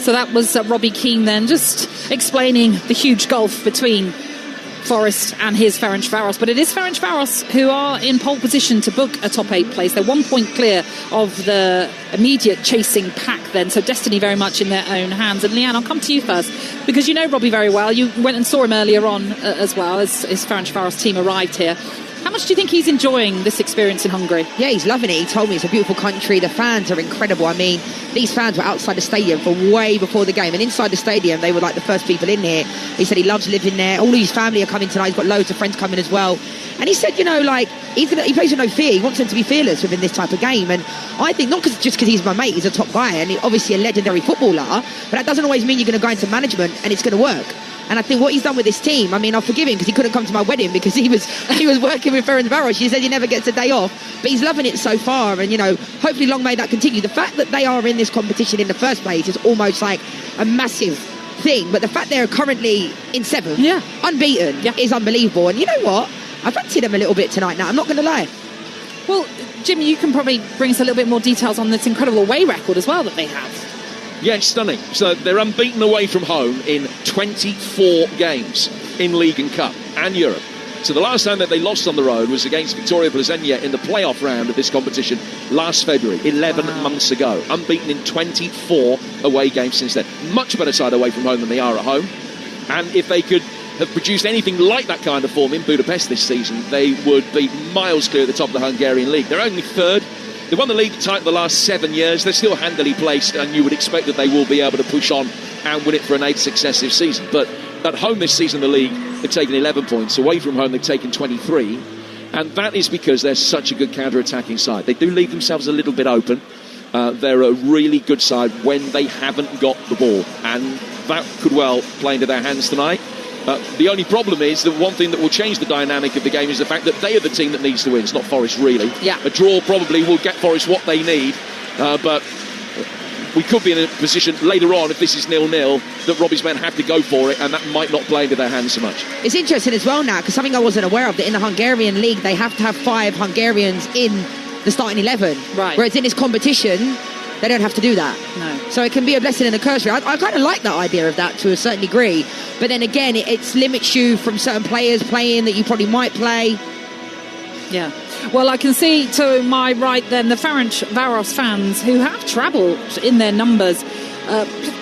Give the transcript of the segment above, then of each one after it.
So that was Robbie Keane then, just explaining the huge gulf between Forest and his Ferencváros. But it is Ferencváros who are in pole position to book a top 8 place. They're 1 point clear of the immediate chasing pack then, so destiny very much in their own hands. And Leanne, I'll come to you first, because you know Robbie very well. You went and saw him earlier on as well as his Ferencváros team arrived here. How much do you think he's enjoying this experience in Hungary? Yeah, he's loving it. He told me it's a beautiful country. The fans are incredible. I mean, these fans were outside the stadium for way before the game, and inside the stadium they were like the first people in here. He said he loves living there. All his family are coming tonight. He's got loads of friends coming as well. And he said, you know, like, he plays with no fear. He wants them to be fearless within this type of game. And I think not just because he's my mate, he's a top guy and obviously a legendary footballer, but that doesn't always mean you're going to go into management and it's going to work. And I think what he's done with this team, I mean, I'll forgive him because he couldn't come to my wedding because he was working with Ferencváros. He said he never gets a day off, but he's loving it so far. And, you know, hopefully long may that continue. The fact that they are in this competition in the first place is almost like a massive thing. But the fact they're currently in 7th, unbeaten, is unbelievable. And you know what? I fancy them a little bit tonight now. I'm not going to lie. Well, Jimmy, you can probably bring us a little bit more details on this incredible away record as well that they have. Yeah, it's stunning. So they're unbeaten away from home in 24 games in League and Cup and Europe. So the last time that they lost on the road was against Victoria Plzeň in the playoff round of this competition last February, 11 months ago. Unbeaten in 24 away games since then. Much better side away from home than they are at home. And if they could have produced anything like that kind of form in Budapest this season, they would be miles clear at the top of the Hungarian league. They're only 3rd. They won the league title the last 7 years. They're still handily placed, and you would expect that they will be able to push on and win it for an 8th successive season. But at home this season, the league, they've taken 11 points. Away from home, they've taken 23. And that is because they're such a good counter-attacking side. They do leave themselves a little bit open. They're a really good side when they haven't got the ball. And that could well play into their hands tonight. The only problem is that one thing that will change the dynamic of the game is the fact that they are the team that needs to win. It's not Forest, really. Yeah. A draw probably will get Forest what they need, but we could be in a position later on, if this is 0-0, that Robbie's men have to go for it, and that might not play into their hands so much. It's interesting as well now, because something I wasn't aware of, that in the Hungarian league they have to have 5 Hungarians in the starting 11. Right. Whereas in this competition, they don't have to do that. No. So it can be a blessing and a curse. I kind of like that idea of that to a certain degree. But then again, it limits you from certain players playing that you probably might play. Yeah. Well, I can see to my right then the Ferencváros fans who have travelled in their numbers,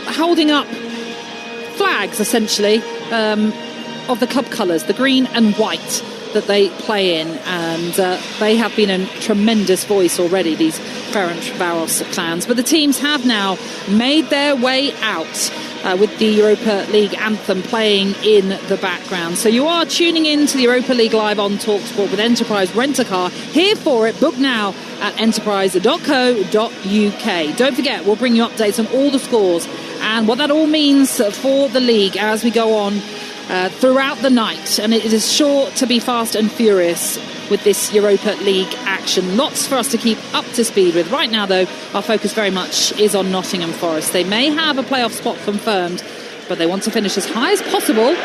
holding up flags, essentially, of the club colours, the green and white that they play in, and they have been a tremendous voice already, these Ferencváros clans. But the teams have now made their way out with the Europa League anthem playing in the background. So you are tuning in to the Europa League live on Talksport with Enterprise Rent-A-Car. Here for it, book now at enterprise.co.uk. Don't forget, we'll bring you updates on all the scores and what that all means for the league as we go on throughout the night. And it is sure to be fast and furious with this Europa League action. Lots for us to keep up to speed with. Right now, though, our focus very much is on Nottingham Forest. They may have a playoff spot confirmed, but they want to finish as high as possible.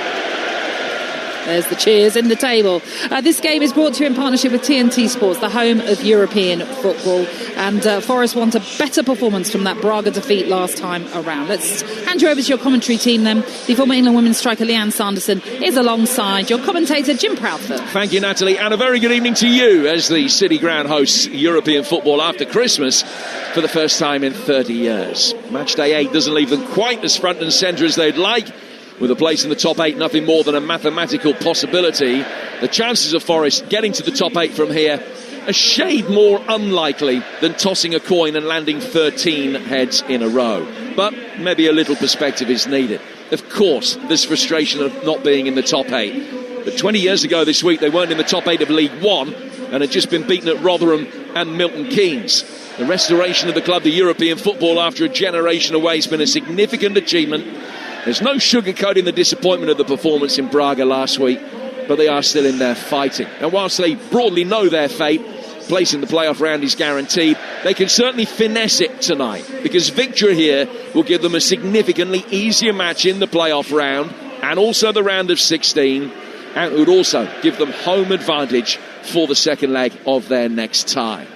There's the cheers in the table. This game is brought to you in partnership with TNT Sports, the home of European football. And Forest want a better performance from that Braga defeat last time around. Let's hand you over to your commentary team then. The former England women's striker Leanne Sanderson is alongside your commentator Jim Proudfoot. Thank you, Natalie, and a very good evening to you as the City Ground hosts European football after Christmas for the first time in 30 years. Matchday 8 doesn't leave them quite as front and centre as they'd like. With a place in the top 8 nothing more than a mathematical possibility, the chances of Forest getting to the top 8 from here a shade more unlikely than tossing a coin and landing 13 heads in a row. But maybe a little perspective is needed. Of course, there's frustration of not being in the top 8. But 20 years ago this week, they weren't in the top 8 of League One and had just been beaten at Rotherham and Milton Keynes. The restoration of the club to European football after a generation away has been a significant achievement. There's no sugarcoating the disappointment of the performance in Braga last week, but they are still in there fighting. And whilst they broadly know their fate, place in the playoff round is guaranteed, they can certainly finesse it tonight, because victory here will give them a significantly easier match in the playoff round and also the round of 16, and it would also give them home advantage for the second leg of their next tie.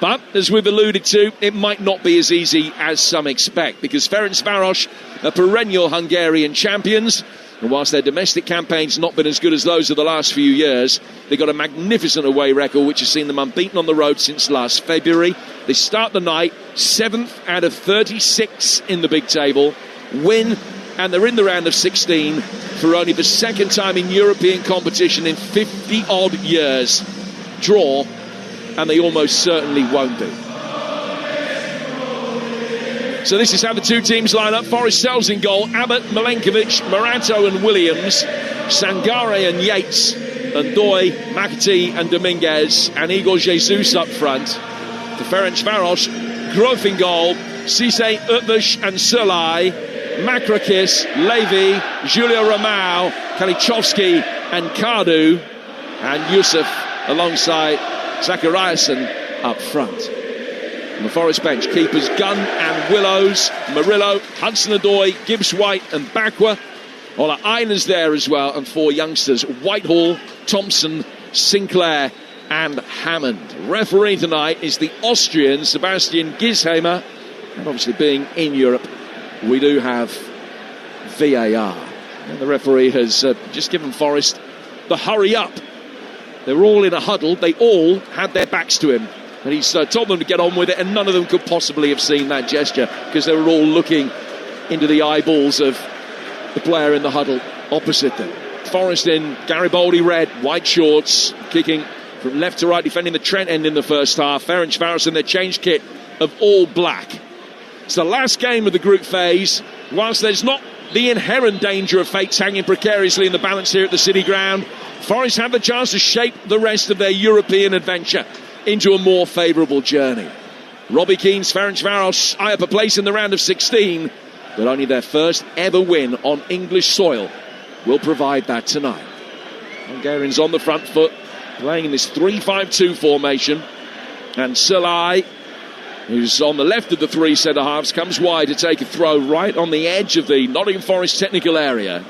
But, as we've alluded to, it might not be as easy as some expect, because Ferencváros are perennial Hungarian champions, and whilst their domestic campaign's not been as good as those of the last few years, they've got a magnificent away record which has seen them unbeaten on the road since last February. They start the night 7th out of 36 in the big table, win, and they're in the round of 16 for only the second time in European competition in 50-odd years. Draw, and they almost certainly won't be. So this is how the two teams line up. Forest sells in goal. Abbott, Milenkovic, Morato and Williams, Sangare and Yates, and Doi, McAtee and Dominguez, and Igor Jesus up front. For Ferencváros, Growth in goal, Cisse, Utvish and Sulai, Makrakis, Levy, Julio Romao, Kalichovski and Kardu, and Yusuf alongside Zachariasen up front. On the Forest bench, keepers Gunn and Willows, Murillo, Hudson-Odoi, Gibbs-White and Bakwa. Ola Einer's there as well, and 4 youngsters, Whitehall, Thompson, Sinclair and Hammond. Referee tonight is the Austrian Sebastian Gisheimer, and obviously being in Europe, we do have VAR. And the referee has just given Forest the hurry up. They were all in a huddle, they all had their backs to him. And he's told them to get on with it, and none of them could possibly have seen that gesture because they were all looking into the eyeballs of the player in the huddle opposite them. Forest in Garibaldi red, white shorts, kicking from left to right, defending the Trent end in the first half. Ferencváros in their change kit of all black. It's the last game of the group phase. Whilst there's not the inherent danger of fates hanging precariously in the balance here at the City Ground, Forest have the chance to shape the rest of their European adventure into a more favourable journey. Robbie Keane's Ferencváros eye up a place in the round of 16, but only their first ever win on English soil will provide that tonight. Hungarians on the front foot, playing in this 3-5-2 formation, and Sulai, who's on the left of the 3 centre-halves, comes wide to take a throw right on the edge of the Nottingham Forest technical area.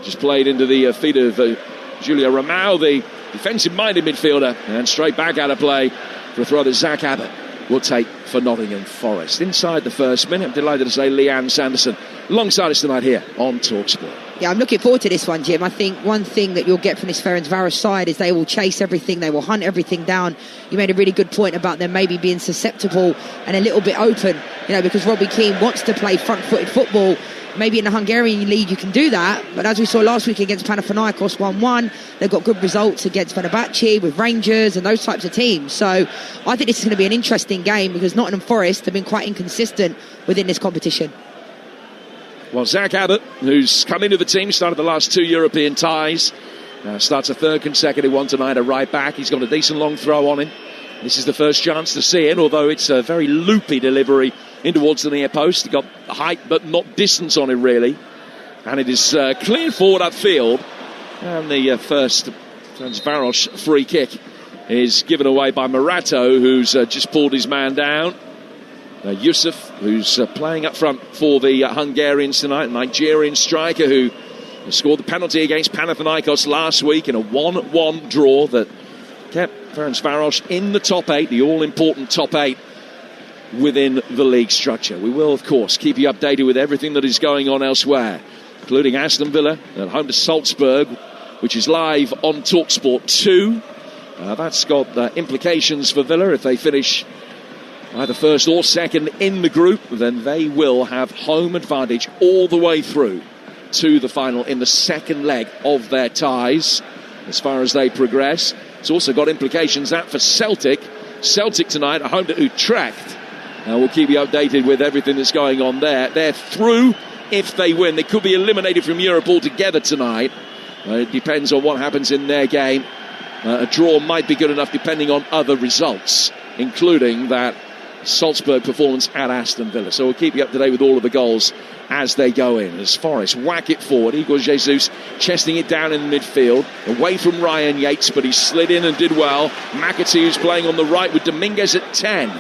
Just played into the feet of Julio Romao, the defensive-minded midfielder, and straight back out of play for a throw that Zach Abbott will take for Nottingham Forest. Inside the first minute, I'm delighted to say Leanne Sanderson alongside us tonight here on Talksport. Yeah, I'm looking forward to this one, Jim. I think one thing that you'll get from this Ferencváros side is they will chase everything, they will hunt everything down. You made a really good point about them maybe being susceptible and a little bit open, because Robbie Keane wants to play front-footed football. Maybe in the Hungarian league you can do that, but as we saw last week against Panathinaikos 1-1, they've got good results against Fenerbahce with Rangers and those types of teams. So I think this is going to be an interesting game because Nottingham Forest have been quite inconsistent within this competition. Well, Zach Abbott, who's come into the team, started the last 2 European ties, starts a 3rd consecutive one tonight, a right back. He's got a decent long throw on him. This is the first chance to see it, although it's a very loopy delivery in towards the near post. He got height but not distance on it really, and it is cleared forward upfield, and the first Ferencváros free kick is given away by Morato, who's just pulled his man down. Yusuf, who's playing up front for the Hungarians tonight, a Nigerian striker who scored the penalty against Panathinaikos last week in a 1-1 draw that kept Ferencváros in the top 8, the all-important top 8 within the league structure. We will, of course, keep you updated with everything that is going on elsewhere, including Aston Villa at home to Salzburg, which is live on Talksport 2. That's got implications for Villa. If they finish either first or second in the group, then they will have home advantage all the way through to the final in the second leg of their ties as far as they progress. It's also got implications that for Celtic tonight at home to Utrecht. We'll keep you updated with everything that's going on there. They're through if they win. They could be eliminated from Europe altogether tonight. It depends on what happens in their game. A draw might be good enough depending on other results, including that Salzburg performance at Aston Villa. So we'll keep you up to date with all of the goals as they go in. As Forest whack it forward, Igor Jesus chesting it down in the midfield, away from Ryan Yates, but he slid in and did well. McAtee, who's playing on the right with Dominguez at 10.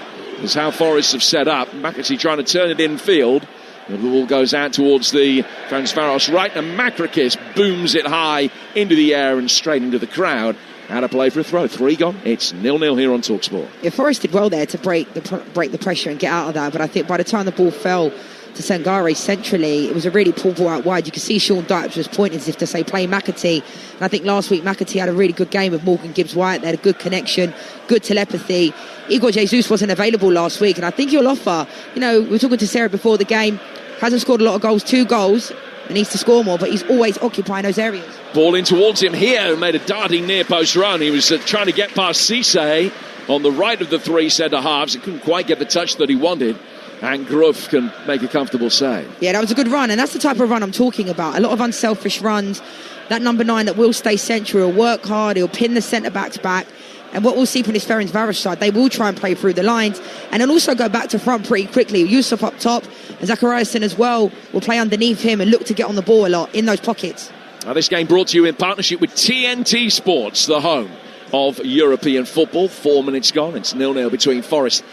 Is how Forest have set up. McAtee trying to turn it in field. The ball goes out towards the Ferencváros right, and Makrakis booms it high into the air and straight into the crowd Out of play for a throw. 3 gone. It's 0-0 here on Talksport. Yeah, Forest did well there to break the pressure and get out of that. But I think by the time the ball fell to Sangare centrally, it was a really poor ball out wide. You could see Sean Dykes was pointing as if to say play McAtee. And I think last week McAtee had a really good game with Morgan Gibbs-White. They had a good connection, good telepathy. Igor Jesus wasn't available last week, and I think he'll offer. You know, we were talking to Sarah before the game. Hasn't scored a lot of goals, 2 goals. And needs to score more, but he's always occupying those areas. Ball in towards him here, who made a darting near post run. He was trying to get past Cisse on the right of the 3 centre halves. He couldn't quite get the touch that he wanted. And Gruff can make a comfortable save. Yeah, that was a good run, and that's the type of run I'm talking about. A lot of unselfish runs. That number 9 that will stay central, he'll work hard, he'll pin the centre-backs back. And what we'll see from this Ferencváros side, they will try and play through the lines and then also go back to front pretty quickly. Yusuf up top and Zachariasen as well will play underneath him and look to get on the ball a lot in those pockets. Now, this game brought to you in partnership with TNT Sports, the home of European football. 4 minutes gone. It's 0-0 between Forest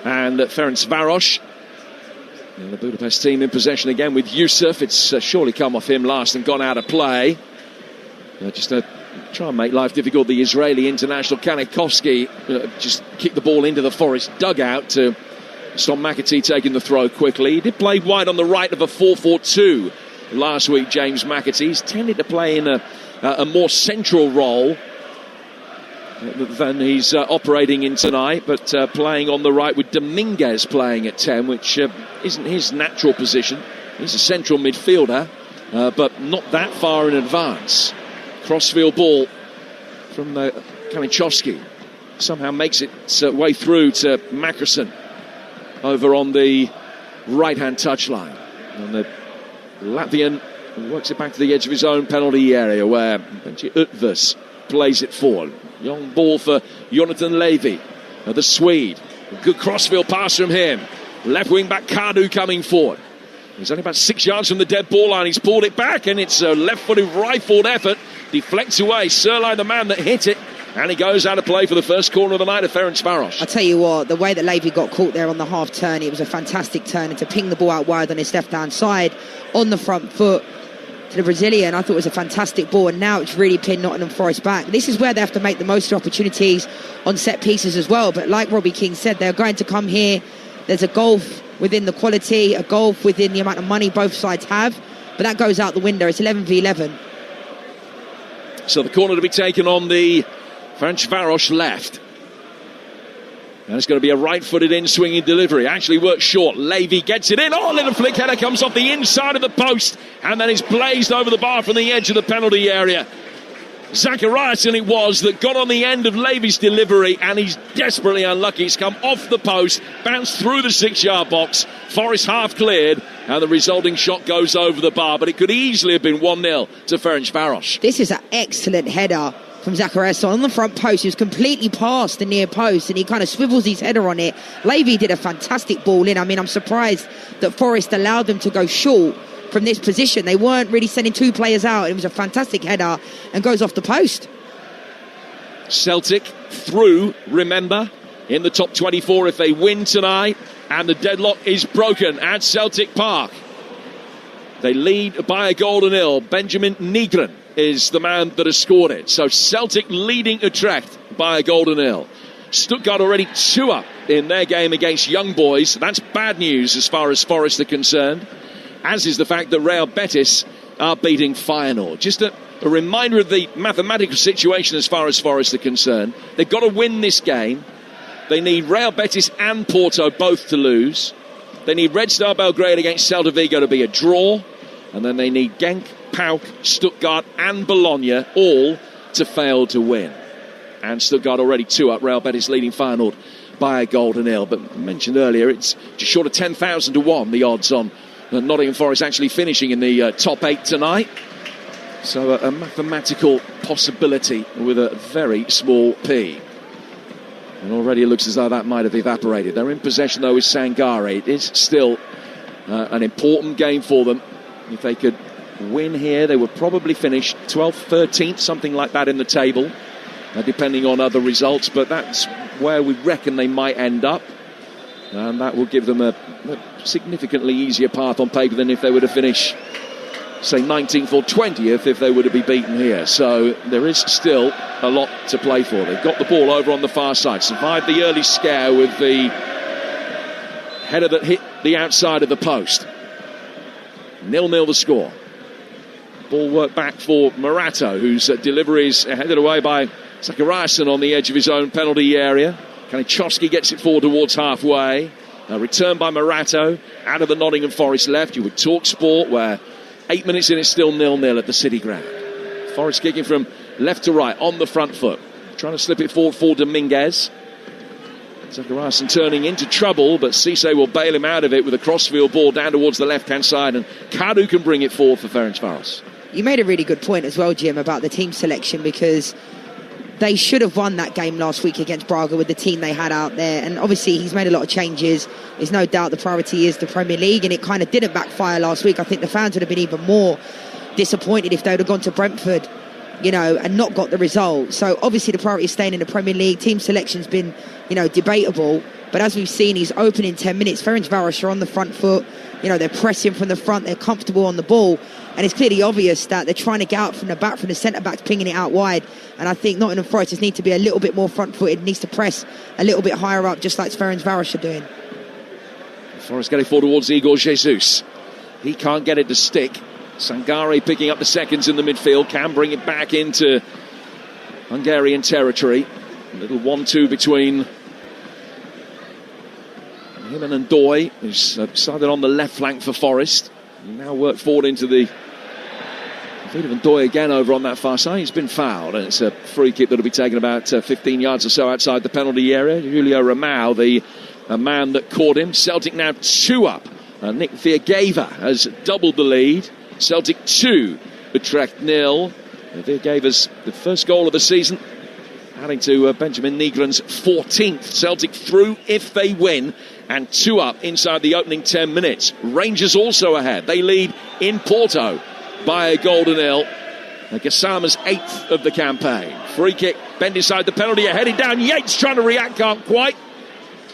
and Ferencváros. And the Budapest team in possession again with Yusuf. It's surely come off him last and gone out of play. Just try and make life difficult. The Israeli international Kanikovsky just kicked the ball into the Forest dugout to stop McAtee taking the throw quickly. He did play wide on the right of a 4-4-2 last week, James McAtee. He's tended to play in a more central role than he's operating in tonight, but playing on the right with Dominguez playing at 10, which isn't his natural position. He's a central midfielder, but not that far in advance. Crossfield ball from Kanikovsky. Somehow makes its way through to Mackerson over on the right-hand touchline. And the Latvian works it back to the edge of his own penalty area where Benji Utvas plays it forward. Young ball for Jonathan Levy, the Swede. A good crossfield pass from him. Left wing back Kadu coming forward. He's only about 6 yards from the dead ball line. He's pulled it back, and it's a left-footed rifled effort. Deflects away. Sirlein, the man that hit it, and he goes out of play for the first corner of the night of Ferencváros. I tell you what, the way that Levy got caught there on the half turn, it was a fantastic turn, and to ping the ball out wide on his left-hand side on the front foot to the Brazilian, I thought it was a fantastic ball, and now it's really pinned Nottingham Forest back. This is where they have to make the most of opportunities on set pieces as well. But like Robbie King said, they're going to come here. There's a gulf within the quality, a gulf within the amount of money both sides have, but that goes out the window. It's 11v11. So the corner to be taken on the Ferencváros left. And it's going to be a right-footed in-swinging delivery. Actually works short. Levy gets it in. Oh, little flick header comes off the inside of the post. And then it's blazed over the bar from the edge of the penalty area. Zachariasen it was that got on the end of Levy's delivery, and he's desperately unlucky. It's come off the post, bounced through the 6-yard box. Forest half cleared, and the resulting shot goes over the bar. But it could easily have been 1-0 to Ferencváros. This is an excellent header from Zachariasen on the front post. He was completely past the near post, and he kind of swivels his header on it. Levy did a fantastic ball in. I mean, I'm surprised that Forest allowed them to go short from this position. They weren't really sending 2 players out. It was a fantastic header and goes off the post. Celtic through, remember, in the top 24 if they win tonight, and the deadlock is broken at Celtic Park. They lead by a goal to 0. Benjamin Nygren is the man that has scored it. So Celtic leading Utrecht by a goal to 0. Stuttgart already 2 up in their game against Young Boys. That's bad news as far as Forest are concerned, as is the fact that Real Betis are beating Feyenoord. Just a reminder of the mathematical situation as far as Forest are concerned. They've got to win this game. They need Real Betis and Porto both to lose. They need Red Star Belgrade against Celta Vigo to be a draw. And then they need Genk, PAOK, Stuttgart and Bologna all to fail to win. And Stuttgart already 2 up. Real Betis leading Feyenoord by a goal to 0. But mentioned earlier, it's just short of 10,000 to 1, the odds on Nottingham Forest actually finishing in the top 8 tonight. So a mathematical possibility with a very small p. And already it looks as though that might have evaporated. They're in possession though with Sangare. It is still an important game for them. If they could win here, they would probably finish 12th, 13th, something like that in the table, depending on other results. But that's where we reckon they might end up. And that will give them a significantly easier path on paper than if they were to finish say 19th or 20th if they were to be beaten here. So there is still a lot to play for. They've got the ball over on the far side, survived the early scare with the header that hit the outside of the post. 0-0 the score. Ball worked back for Morato, whose delivery is headed away by Zachariasen on the edge of his own penalty area. Kanichowski gets it forward towards halfway. A return by Morato out of the Nottingham Forest left. You would Talksport, where 8 minutes in it's still 0-0 at the City Ground. Forest kicking from left to right on the front foot, trying to slip it forward for Dominguez. Zachariasen turning into trouble, but Cisse will bail him out of it with a crossfield ball down towards the left-hand side, and Kadu can bring it forward for Ferencváros. You made a really good point as well, Jim, about the team selection, because they should have won that game last week against Braga with the team they had out there. And obviously he's made a lot of changes. There's no doubt the priority is the Premier League, and it kind of didn't backfire last week. I think the fans would have been even more disappointed if they would have gone to Brentford, and not got the result. So obviously the priority is staying in the Premier League. Team selection's been, debatable. But as we've seen, he's opening 10 minutes. Ferencváros are on the front foot. They're pressing from the front. They're comfortable on the ball. And it's clearly obvious that they're trying to get out from the back, from the centre-backs, pinging it out wide. And I think Nottingham Forest just need to be a little bit more front-footed, needs to press a little bit higher up, just like Ferencváros are doing. Forest getting forward towards Igor Jesus. He can't get it to stick. Sangare picking up the seconds in the midfield, can bring it back into Hungarian territory. A little 1-2 between him and Ndoye, who's started on the left flank for Forest. Now worked forward into the feet of Ndoye again over on that far side. He's been fouled, and it's a free kick that'll be taken about 15 yards or so outside the penalty area. Julio Ramau, the man that caught him. Celtic now 2 up. Nick Viergever has doubled the lead. Celtic 2, Utrecht 0. Viergever's the first goal of the season, adding to Benjamin Nygren's 14th. Celtic through if they win, and 2 up inside the opening 10 minutes. Rangers also ahead. They lead in Porto by a goal to 0. Gassama's 8th of the campaign. Free kick, bend inside the penalty, headed down. Yates trying to react, can't quite.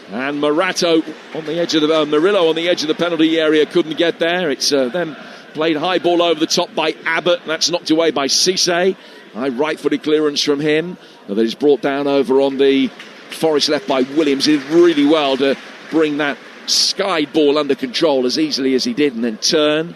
And Morato on the edge of the Murillo on the edge of the penalty area couldn't get there. It's them played high ball over the top by Abbott. That's knocked away by Cisse. High right-footed clearance from him. That is brought down over on the Forest left by Williams. He did really well to bring that skied ball under control as easily as he did, and then turn.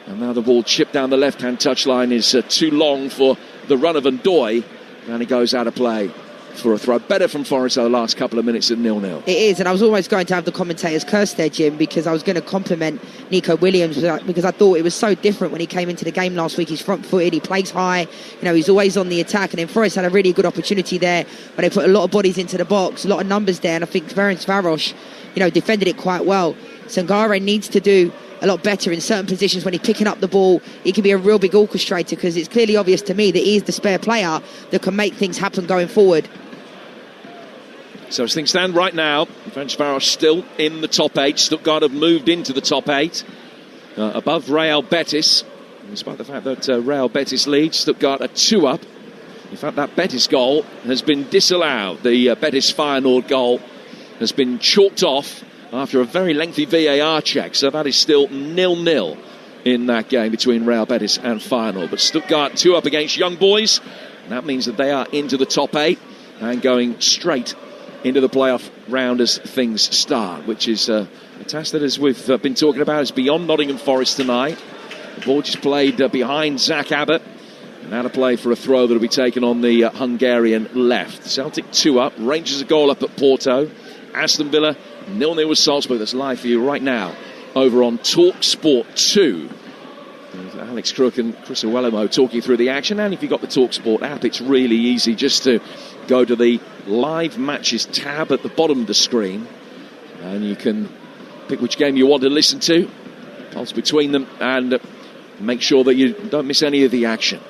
And now the ball chipped down the left-hand touchline is too long for the run of Ndoye, and he goes out of play for a throw. Better from Forest the last couple of minutes at 0-0. It is, and I was always going to have the commentators curse there, Jim, because I was going to compliment Nico Williams, because I thought it was so different when he came into the game last week. He's front-footed, he plays high, he's always on the attack, and then Forest had a really good opportunity there where they put a lot of bodies into the box, a lot of numbers there, and I think Ferencváros, defended it quite well. Sangare needs to do a lot better in certain positions when he's picking up the ball. He can be a real big orchestrator, because it's clearly obvious to me that he is the spare player that can make things happen going forward. So as things stand right now, Ferencváros still in the top 8. Stuttgart have moved into the top 8, above Real Betis. Despite the fact that Real Betis leads, Stuttgart are 2 up. In fact, that Betis goal has been disallowed. The Betis Feyenoord goal has been chalked off after a very lengthy VAR check. So that is still 0-0 in that game between Real Betis and Feyenoord. But Stuttgart 2 up against Young Boys. And that means that they are into the top 8 and going straight into the playoff round as things start, which is a task that, as we've been talking about, is beyond Nottingham Forest tonight. The ball just played behind Zach Abbott, and now to play for a throw that will be taken on the Hungarian left. Celtic 2 up, Rangers a goal up at Porto, Aston Villa 0-0 with Salzburg. That's live for you right now over on Talksport 2. Alex Crook and Chris Owelemo talking through the action. And if you've got the Talksport app, it's really easy just to go to the live matches tab at the bottom of the screen, and you can pick which game you want to listen to, pulse between them, and make sure that you don't miss any of the action.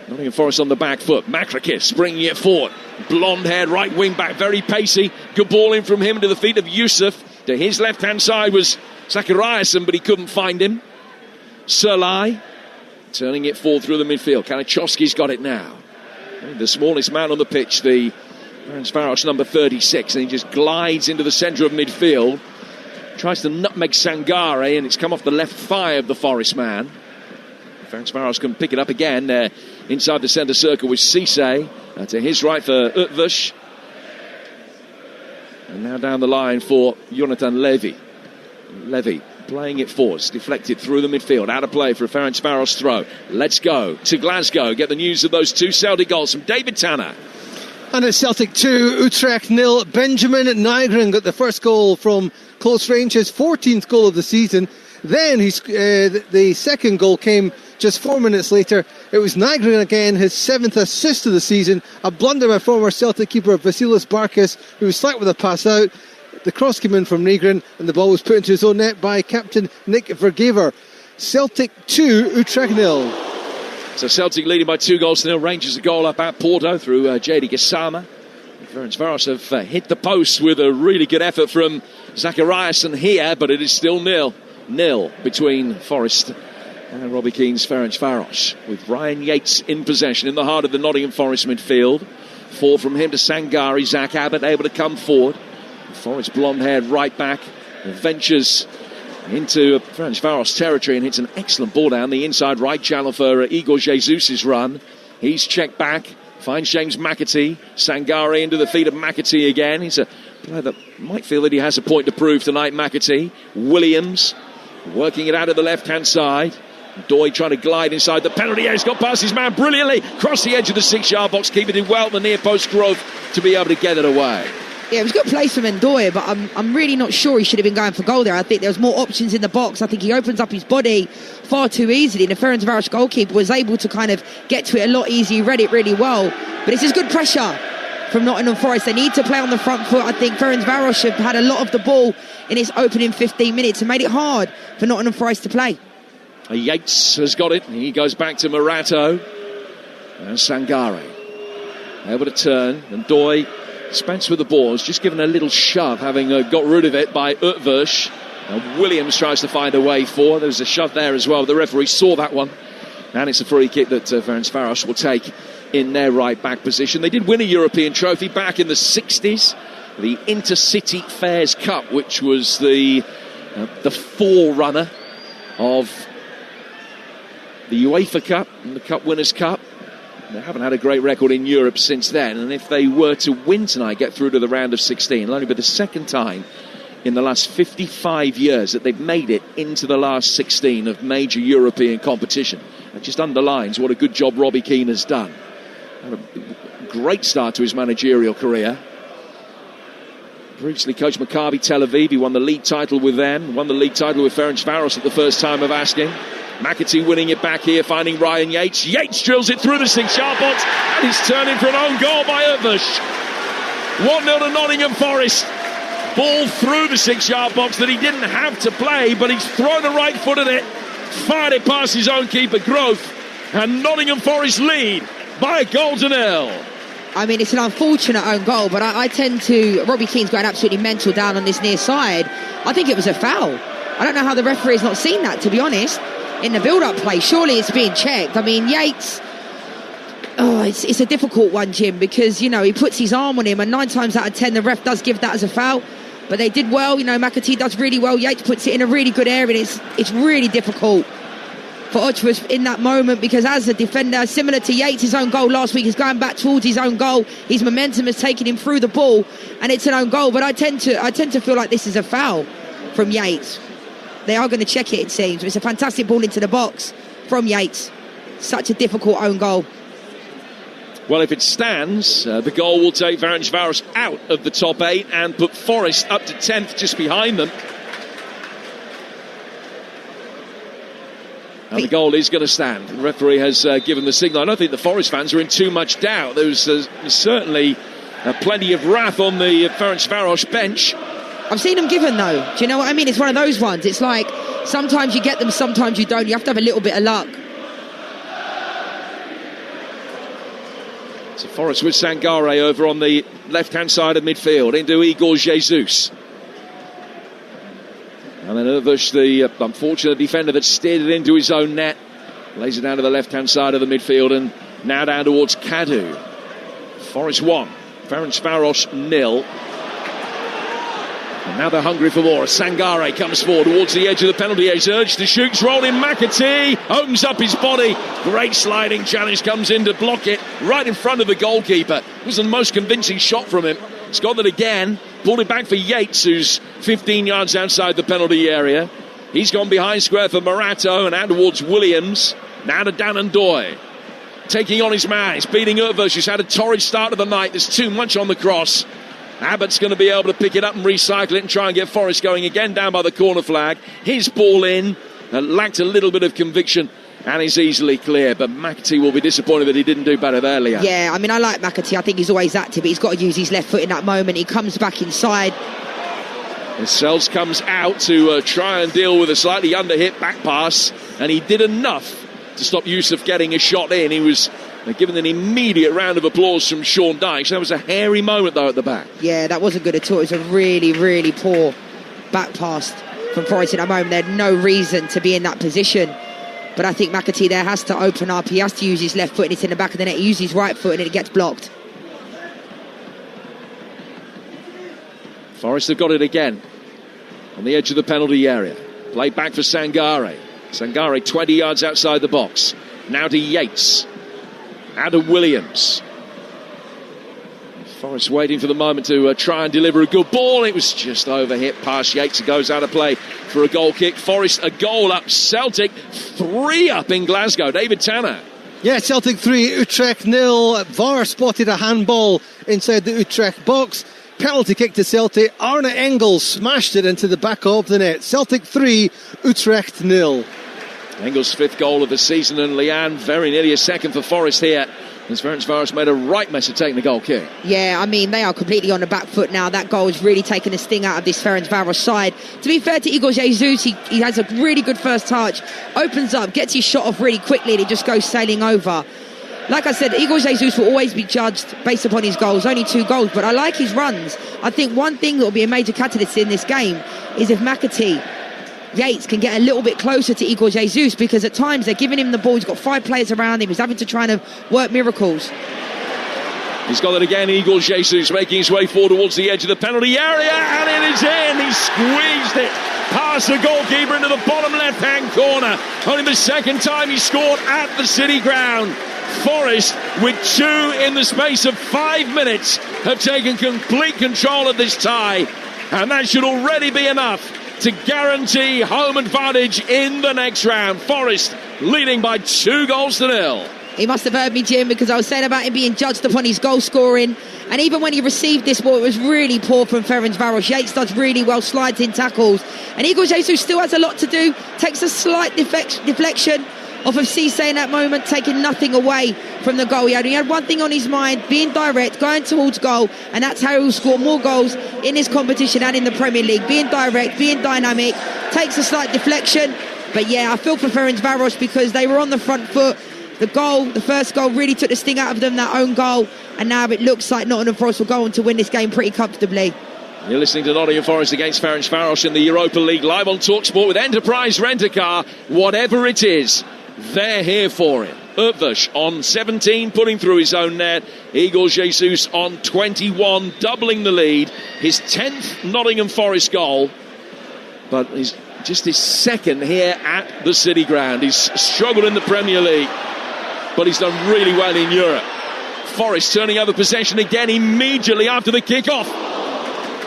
Nottingham Forest on the back foot. Makrakis bringing it forward. Blonde-haired right wing back, very pacey. Good ball in from him to the feet of Yusuf. To his left-hand side was Zachariasen, but he couldn't find him. Serlai turning it forward through the midfield. Kanichowski's got it now. The smallest man on the pitch, the Ferencváros number 36, and he just glides into the centre of midfield, Tries to nutmeg Sangare, and it's come off the left thigh of the Forest man. Ferencváros can pick it up again inside the centre circle with Cisse. To his right for Utvush. And now down the line for Jonathan Levy. Levy playing it forwards, deflected through the midfield, out of play for a Ferencváros throw. Let's go to Glasgow, get the news of those two Celtic goals from David Tanner. And it's Celtic 2, Utrecht 0. Benjamin Nygren got the first goal from close range, his 14th goal of the season. Then the second goal came just 4 minutes later. It was Nygren again, his 7th assist of the season. A blunder by former Celtic keeper Vasilis Barkas, who was slack with a pass out. The cross came in from Nygren, and the ball was put into his own net by captain Nick Vergever. Celtic 2, Utrecht 0. So Celtic leading by 2-0. Rangers a goal up at Porto through JD Gassama. Ferencváros have hit the post with a really good effort from Zachariasen here, but it is still 0-0 between Forest and Robbie Keane's Ferencváros, with Ryan Yates in possession in the heart of the Nottingham Forest midfield. 4 from him to Sangare. Zach Abbott able to come forward. Forest blonde-haired right back ventures into Ferencváros territory and hits an excellent ball down the inside right channel for Igor Jesus' run. He's checked back, finds James McAtee. Sangare into the feet of McAtee again. He's a player that might feel that he has a point to prove tonight, McAtee. Williams working it out of the left-hand side. Doy trying to glide inside the penalty area. He's got past his man brilliantly. Crossed the edge of the 6-yard box. Keeper did well at the near post growth to be able to get it away. Yeah, it was a good place for Mendoya, but I'm really not sure he should have been going for goal there. I think there was more options in the box. I think he opens up his body far too easily. The Ferencváros goalkeeper was able to kind of get to it a lot easier. He read it really well. But it's just good pressure from Nottingham Forest. They need to play on the front foot. I think Ferencváros have had a lot of the ball in its opening 15 minutes and made it hard for Nottingham Forest to play. Yates has got it. He goes back to Morato. And Sangare able to turn. And Doy Spence with the ball has just given a little shove, having got rid of it by Utvush. And Williams tries to find a way forward. There was a shove there as well. The referee saw that one. And it's a free kick that Ferencváros will take in their right back position. They did win a European trophy back in the 60s. The Intercity Fairs Cup, which was the forerunner of the UEFA Cup and the Cup Winners' Cup. They haven't had a great record in Europe since then, and if they were to win tonight, get through to the round of 16, it'll only be the second time in the last 55 years that they've made it into the last 16 of major European competition. It just underlines what a good job Robbie Keane has done. Had a great start to his managerial career. Previously coached Maccabi Tel Aviv. He won the league title with them, won the league title with Ferencváros at the first time of asking. McAtee winning it back here, finding Ryan Yates. Yates drills it through the 6-yard box, and he's turning for an own goal by Utvush. 1-0 to Nottingham Forest. Ball through the 6-yard box that he didn't have to play, but he's thrown a right foot at it, fired it past his own keeper, Growth, and Nottingham Forest lead by a goal to 0. I mean, it's an unfortunate own goal, but I tend to... Robbie Keane's going absolutely mental down on this near side. I think it was a foul. I don't know how the referee's not seen that, to be honest. In the build-up play, surely it's being checked. I mean, Yates, it's a difficult one, Jim, because, you know, he puts his arm on him, and 9 times out of 10 the ref does give that as a foul, but they did well. You know, McAtee does really well. Yates puts it in a really good area, and it's really difficult for Utvush in that moment, because as a defender, similar to Yates' own goal last week, he's going back towards his own goal. His momentum has taken him through the ball, and it's an own goal, but I tend to feel like this is a foul from Yates. They are going to check it seems. It's a fantastic ball into the box from Yates. Such a difficult own goal. Well, if it stands, the goal will take Ferencváros out of the top 8 and put Forest up to 10th just behind them. And the goal is going to stand. The referee has given the signal. I don't think the Forest fans are in too much doubt. There's certainly plenty of wrath on the Ferencváros bench. I've seen them given, though. Do you know what I mean? It's one of those ones. It's like sometimes you get them, sometimes you don't. You have to have a little bit of luck. So Forest with Sangare over on the left-hand side of midfield into Igor Jesus. And then Utvush, the unfortunate defender that steered it into his own net, lays it down to the left-hand side of the midfield and now down towards Kadu. Forest 1, Ferencváros 0. And now they're hungry for more. Sangare comes forward towards the edge of the penalty area. He's urged to shoot. Rolling McAtee opens up his body. Great sliding challenge comes in to block it right in front of the goalkeeper. It was the most convincing shot from him. He's got it again. Pulled it back for Yates, who's 15 yards outside the penalty area. He's gone behind square for Morato and out towards Williams. Now to Danandoy. Taking on his man. He's beating Urvos, who's had a torrid start of the night. There's too much on the cross. Abbott's going to be able to pick it up and recycle it and try and get Forest going again down by the corner flag. His ball in, lacked a little bit of conviction and is easily clear. But McAtee will be disappointed that he didn't do better there, Leah. Yeah, I mean, I like McAtee. I think he's always active, but he's got to use his left foot in that moment. He comes back inside. And Sells comes out to try and deal with a slightly under-hit back pass. And he did enough to stop Yusuf getting a shot in. He was given an immediate round of applause from Sean Dyche. That was a hairy moment, though, at the back. Yeah, that wasn't good at all. It was a really, really poor back pass from Forest in that moment. They had no reason to be in that position. But I think McAtee there has to open up. He has to use his left foot and it's in the back of the net. He uses his right foot and it gets blocked. Forest have got it again on the edge of the penalty area. Play back for Sangare. Sangare 20 yards outside the box. Now to Yates. Out of Williams. Forest waiting for the moment to try and deliver a good ball. It was just overhit past Yates. It goes out of play for a goal kick. Forest a goal up. Celtic 3 up in Glasgow. David Tanner. Yeah, Celtic 3, Utrecht 0. VAR spotted a handball inside the Utrecht box. Penalty kick to Celtic. Arne Engels smashed it into the back of the net. Celtic 3, Utrecht 0. Engels' 5th goal of the season, and Leanne very nearly a second for Forest here. As Ferencváros made a right mess of taking the goal kick. Yeah, I mean, they are completely on the back foot now. That goal has really taken the sting out of this Ferencváros side. To be fair to Igor Jesus, he has a really good first touch, opens up, gets his shot off really quickly, and it just goes sailing over. Like I said, Igor Jesus will always be judged based upon his goals, only 2 goals, but I like his runs. I think one thing that will be a major catalyst in this game is if McAtee, Yates can get a little bit closer to Igor Jesus, because at times they're giving him the ball. He's got 5 players around him. He's having to try and work miracles. He's got it again. Igor Jesus making his way forward towards the edge of the penalty area, and it is in. He squeezed it past the goalkeeper into the bottom left-hand corner. Only the second time he scored at the City Ground. Forest, with 2 in the space of 5 minutes, have taken complete control of this tie, and that should already be enough to guarantee home advantage in the next round. Forest leading by 2-0. He must have heard me, Jim, because I was saying about him being judged upon his goal scoring, and even when he received this ball, it was really poor from Ferencváros. Yates does really well, slides in tackles, and Igor Jesus still has a lot to do, takes a slight deflection off of Cisse in that moment, taking nothing away from the goal. He had one thing on his mind, being direct, going towards goal, and that's how he will score more goals in this competition and in the Premier League. Being direct, being dynamic, takes a slight deflection. But yeah, I feel for Ferencváros because they were on the front foot. The first goal really took the sting out of them, that own goal, and now it looks like Nottingham Forest will go on to win this game pretty comfortably. You're listening to Nottingham Forest against Ferencváros in the Europa League, live on Talksport with Enterprise Rent-A-Car. Whatever it is, they're here for it. Urvos on 17, putting through his own net. Igor Jesus on 21, doubling the lead. His 10th Nottingham Forest goal, but he's just his 2nd here at the City Ground. He's struggled in the Premier League, but he's done really well in Europe. Forest turning over possession again immediately after the kick-off.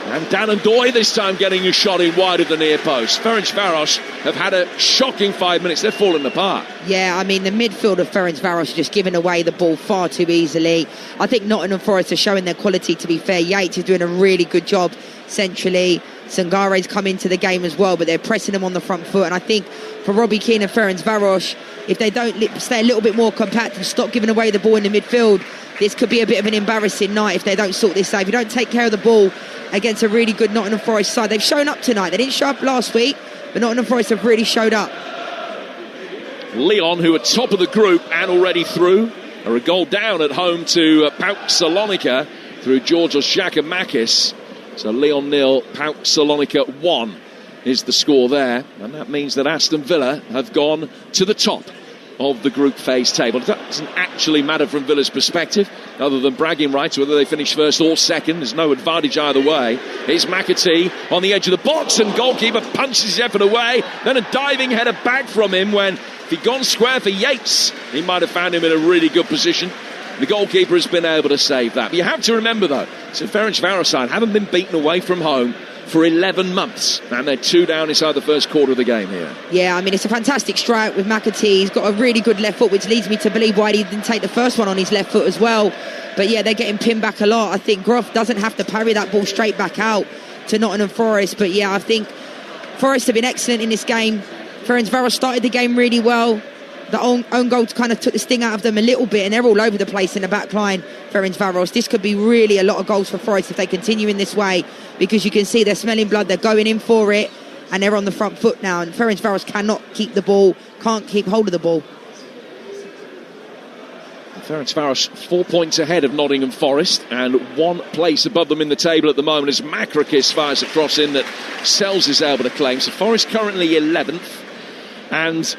And Danandoy this time getting a shot in wide of the near post. Ferencváros have had a shocking 5 minutes. They've fallen apart. Yeah, I mean, the midfield of Ferencváros are just giving away the ball far too easily. I think Nottingham Forest are showing their quality, to be fair. Yates is doing a really good job centrally. Sangare's come into the game as well, but they're pressing them on the front foot. And I think for Robbie Keane and Ferencváros, if they don't stay a little bit more compact and stop giving away the ball in the midfield, this could be a bit of an embarrassing night if they don't sort this out. If you don't take care of the ball against a really good Nottingham Forest side. They've shown up tonight. They didn't show up last week, but Nottingham Forest have really showed up. Lyon, who are top of the group and already through, are a goal down at home to PAOK Salonika through Georgios Giacomakis. So Lyon 0, PAOK Salonika 1 is the score there. And that means that Aston Villa have gone to the top of the group phase table. It doesn't actually matter from Villa's perspective. other than bragging rights, whether they finish first or second. There's no advantage either way. Here's McAtee on the edge of the box, and goalkeeper punches his effort away. Then a diving header back from him when, if he'd gone square for Yates, he might have found him in a really good position. The goalkeeper has been able to save that. But you have to remember, though, so Ferencváros side haven't been beaten away from home for 11 months, and they're 2 down inside the first quarter of the game here. Yeah, I mean, it's a fantastic strike with McAtee. He's got a really good left foot, which leads me to believe why he didn't take the first one on his left foot as well. But yeah, they're getting pinned back a lot. I think Groff doesn't have to parry that ball straight back out to Nottingham Forest. But yeah, I think Forest have been excellent in this game. Ferencváros started the game really well. The own goal kind of took the sting out of them a little bit, and they're all over the place in the back line, Ferencváros. This could be really a lot of goals for Forest if they continue in this way, because you can see they're smelling blood, they're going in for it, and they're on the front foot now, and Ferencváros cannot keep the ball, can't keep hold of the ball. Ferencváros 4 points ahead of Nottingham Forest and 1 place above them in the table at the moment as Makrakis fires a cross in that Sells is able to claim. So Forest currently 11th, and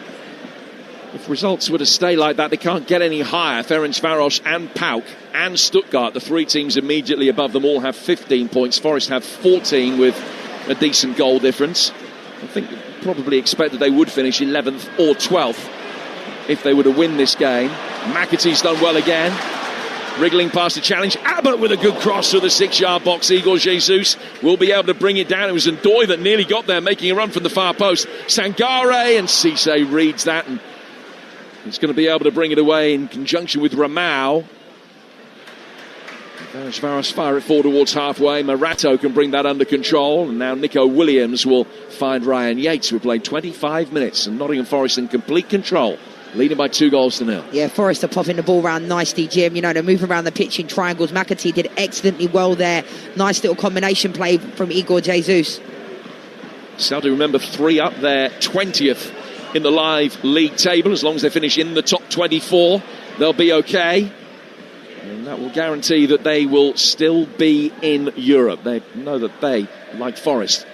if results were to stay like that, they can't get any higher. Ferencváros and PAOK and Stuttgart, the 3 teams immediately above them, all have 15 points. Forest have 14 with a decent goal difference. I think you probably expected they would finish 11th or 12th if they were to win this game. McAtee's done well again. Wriggling past the challenge. Abbott with a good cross to the 6-yard box. Igor Jesus will be able to bring it down. It was Ndoye that nearly got there, making a run from the far post. Sangare, and Cisse reads that, and he's going to be able to bring it away in conjunction with Ramau. Ferencváros fire it forward towards halfway. Morato can bring that under control, and now Nico Williams will find Ryan Yates, who played 25 minutes, and Nottingham Forest in complete control, leading by 2-0. Yeah, Forest are popping the ball around nicely, Jim. You know, they're moving around the pitch in triangles. McAtee did excellently well there. Nice little combination play from Igor Jesus. Celtic, remember, 3 up there, 20th in the live league table. As long as they finish in the top 24, they'll be okay. And that will guarantee that they will still be in Europe. They know that they, like Forest,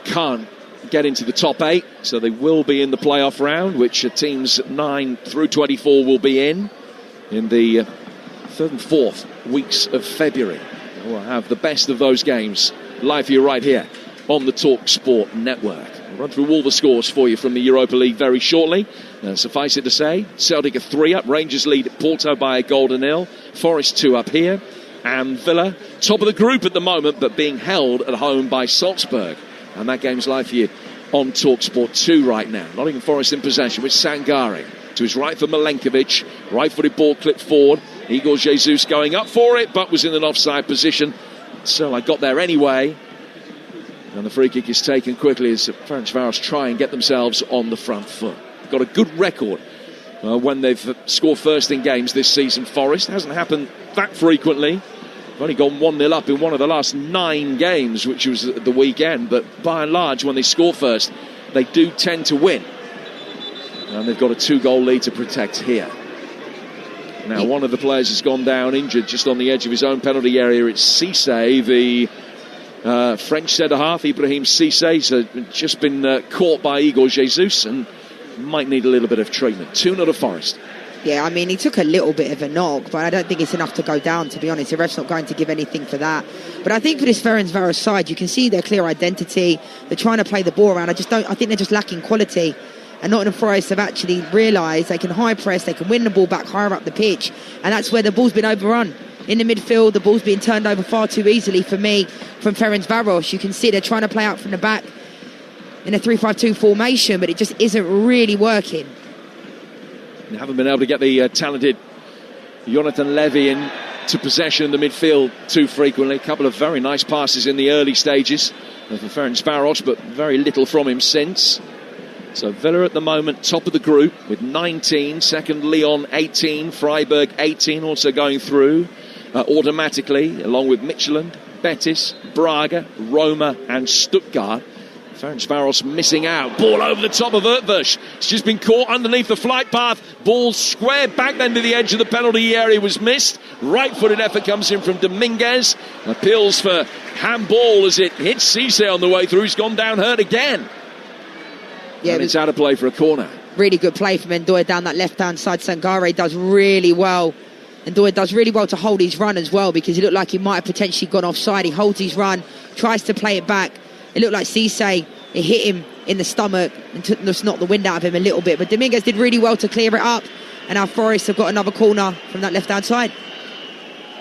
can't get into the top 8, so they will be in the playoff round, which teams 9 through 24 will be in the 3rd and 4th weeks of February. We'll have the best of those games live for you right here on the Talksport network. I'll run through all the scores for you from the Europa League very shortly. Suffice it to say, Celtic are 3 up, Rangers lead Porto by a goal to 0, Forest 2 up here, and Villa top of the group at the moment, but being held at home by Salzburg. And that game's live for you on TalkSport 2 right now. Nottingham Forest in possession with Sangare. To his right for Milenkovic. Right-footed ball clipped forward. Igor Jesus going up for it, but was in an offside position. So I got there anyway. And the free kick is taken quickly as Ferencváros try and get themselves on the front foot. Got a good record when they've scored first in games this season, Forest. Hasn't happened that frequently. They've only gone 1-0 up in one of the last 9 games, which was the weekend. But by and large, when they score first, they do tend to win. And they've got a 2-goal lead to protect here. Now, one of the players has gone down injured just on the edge of his own penalty area. It's Cisse, the French centre-half. Ibrahim Cisse has just been caught by Igor Jesus and might need a little bit of treatment. 2-0 to Forest. Yeah, I mean, he took a little bit of a knock, but I don't think it's enough to go down, to be honest. The ref's not going to give anything for that. But I think for this Ferencváros side, you can see their clear identity. They're trying to play the ball around. I think they're just lacking quality. And Nottingham Forest have actually realised they can high press, they can win the ball back higher up the pitch. And that's where the ball's been overrun. In the midfield, the ball's being turned over far too easily for me from Ferencváros. You can see they're trying to play out from the back in a 3-5-2 formation, but it just isn't really working. They haven't been able to get the talented Jonathan Levy into possession in the midfield too frequently. A couple of very nice passes in the early stages for Ferencváros, but very little from him since. So Villa at the moment top of the group with 19, second Lyon 18, Freiburg 18 also going through automatically, along with Midtjylland, Betis, Braga, Roma and Stuttgart. Ferencváros missing out. Ball over the top of Ertvush. It's just been caught underneath the flight path. Ball square back then to the edge of the penalty area was missed. Right-footed effort comes in from Dominguez. Appeals for handball as it hits Cisse on the way through. He's gone down hurt again. Yeah, and it's out of play for a corner. Really good play from Ndoye down that left-hand side. Sangare does really well And Doyle does really well to hold his run as well, because he looked like he might have potentially gone offside. He holds his run, tries to play it back. It looked like Cisse, it hit him in the stomach and just knocked the wind out of him a little bit. But Dominguez did really well to clear it up. And now Forest have got another corner from that left-hand side.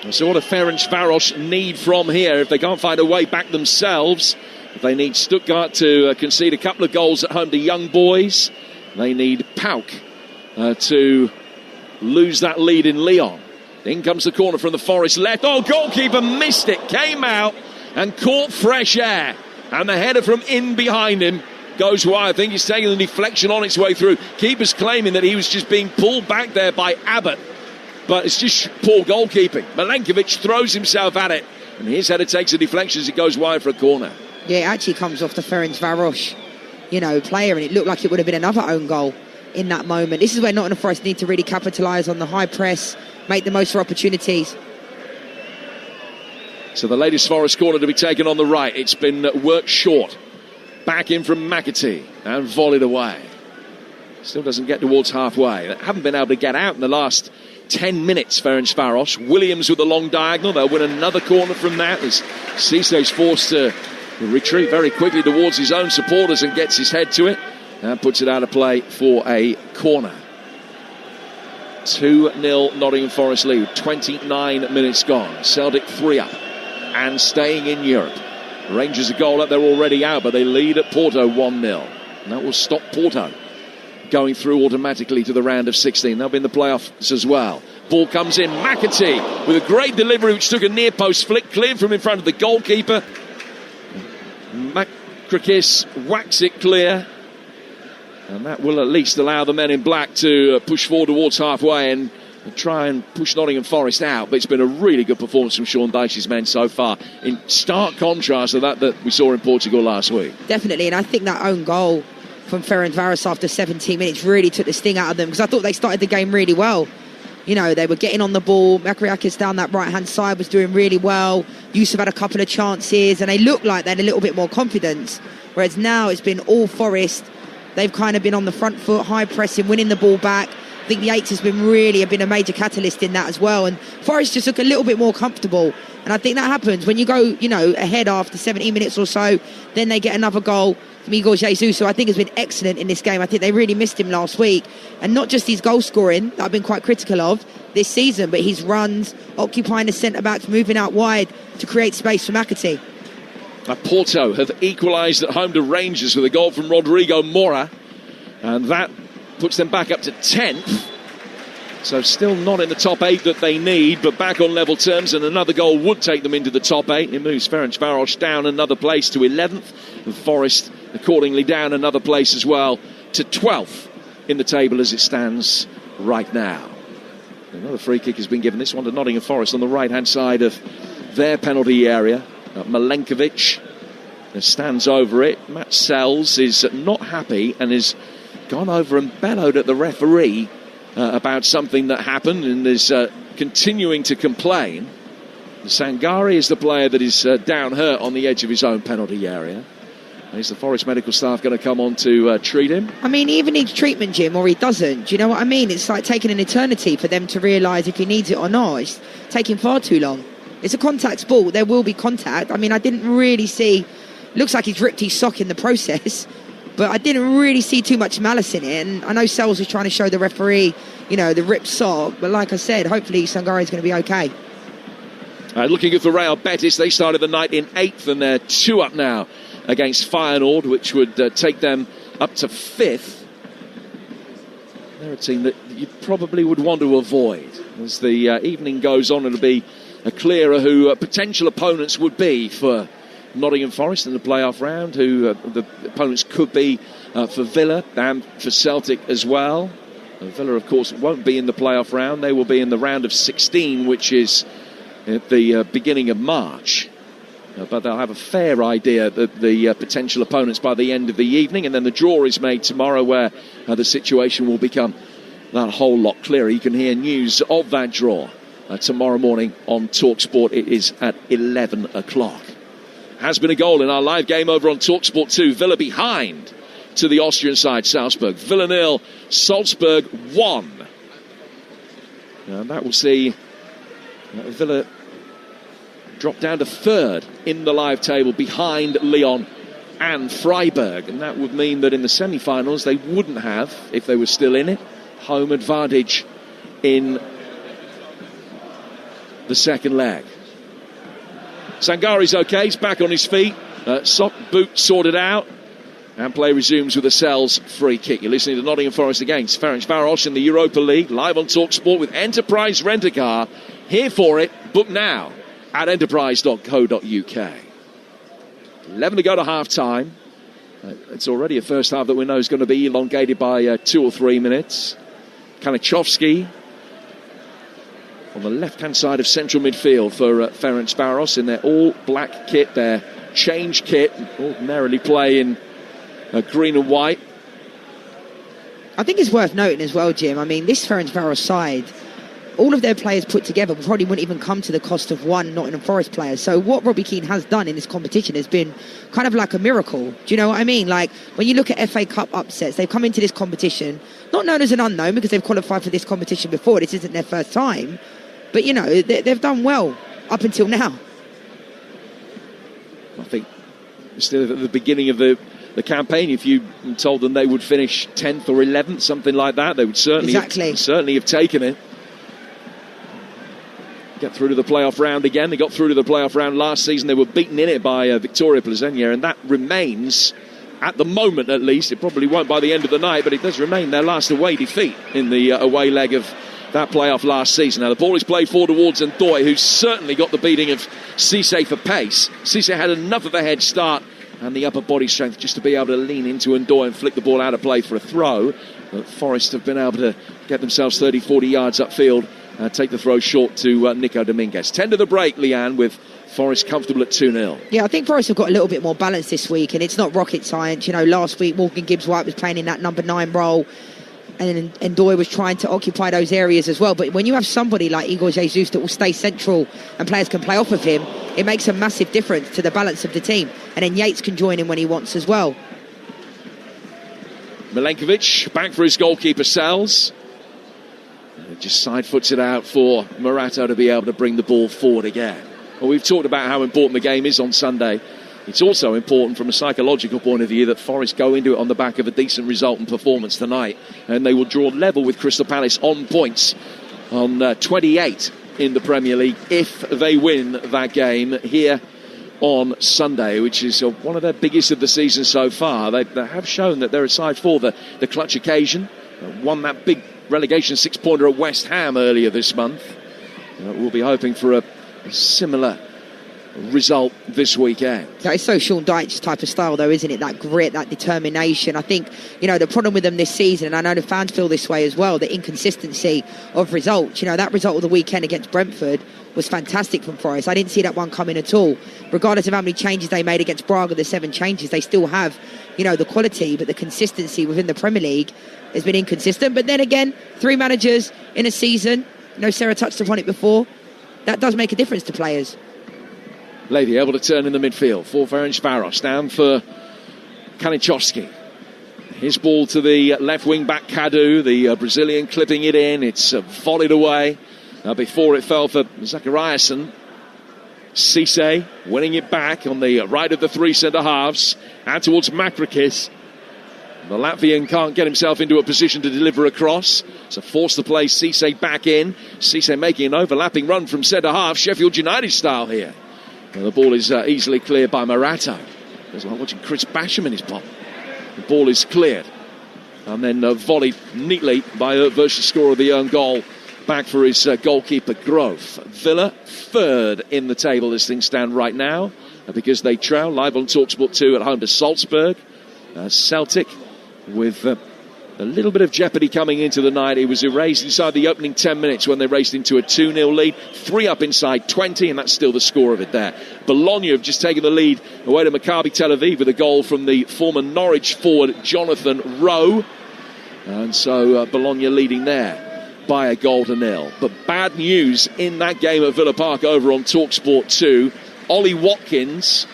So what do Ferencváros need from here if they can't find a way back themselves? If they need Stuttgart to concede a couple of goals at home to Young Boys, they need Pauk to lose that lead in Lyon. In comes the corner from the Forest left. Oh, goalkeeper missed it, came out and caught fresh air. And the header from in behind him goes wide. I think he's taking the deflection on its way through. Keeper's claiming that he was just being pulled back there by Abbott. But it's just poor goalkeeping. Milenkovic throws himself at it, and his header takes a deflection as it goes wide for a corner. Yeah, it actually comes off the Ferencváros, player, and it looked like it would have been another own goal in that moment. This is where Nottingham Forest need to really capitalise on the high press, make the most of opportunities. So the latest Forest corner to be taken on the right. It's been worked short. Back in from McAtee and volleyed away. Still doesn't get towards halfway. They haven't been able to get out in the last 10 minutes, Ferencváros. Williams with the long diagonal. They'll win another corner from that as Cisse's forced to retreat very quickly towards his own supporters and gets his head to it and puts it out of play for a corner. 2-0 Nottingham Forest lead. 29 minutes gone. Celtic 3 up and staying in Europe. Rangers a goal up, they're already out, but they lead at Porto 1-0. And that will stop Porto going through automatically to the round of 16. They'll be in the playoffs as well. Ball comes in, McAtee with a great delivery which took a near post flick, cleared from in front of the goalkeeper. Makrakis whacks it clear, and that will at least allow the men in black to push forward towards halfway and try and push Nottingham Forest out. But it's been a really good performance from Sean Dyche's men so far, in stark contrast to that we saw in Portugal last week. Definitely, and I think that own goal from Ferencváros after 17 minutes really took the sting out of them, because I thought they started the game really well. They were getting on the ball. Makrakis down that right-hand side was doing really well. Yusuf had a couple of chances, and they looked like they had a little bit more confidence. Whereas now it's been all Forest. They've kind of been on the front foot, high pressing, winning the ball back. I think the 8 has been a major catalyst in that as well. And Forest just look a little bit more comfortable. And I think that happens when you go, ahead after 17 minutes or so. Then they get another goal from Igor Jesus, who I think has been excellent in this game. I think they really missed him last week. And not just his goal scoring, that I've been quite critical of this season, but his runs, occupying the centre-backs, moving out wide to create space for McAtee. Porto have equalised at home to Rangers with a goal from Rodrigo Mora. And that puts them back up to 10th. So still not in the top 8 that they need, but back on level terms, and another goal would take them into the top 8. It moves Ferencváros down another place to 11th, and Forest accordingly down another place as well to 12th in the table as it stands right now. Another free kick has been given, this one to Nottingham Forest on the right-hand side of their penalty area. Milenkovic stands over it. Matt Sells is not happy and has gone over and bellowed at the referee about something that happened, and is continuing to complain. Sangari is the player that is down hurt on the edge of his own penalty area. Is the Forest medical staff going to come on to treat him? I mean, he either needs treatment, Jim, or he doesn't. Do you know what I mean? It's like taking an eternity for them to realise if he needs it or not. It's taking far too long. It's a contact sport. There will be contact. I mean, I didn't really see... Looks like he's ripped his sock in the process, but I didn't really see too much malice in it. And I know Sells was trying to show the referee, the ripped sock. But like I said, hopefully Sangari is going to be okay. Looking at the Real Betis, they started the night in 8th, and they're 2 up now against Feyenoord, which would take them up to 5th. They're a team that you probably would want to avoid. As the evening goes on, it'll be clearer who potential opponents would be for Nottingham Forest in the playoff round, who the opponents could be for Villa and for Celtic as well. Villa, of course, won't be in the playoff round. They will be in the round of 16, which is at the beginning of March. But they'll have a fair idea that the potential opponents by the end of the evening, and then the draw is made tomorrow, where the situation will become that whole lot clearer. You can hear news of that draw tomorrow morning on Talksport. It is at 11 o'clock. Has been a goal in our live game over on Talksport 2. Villa behind to the Austrian side, Salzburg. Villa 0, Salzburg 1. And that will see Villa dropped down to third in the live table behind Lyon and Freiburg, and that would mean that in the semi-finals they wouldn't have, if they were still in it, home advantage in the second leg. Sangari's okay, he's back on his feet, sock boot sorted out, and play resumes with a Sells free kick. You're listening to Nottingham Forest against Ferencváros in the Europa League, live on Talksport with Enterprise Rent-A-Car. Here for it, book now at enterprise.co.uk. 11 to go to half-time. It's already a first half that we know is going to be elongated by 2 or 3 minutes. Kanichowski on the left-hand side of central midfield for Ferencváros in their all-black kit, their change kit, ordinarily play in green and white. I think it's worth noting as well, Jim. I mean, this Ferencváros side, all of their players put together probably wouldn't even come to the cost of one Nottingham Forest player. So what Robbie Keane has done in this competition has been kind of like a miracle. Do you know what I mean? Like, when you look at FA Cup upsets, they've come into this competition, not known as an unknown because they've qualified for this competition before. This isn't their first time. But, you know, they've done well up until now. I think still at the beginning of the campaign, if you told them they would finish 10th or 11th, something like that, they would certainly have taken it. Get through to the playoff round again. They got through to the playoff round last season. They were beaten in it by Victoria Plzeň, and that remains, at the moment at least, it probably won't by the end of the night, but it does remain their last away defeat in the away leg of that playoff last season. Now the ball is played forward towards Ndoye, who's certainly got the beating of Cisse for pace. Cisse had enough of a head start and the upper body strength just to be able to lean into Ndoye and flick the ball out of play for a throw. But Forest have been able to get themselves 30-40 yards upfield, take the throw short to Nico Dominguez. 10 to the break, Leanne, with Forest comfortable at 2-0. Yeah, I think Forest have got a little bit more balance this week, and it's not rocket science. You know, last week Morgan Gibbs-White was playing in that number 9 role, and Ndoye was trying to occupy those areas as well. But when you have somebody like Igor Jesus that will stay central and players can play off of him, it makes a massive difference to the balance of the team. And then Yates can join in when he wants as well. Milenkovic back for his goalkeeper, Sells. Just side foots it out for Morato to be able to bring the ball forward again. Well, we've talked about how important the game is on Sunday. It's also important from a psychological point of view that Forest go into it on the back of a decent result and performance tonight, and they will draw level with Crystal Palace on points on 28 in the Premier League if they win that game here on Sunday, which is one of their biggest of the season so far. They have shown that they're a side for the clutch occasion. Won that big relegation 6-pointer at West Ham earlier this month. We'll be hoping for a similar result this weekend. That is so Sean Dyche's type of style, though, isn't it? That grit, that determination. I think, you know, the problem with them this season, and I know the fans feel this way as well, the inconsistency of results. You know, that result of the weekend against Brentford was fantastic from Forest. I didn't see that one coming at all. Regardless of how many changes they made against Braga, the 7 changes, they still have, you know, the quality, but the consistency within the Premier League has been inconsistent. But then again, 3 managers in a season, you know, Sarah touched upon it before, that does make a difference to players. Levy able to turn in the midfield for Ferencváros, down for Kanichowski. His ball to the left wing back, Kadu, the Brazilian clipping it in. It's volleyed away. Before it fell for Zachariasen. Cisse winning it back on the right of the 3 centre-halves. Out towards Makrakis. The Latvian can't get himself into a position to deliver a cross. So force to play Cisse back in. Cisse making an overlapping run from centre-half, Sheffield United style here. And the ball is easily cleared by Morato. It's like watching Chris Basham in his pop. The ball is cleared. And then volleyed neatly by Versh's scorer of the own goal. Back for his goalkeeper, Grove. Villa third in the table as things stand right now. Because they trail live on Talksport 2 at home to Salzburg. Celtic with a little bit of jeopardy coming into the night. It was erased inside the opening 10 minutes when they raced into a 2-0 lead. 3 up inside 20, and that's still the score of it there. Bologna have just taken the lead away to Maccabi Tel Aviv with a goal from the former Norwich forward, Jonathan Rowe. And so Bologna leading there by 1-0. But bad news in that game at Villa Park over on Talksport 2. Ollie Watkins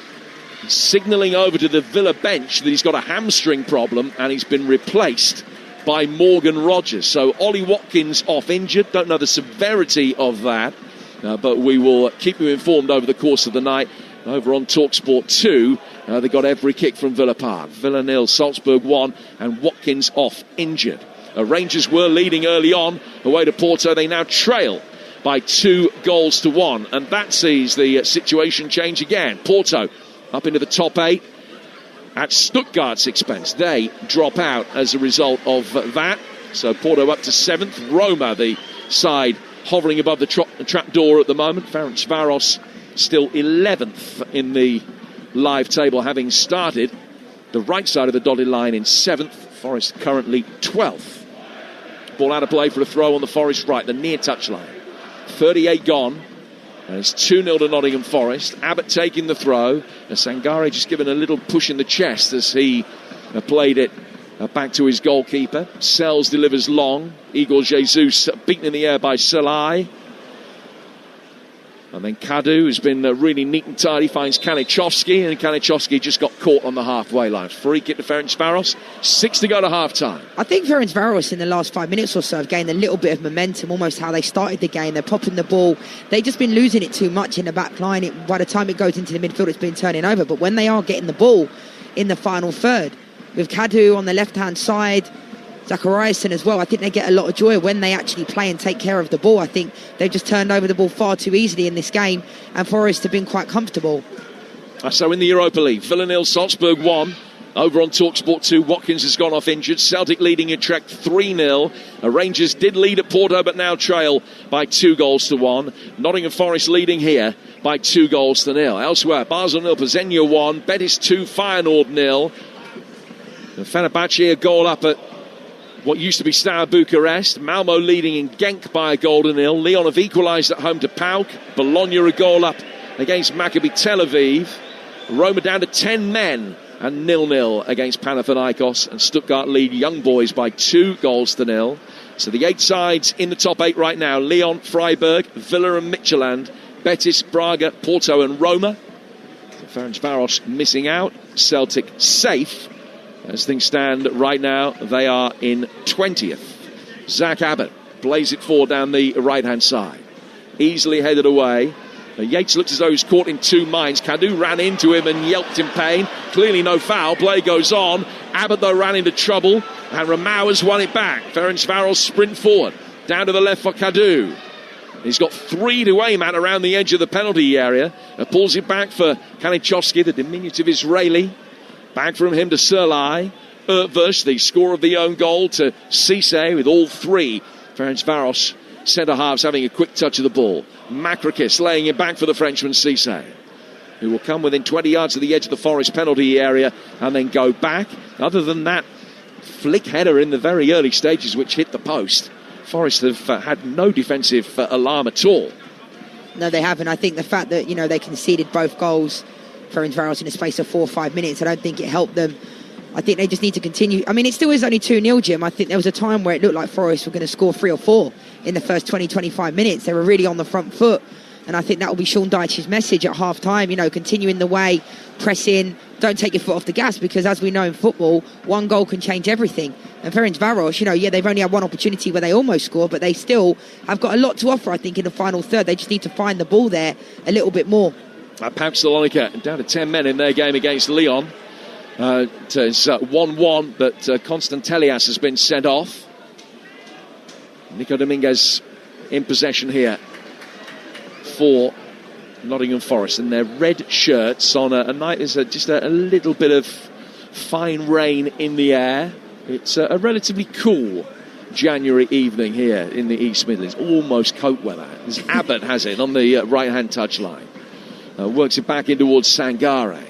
signalling over to the Villa bench that he's got a hamstring problem and he's been replaced by Morgan Rogers. So Ollie Watkins off injured. Don't know the severity of that. but we will keep you informed over the course of the night. Over on Talksport 2, they got every kick from Villa Park. Villa 0, Salzburg 1, and Watkins off injured. Rangers were leading early on away to Porto. They now trail by 2-1, and that sees the situation change again. Porto up into the top 8 at Stuttgart's expense. They drop out as a result of that. So Porto up to 7th. Roma, the side hovering above the trap door at the moment. Ferencváros still 11th in the live table, having started the right side of the dotted line in 7th. Forest currently 12th. Ball out of play for a throw on the Forest right, the near touchline. 38 gone. And it's 2-0 to Nottingham Forest. Abbott taking the throw. Sangare just given a little push in the chest as he played it back to his goalkeeper. Sells delivers long. Igor Jesus beaten in the air by Salai. And then Kadu has been really neat and tidy, finds Kanichovski, and Kanichovski just got caught on the halfway line. Free kick to Ferencváros, 6 to go to half-time. I think Ferencváros in the last 5 minutes or so have gained a little bit of momentum, almost how they started the game. They're popping the ball. They've just been losing it too much in the back line. By the time it goes into the midfield, it's been turning over. But when they are getting the ball in the final third, with Kadu on the left-hand side, Zachariasen as well, I think they get a lot of joy when they actually play and take care of the ball. I think they've just turned over the ball far too easily in this game, and Forest have been quite comfortable. So in the Europa League, Villa 0, Salzburg 1. Over on Talksport 2, Watkins has gone off injured. Celtic leading Utrecht 3-0. Rangers did lead at Porto, but now trail by 2-1. Nottingham Forest leading here by 2-0. Elsewhere, Basel 0, Plzeň 1. Betis 2, Feyenoord 0. Fenerbahce a goal up at what used to be Steaua Bucharest. Malmo leading in Genk by a 0. Lyon have equalised at home to PAOK. Bologna a goal up against Maccabi Tel Aviv. Roma down to 10 men and 0-0 against Panathinaikos. And Stuttgart lead Young Boys by 2-0. So the 8 sides in the top 8 right now: Lyon, Freiburg, Villa and Midtjylland, Betis, Braga, Porto and Roma. Ferencváros missing out. Celtic safe. As things stand right now, they are in 20th. Zach Abbott plays it forward down the right-hand side. Easily headed away. Yates looks as though he's caught in two minds. Kadu ran into him and yelped in pain. Clearly no foul. Play goes on. Abbott, though, ran into trouble. And Ramau has won it back. Ferencváros sprint forward. Down to the left for Kadu. He's got 3 to aim at around the edge of the penalty area. Pulls it back for Kanichovski, the diminutive Israeli. Back from him to Serlai. Ertvush, the score of the own goal, to Cisse, with all 3 Ferencváros centre-halves having a quick touch of the ball. Makrakis laying it back for the Frenchman Cisse, who will come within 20 yards of the edge of the Forest penalty area and then go back. Other than that flick header in the very early stages which hit the post, Forest have had no defensive alarm at all. No, they haven't. I think the fact that, they conceded both goals, Ferencváros, in a space of 4 or 5 minutes, I don't think it helped them. I think they just need to continue. I mean, it still is only 2-0, Jim. I think there was a time where it looked like Forest were going to score 3 or 4 in the first 20-25 minutes. They were really on the front foot. And I think that will be Sean Dyche's message at half-time. Continue in the way, press in, don't take your foot off the gas, because as we know in football, 1 goal can change everything. And Ferencváros, they've only had 1 opportunity where they almost scored, but they still have got a lot to offer, I think, in the final third. They just need to find the ball there a little bit more. PAOK Salonika down to 10 men in their game against Lyon. It's 1-1, but Constantelias has been sent off. Nico Dominguez in possession here for Nottingham Forest in their red shirts on a night. There's just a little bit of fine rain in the air. It's a relatively cool January evening here in the East Midlands, almost coat weather. As Abbott has it on the right-hand touchline. Works it back in towards Sangare.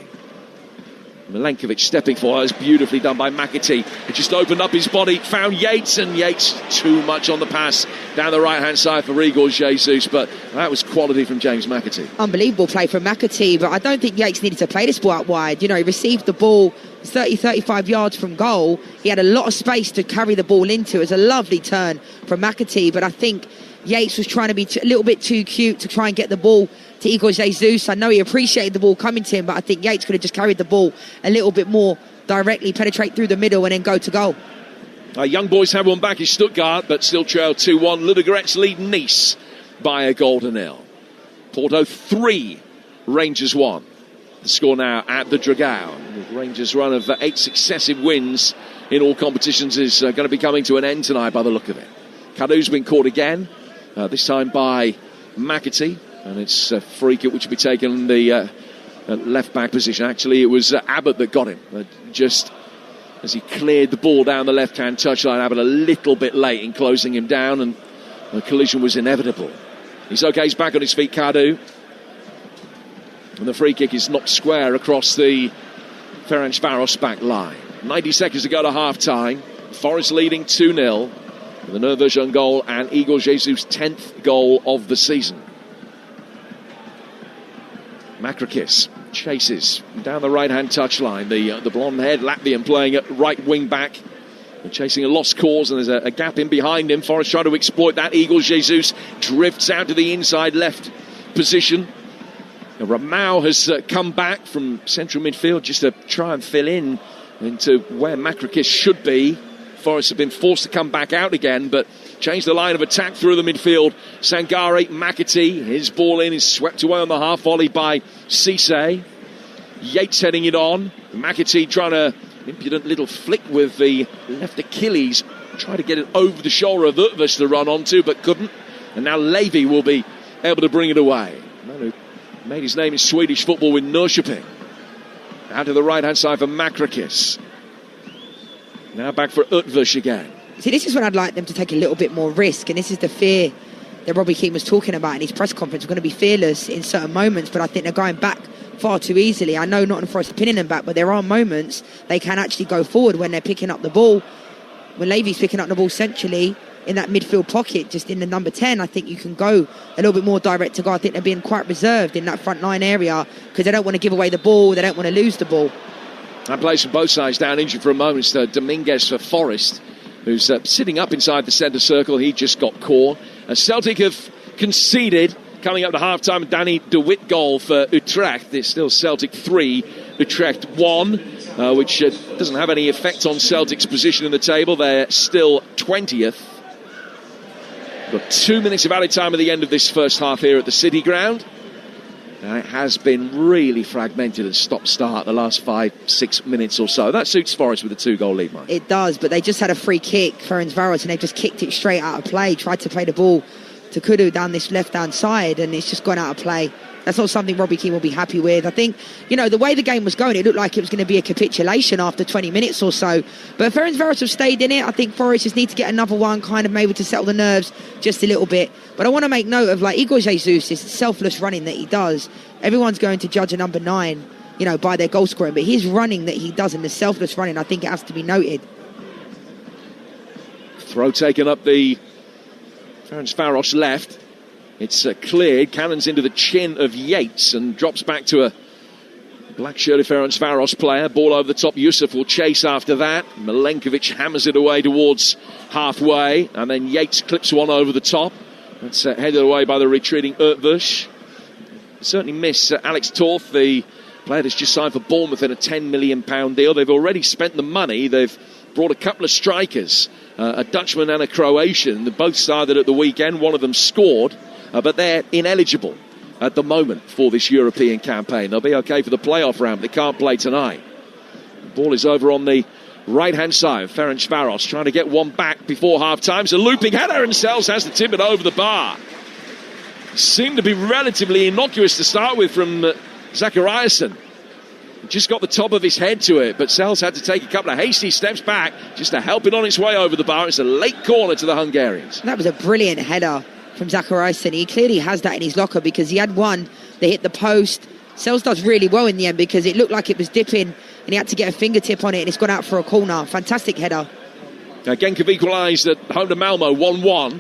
Milenkovic stepping forward. It's beautifully done by McAtee. He just opened up his body, found Yates, and Yates too much on the pass down the right-hand side for Igor Jesus, but that was quality from James McAtee. Unbelievable play from McAtee, but I don't think Yates needed to play this ball out wide. He received the ball 30-35 yards from goal. He had a lot of space to carry the ball into. It was a lovely turn from McAtee, but I think Yates was trying to be a little bit too cute to try and get the ball to Igor Jesus. I know he appreciated the ball coming to him, but I think Yates could have just carried the ball a little bit more directly, penetrate through the middle and then go to goal. Young Boys have one back in Stuttgart, but still trail 2-1. Ludogorets lead Nice by a 0. Porto 3, Rangers 1. The score now at the Dragao. The Rangers' run of 8 successive wins in all competitions is going to be coming to an end tonight by the look of it. Kadu's been caught again, this time by McAtee, and it's a free kick which will be taken in the left-back position. Actually, it was Abbott that got him. Just as he cleared the ball down the left-hand touchline, Abbott a little bit late in closing him down, and the collision was inevitable. He's okay, he's back on his feet, Kadu. And the free kick is knocked square across the Ferencváros back line. 90 seconds to go to half-time. Forest leading 2-0 with an Ervers goal and Igor Jesus' 10th goal of the season. Makrakis chases down the right-hand touchline. The blonde-haired Latvian playing at right wing-back. Chasing a lost cause, and there's a gap in behind him. Forest trying to exploit that. Igor Jesus drifts out to the inside left position. Ramau has come back from central midfield just to try and fill in into where Makrakis should be. Forest have been forced to come back out again, but changed the line of attack through the midfield. Sangare, McAtee, his ball in is swept away on the half volley by Cisse. Yates heading it on. McAtee trying to impudent little flick with the left Achilles, trying to get it over the shoulder of Ervers to run onto, but couldn't. And now Levy will be able to bring it away. Man who made his name in Swedish football with Norrköping. Out to the right-hand side for Makrakis. Now back for Ervers again. See, this is when I'd like them to take a little bit more risk, and this is the fear that Robbie Keane was talking about in his press conference. We're going to be fearless in certain moments, but I think they're going back far too easily. I know Nottingham Forest are pinning them back, but there are moments they can actually go forward when they're picking up the ball. When Levy's picking up the ball centrally in that midfield pocket, just in the number 10, I think you can go a little bit more direct to goal. I think they're being quite reserved in that front line area because they don't want to give away the ball, they don't want to lose the ball. That plays from both sides down, injured for a moment. It's Dominguez for Forest, who's sitting up inside the centre circle. He just got caught. Celtic have conceded. Coming up to half-time, Danny de Wit goal for Utrecht. It's still Celtic 3, Utrecht 1, which doesn't have any effect on Celtic's position in the table. They're still 20th. Got 2 minutes of added time at the end of this first half here at the City Ground. It has been really fragmented and stop-start the last 5-6 minutes or so. That suits Forest with a 2-goal lead, Mike. It does, but they just had a free kick, Ferencváros, and they've just kicked it straight out of play, tried to play the ball to Kudu down this left-hand side, and it's just gone out of play. That's not something Robbie Keane will be happy with. I think, the way the game was going, it looked like it was going to be a capitulation after 20 minutes or so. But Ferencváros have stayed in it. I think Forest just need to get another one, kind of maybe to settle the nerves just a little bit. But I want to make note of, Igor Jesus, this selfless running that he does. Everyone's going to judge a number 9, by their goal scoring. But his running that he does and the selfless running, I think it has to be noted. Throw taken up the Ferencváros left. It's cleared, cannons into the chin of Yates and drops back to a black-shirted Ferencváros player. Ball over the top, Yusuf will chase after that. Milenkovic hammers it away towards halfway, and then Yates clips one over the top. That's headed away by the retreating Ervers. Certainly miss Alex Torth, the player that's just signed for Bournemouth in a £10 million deal. They've already spent the money. They've brought a couple of strikers, a Dutchman and a Croatian. They both started at the weekend. One of them scored. But they're ineligible at the moment for this European campaign. They'll be okay for the playoff round. They can't play tonight. The ball is over on the right-hand side. Ferencváros trying to get one back before half-time. It's a looping header, and Sels has to tip it over the bar. Seemed to be relatively innocuous to start with from Zachariasen. Just got the top of his head to it, but Sels had to take a couple of hasty steps back just to help it on its way over the bar. It's a late corner to the Hungarians. That was a brilliant header from Zachariasen. He clearly has that in his locker because he had one that hit the post. Sels does really well in the end because it looked like it was dipping and he had to get a fingertip on it and it's gone out for a corner. Fantastic header. Genk have equalised at home to Malmo 1-1.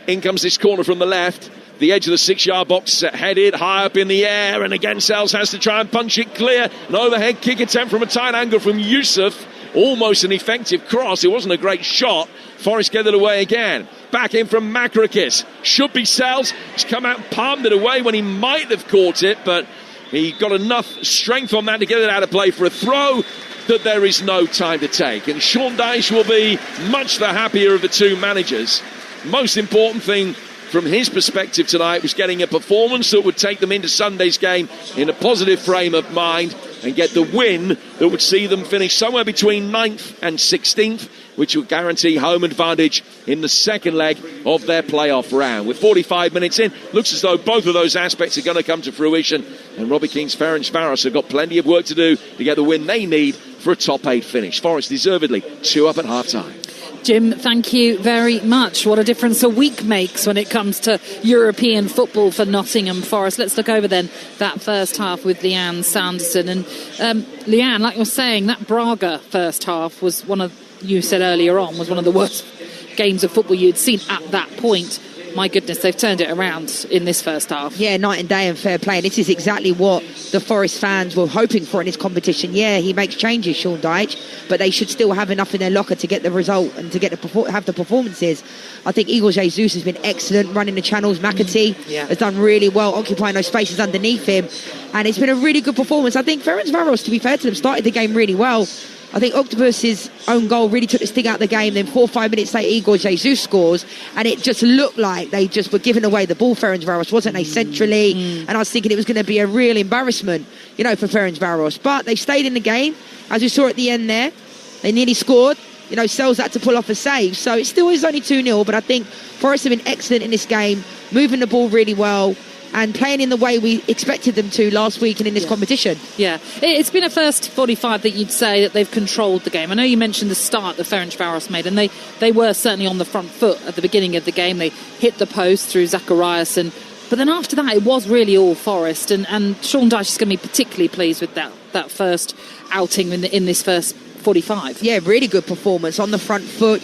In comes this corner from the left. The edge of the 6-yard box, headed high up in the air, and again Sels has to try and punch it clear. An overhead kick attempt from a tight angle from Yusuf. Almost an effective cross. It wasn't a great shot. Forest get it away again. Back in from Makrakis. Should be Sels. He's come out and palmed it away when he might have caught it, but he got enough strength on that to get it out of play for a throw that there is no time to take. And Sean Dyche will be much the happier of the two managers. Most important thing from his perspective tonight was getting a performance that would take them into Sunday's game in a positive frame of mind and get the win that would see them finish somewhere between 9th and 16th, which would guarantee home advantage in the second leg of their playoff round. With 45 minutes in, looks as though both of those aspects are going to come to fruition, and Robbie Keane's Ferencváros have got plenty of work to do to get the win they need for a top 8 finish. Forest deservedly 2 up at half-time. Jim, thank you very much. What a difference a week makes when it comes to European football for Nottingham Forest. Let's look over then that first half with Leanne Sanderson. And Leanne, like you were saying, that Braga first half was you said earlier on, was one of the worst games of football you'd seen at that point. My goodness, they've turned it around in this first half. Yeah, night and day and fair play. And this is exactly what the Forest fans were hoping for in this competition. Yeah, he makes changes, Sean Dyche, but they should still have enough in their locker to get the result and to get have the performances. I think Igor Jesus has been excellent running the channels. McAtee has done really well, occupying those spaces underneath him. And it's been a really good performance. I think Ferencváros, to be fair to them, started the game really well. I think Octopus's own goal really took the sting out of the game. Then 4 or 5 minutes later, Igor Jesus scores, and it just looked like they just were giving away the ball. Ferencváros, wasn't they, centrally? And I was thinking it was going to be a real embarrassment, for Ferencváros. But they stayed in the game, as we saw at the end there. They nearly scored. Sells had to pull off a save, so it still is only 2-0. But I think Forest have been excellent in this game, moving the ball really well, and playing in the way we expected them to last week and in this competition. Yeah, it's been a first 45 that you'd say that they've controlled the game. I know you mentioned the start that Ferencváros made, and they were certainly on the front foot at the beginning of the game. They hit the post through Zachariasen, but then after that it was really all Forest, and Sean Dyche is going to be particularly pleased with that first outing in this first 45. Yeah, really good performance on the front foot,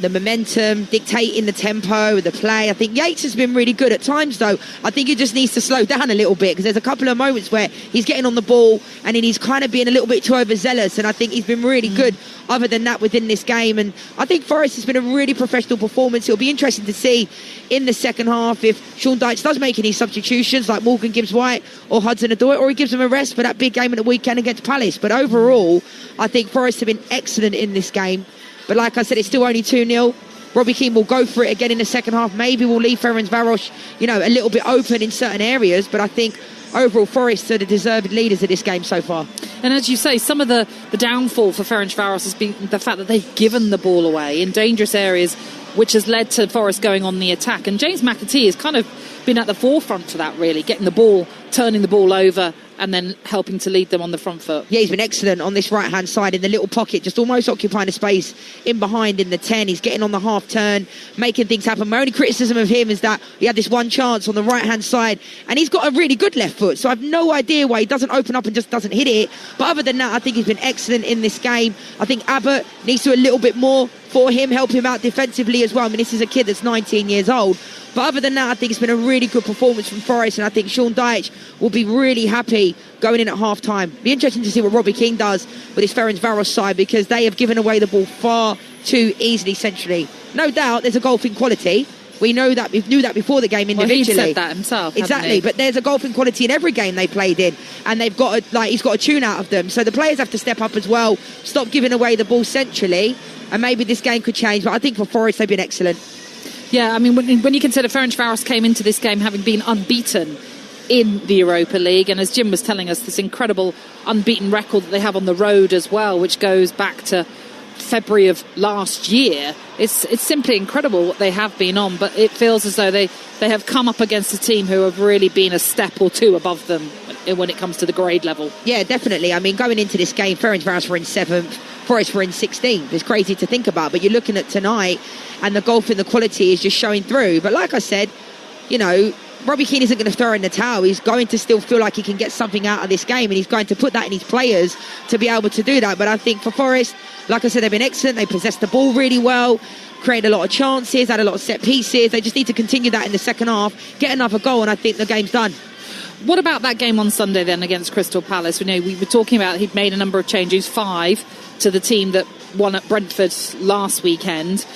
the momentum, dictating the tempo, the play. I think Yates has been really good at times, though. I think he just needs to slow down a little bit, because there's a couple of moments where he's getting on the ball and then he's kind of being a little bit too overzealous, and I think he's been really good other than that within this game. And I think Forest has been a really professional performance. It'll be interesting to see in the second half if Sean Dyche does make any substitutions like Morgan Gibbs-White or Hudson-Odoi, or he gives them a rest for that big game at the weekend against Palace. But overall, I think Forest have been excellent in this game. But like I said, it's still only 2-0. Robbie Keane will go for it again in the second half. Maybe we'll leave Ferencváros, a little bit open in certain areas. But I think overall Forest are the deserved leaders of this game so far. And as you say, some of the downfall for Ferencváros has been the fact that they've given the ball away in dangerous areas, which has led to Forest going on the attack. And James McAtee has kind of been at the forefront for that, really, getting the ball, turning the ball over, and then helping to lead them on the front foot. Yeah, he's been excellent on this right-hand side in the little pocket, just almost occupying the space in behind in the 10. He's getting on the half turn, making things happen. My only criticism of him is that he had this one chance on the right-hand side, and he's got a really good left foot, so I've no idea why he doesn't open up and just doesn't hit it. But other than that, I think he's been excellent in this game. I think Abbott needs to do a little bit more for him, help him out defensively as well. I mean, this is a kid that's 19 years old. But other than that, I think it's been a really good performance from Forest, and I think Sean Dyche will be really happy going in at half-time. Be interesting to see what Robbie Keane does with his Ferencváros side, because they have given away the ball far too easily centrally. No doubt there's a golfing quality. We knew that before the game individually. Well, he said that himself. Exactly, but there's a golfing quality in every game they played in, and they've got he's got a tune out of them. So the players have to step up as well, stop giving away the ball centrally, and maybe this game could change. But I think for Forest, they've been excellent. Yeah, I mean, when you consider Ferencváros came into this game having been unbeaten in the Europa League, and as Jim was telling us, this incredible unbeaten record that they have on the road as well, which goes back to February of last year. It's simply incredible what they have been on, but it feels as though they have come up against a team who have really been a step or two above them when it comes to the grade level. Yeah, definitely. I mean, going into this game, Ferencváros were in 7th, Forest were in 16th. It's crazy to think about, but you're looking at tonight and the golf and the quality is just showing through. But like I said, Robbie Keane isn't going to throw in the towel. He's going to still feel like he can get something out of this game, and he's going to put that in his players to be able to do that. But I think for Forest, like I said, they've been excellent. They possessed the ball really well, created a lot of chances, had a lot of set pieces. They just need to continue that in the second half, get another goal, and I think the game's done. What about that game on Sunday then against Crystal Palace? We were talking about he'd made a number of changes, 5 to the team that won at Brentford last weekend.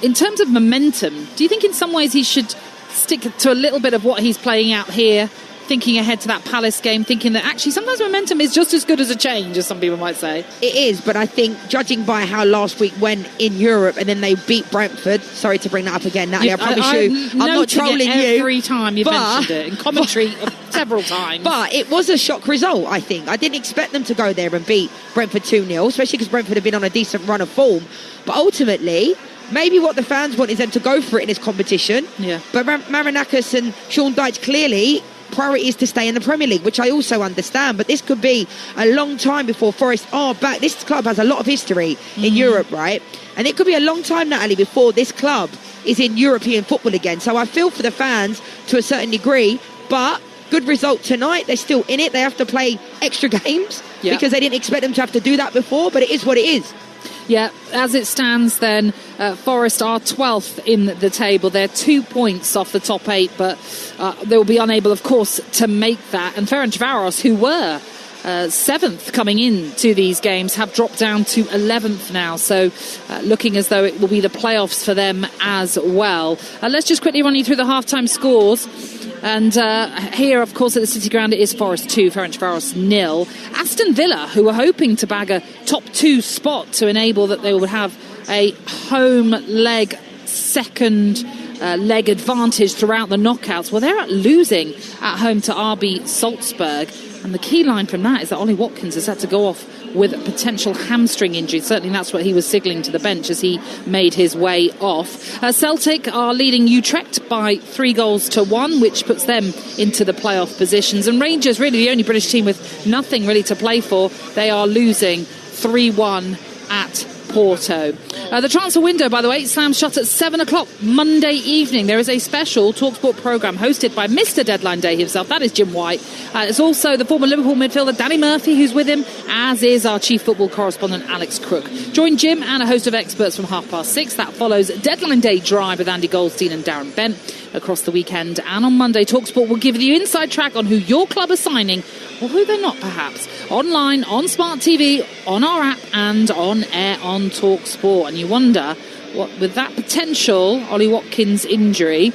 In terms of momentum, do you think in some ways he should stick to a little bit of what he's playing out here thinking ahead to that Palace game, thinking that actually sometimes momentum is just as good as a change, as some people might say. It is, but I think judging by how last week went in Europe and then they beat Brentford, sorry to bring that up again, Natalie, I promise I'm not trolling you. Every time you've mentioned it in commentary several times. But it was a shock result, I think. I didn't expect them to go there and beat Brentford 2-0, especially because Brentford have been on a decent run of form. But ultimately, maybe what the fans want is them to go for it in this competition. Yeah. But Marinakis and Sean Dyche, clearly priority is to stay in the Premier League, which I also understand. But this could be a long time before Forest are back. This club has a lot of history in Europe, right? And it could be a long time, Natalie, before this club is in European football again. So I feel for the fans to a certain degree, but good result tonight. They're still in it. They have to play extra games because they didn't expect them to have to do that before, but it is what it is. Yeah, as it stands then, Forest are 12th in the table. They're 2 points off the top 8, but they will be unable, of course, to make that. And Ferencváros, who were 7th coming into these games, have dropped down to 11th now. So looking as though it will be the playoffs for them as well. Let's just quickly run you through the half-time scores. And here, of course, at the City Ground, it is Forest 2, Ferencváros 0. Aston Villa, who were hoping to bag a top 2 spot to enable that they would have a home leg second leg advantage throughout the knockouts. Well, they're losing at home to RB Salzburg. And the key line from that is that Ollie Watkins has had to go off with a potential hamstring injury. Certainly that's what he was signalling to the bench as he made his way off. Celtic are leading Utrecht by 3-1, which puts them into the playoff positions. And Rangers, really the only British team with nothing really to play for, they are losing 3-1 at Porto. The transfer window, by the way, slams shut at 7 o'clock Monday evening. There is a special Talksport programme hosted by Mr. Deadline Day himself. That is Jim White. It's also the former Liverpool midfielder Danny Murphy who's with him, as is our chief football correspondent Alex Crook. Join Jim and a host of experts from 6:30. That follows Deadline Day Drive with Andy Goldstein and Darren Bent across the weekend. And on Monday, Talksport will give you the inside track on who your club are signing, or who they're not perhaps, online, on smart TV, on our app and on air on Talksport. And you wonder, what with that potential Ollie Watkins injury,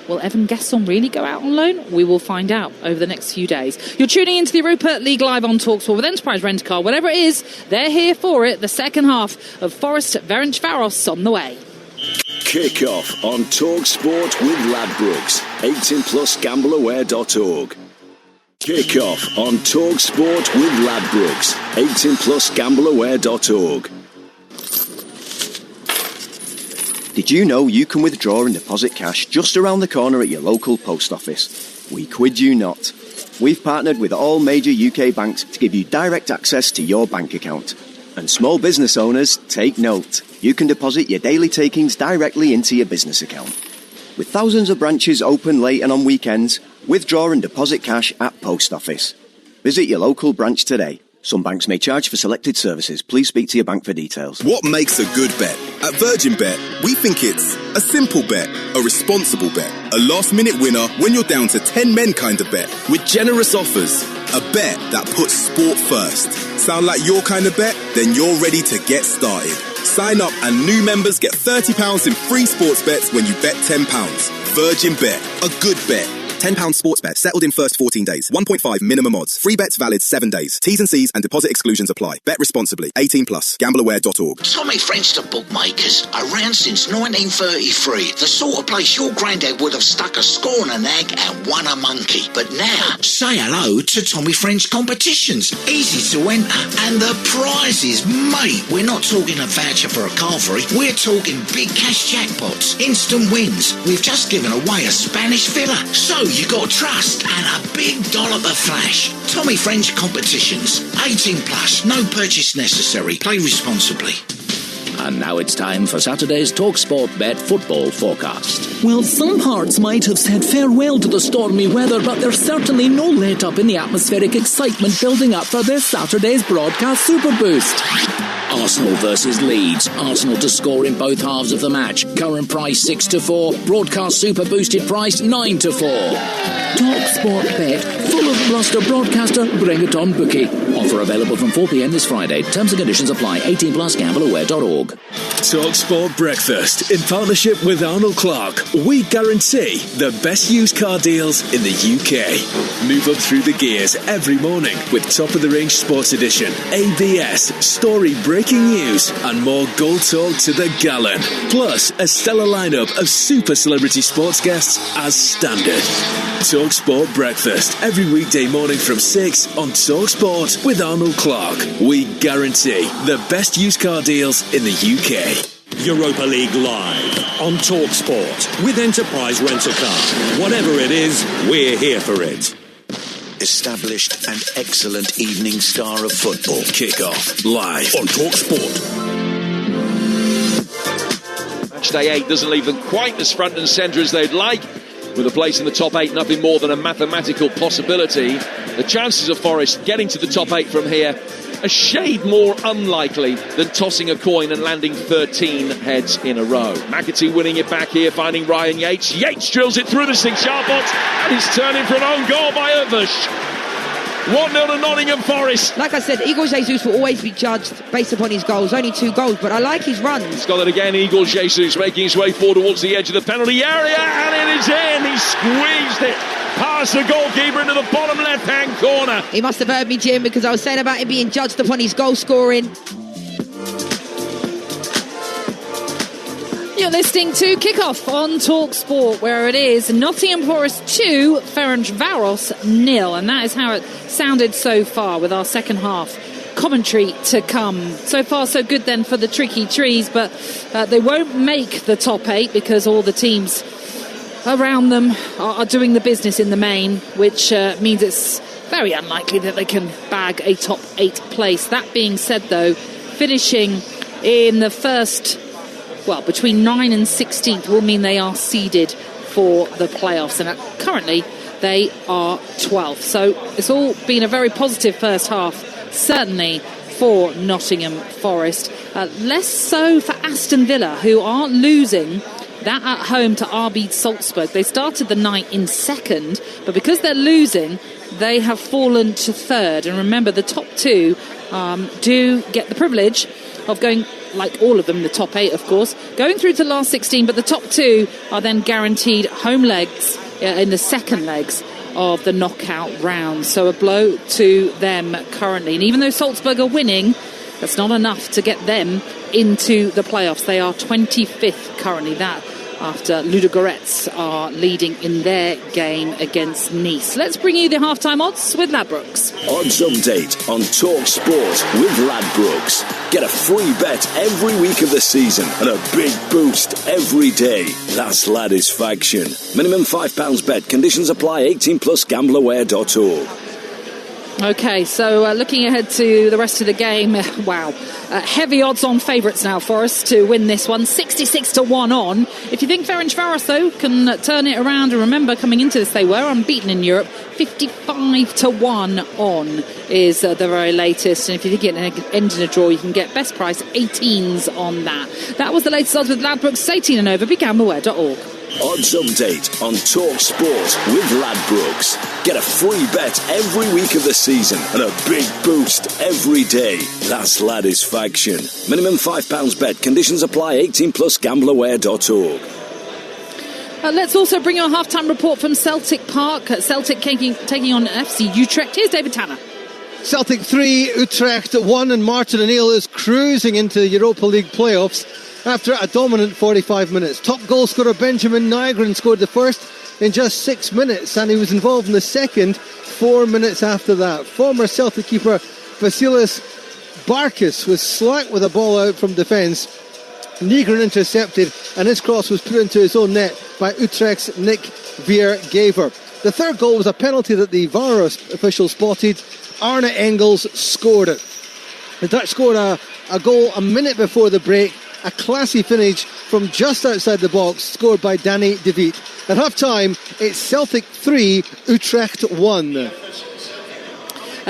will Evan Gesson really go out on loan? We will find out over the next few days. You're tuning into the Europa League live on Talksport with Enterprise Rent-A-Car. Whatever it is, they're here for it. The second half of Forest Ferencváros on the way. Kick off on Talksport with Ladbrokes. 18+ gambleaware.org. Kick off on Talksport with Ladbrokes. 18+ gambleaware.org. Did you know you can withdraw and deposit cash just around the corner at your local post office? We kid you not. We've partnered with all major UK banks to give you direct access to your bank account. And small business owners, take note. You can deposit your daily takings directly into your business account. With thousands of branches open late and on weekends, withdraw and deposit cash at post office. Visit your local branch today. Some banks may charge for selected services. Please speak to your bank for details. What makes a good bet? At Virgin Bet, we think it's a simple bet, a responsible bet, a last-minute winner when you're down to 10 men kind of bet, with generous offers. A bet that puts sport first. Sound like your kind of bet? Then you're ready to get started. Sign up and new members get £30 in free sports bets when you bet £10. Virgin Bet, a good bet. £10 sports bet settled in first 14 days. 1.5 minimum odds. Free bets valid 7 days. T's and C's and deposit exclusions apply. Bet responsibly. 18+. Gambleaware.org. Tommy French to bookmakers. Around since 1933. The sort of place your granddad would have stuck a score on an egg and won a monkey. But now, say hello to Tommy French competitions. Easy to enter. And the prizes, mate. We're not talking a voucher for a carvery. We're talking big cash jackpots. Instant wins. We've just given away a Spanish villa. So you got trust and a big dollop of flash. Tommy French competitions. 18+. No purchase necessary. Play responsibly. And now it's time for Saturday's Talksport Bet football forecast. Well, some parts might have said farewell to the stormy weather, but there's certainly no let-up in the atmospheric excitement building up for this Saturday's broadcast Super Boost. Arsenal versus Leeds. Arsenal to score in both halves of the match. Current price 6-4. Broadcast Super Boosted price 9-4. Talksport Bet, full of bluster broadcaster, bring it on bookie. Offer available from 4 p.m. this Friday. Terms and conditions apply. 18+. Gambleaware.org. Talksport Breakfast in partnership with Arnold Clark. We guarantee the best used car deals in the UK. Move up through the gears every morning with top of the range sports edition, ABS, story breaking news, and more gold talk to the gallon. Plus a stellar lineup of super celebrity sports guests as standard. Talksport Breakfast every weekday morning from 6 on Talksport with Arnold Clark. We guarantee the best used car deals in the UK. Europa League live on Talksport with Enterprise Rent-A-Car. Whatever it is, we're here for it. Established and excellent evening star of football. Kick-off live on Talksport. Matchday 8 doesn't leave them quite as front and centre as they'd like. With a place in the top 8 nothing more than a mathematical possibility. The chances of Forest getting to the top 8 from here a shade more unlikely than tossing a coin and landing 13 heads in a row. McAtee winning it back here, finding Ryan Yates. Yates drills it through the 6-yard box and he's turning for an own goal by Ervish. 1-0 to Nottingham Forest. Like I said, Igor Jesus will always be judged based upon his goals. Only 2 goals, but I like his runs. He's got it again, Igor Jesus making his way forward towards the edge of the penalty area, and it is in. He squeezed it past the goalkeeper into the bottom left-hand corner. He must have heard me, Jim, because I was saying about him being judged upon his goal scoring. You're listening to Kickoff on Talksport, where it is Nottingham Forest 2, Ferencváros 0. And that is how it sounded so far, with our second half commentary to come. So far, so good then for the Tricky Trees, but they won't make the top 8 because all the teams around them are doing the business in the main, which means it's very unlikely that they can bag a top 8 place. That being said, though, finishing in the first, between 9 and 16th will mean they are seeded for the playoffs, and currently they are 12th. So it's all been a very positive first half, certainly for Nottingham Forest. Less so for Aston Villa, who are losing that at home to RB Salzburg. They started the night in second, but because they're losing, they have fallen to third. And remember, the top 2 do get the privilege of going, like all of them, the top 8 of course, going through to the last 16, but the top 2 are then guaranteed home legs in the second legs of the knockout round. So a blow to them currently. And even though Salzburg are winning, that's not enough to get them into the playoffs. They are 25th currently. That after Ludogorets are leading in their game against Nice. Let's bring you the halftime odds with Ladbrokes. Odds update on Talksport with Ladbrokes. Get a free bet every week of the season and a big boost every day. That's Ladisfaction. Minimum £5 bet. Conditions apply. 18 plus gambleaware.org. Okay, so looking ahead to the rest of the game, heavy odds on favourites now for us to win this one, 66 to 1 on. If you think Ferencváros, though, can turn it around, and remember, coming into this, they were unbeaten in Europe, 55 to 1 on is the very latest. And if you think it end in a draw, you can get best price 18s on that. That was the latest odds with Ladbrokes. 18 and over, begambleaware.org. Odds update on Talksport with Ladbrokes. Get a free bet every week of the season and a big boost every day. That's Ladisfaction. Minimum £5 bet. Conditions apply. 18 plus gambleaware.org. Let's also bring you a halftime report from Celtic Park. Celtic taking on FC Utrecht. Here's David Tanner. Celtic 3, Utrecht 1, and Martin O'Neill is cruising into the Europa League playoffs after a dominant 45 minutes. Top goal scorer Benjamin Nygren scored the first in just 6 minutes, and he was involved in the second 4 minutes after that. Former Celtic keeper Vasilis Barkas was slack with a ball out from defence. Nygren intercepted, and his cross was put into his own net by Utrecht's Nick Viergever. The third goal was a penalty that the VAR official spotted. Arne Engels scored it. The Dutch scored a goal a minute before the break. A classy finish from just outside the box, scored by Danny De Vit. At half-time, it's Celtic 3, Utrecht 1.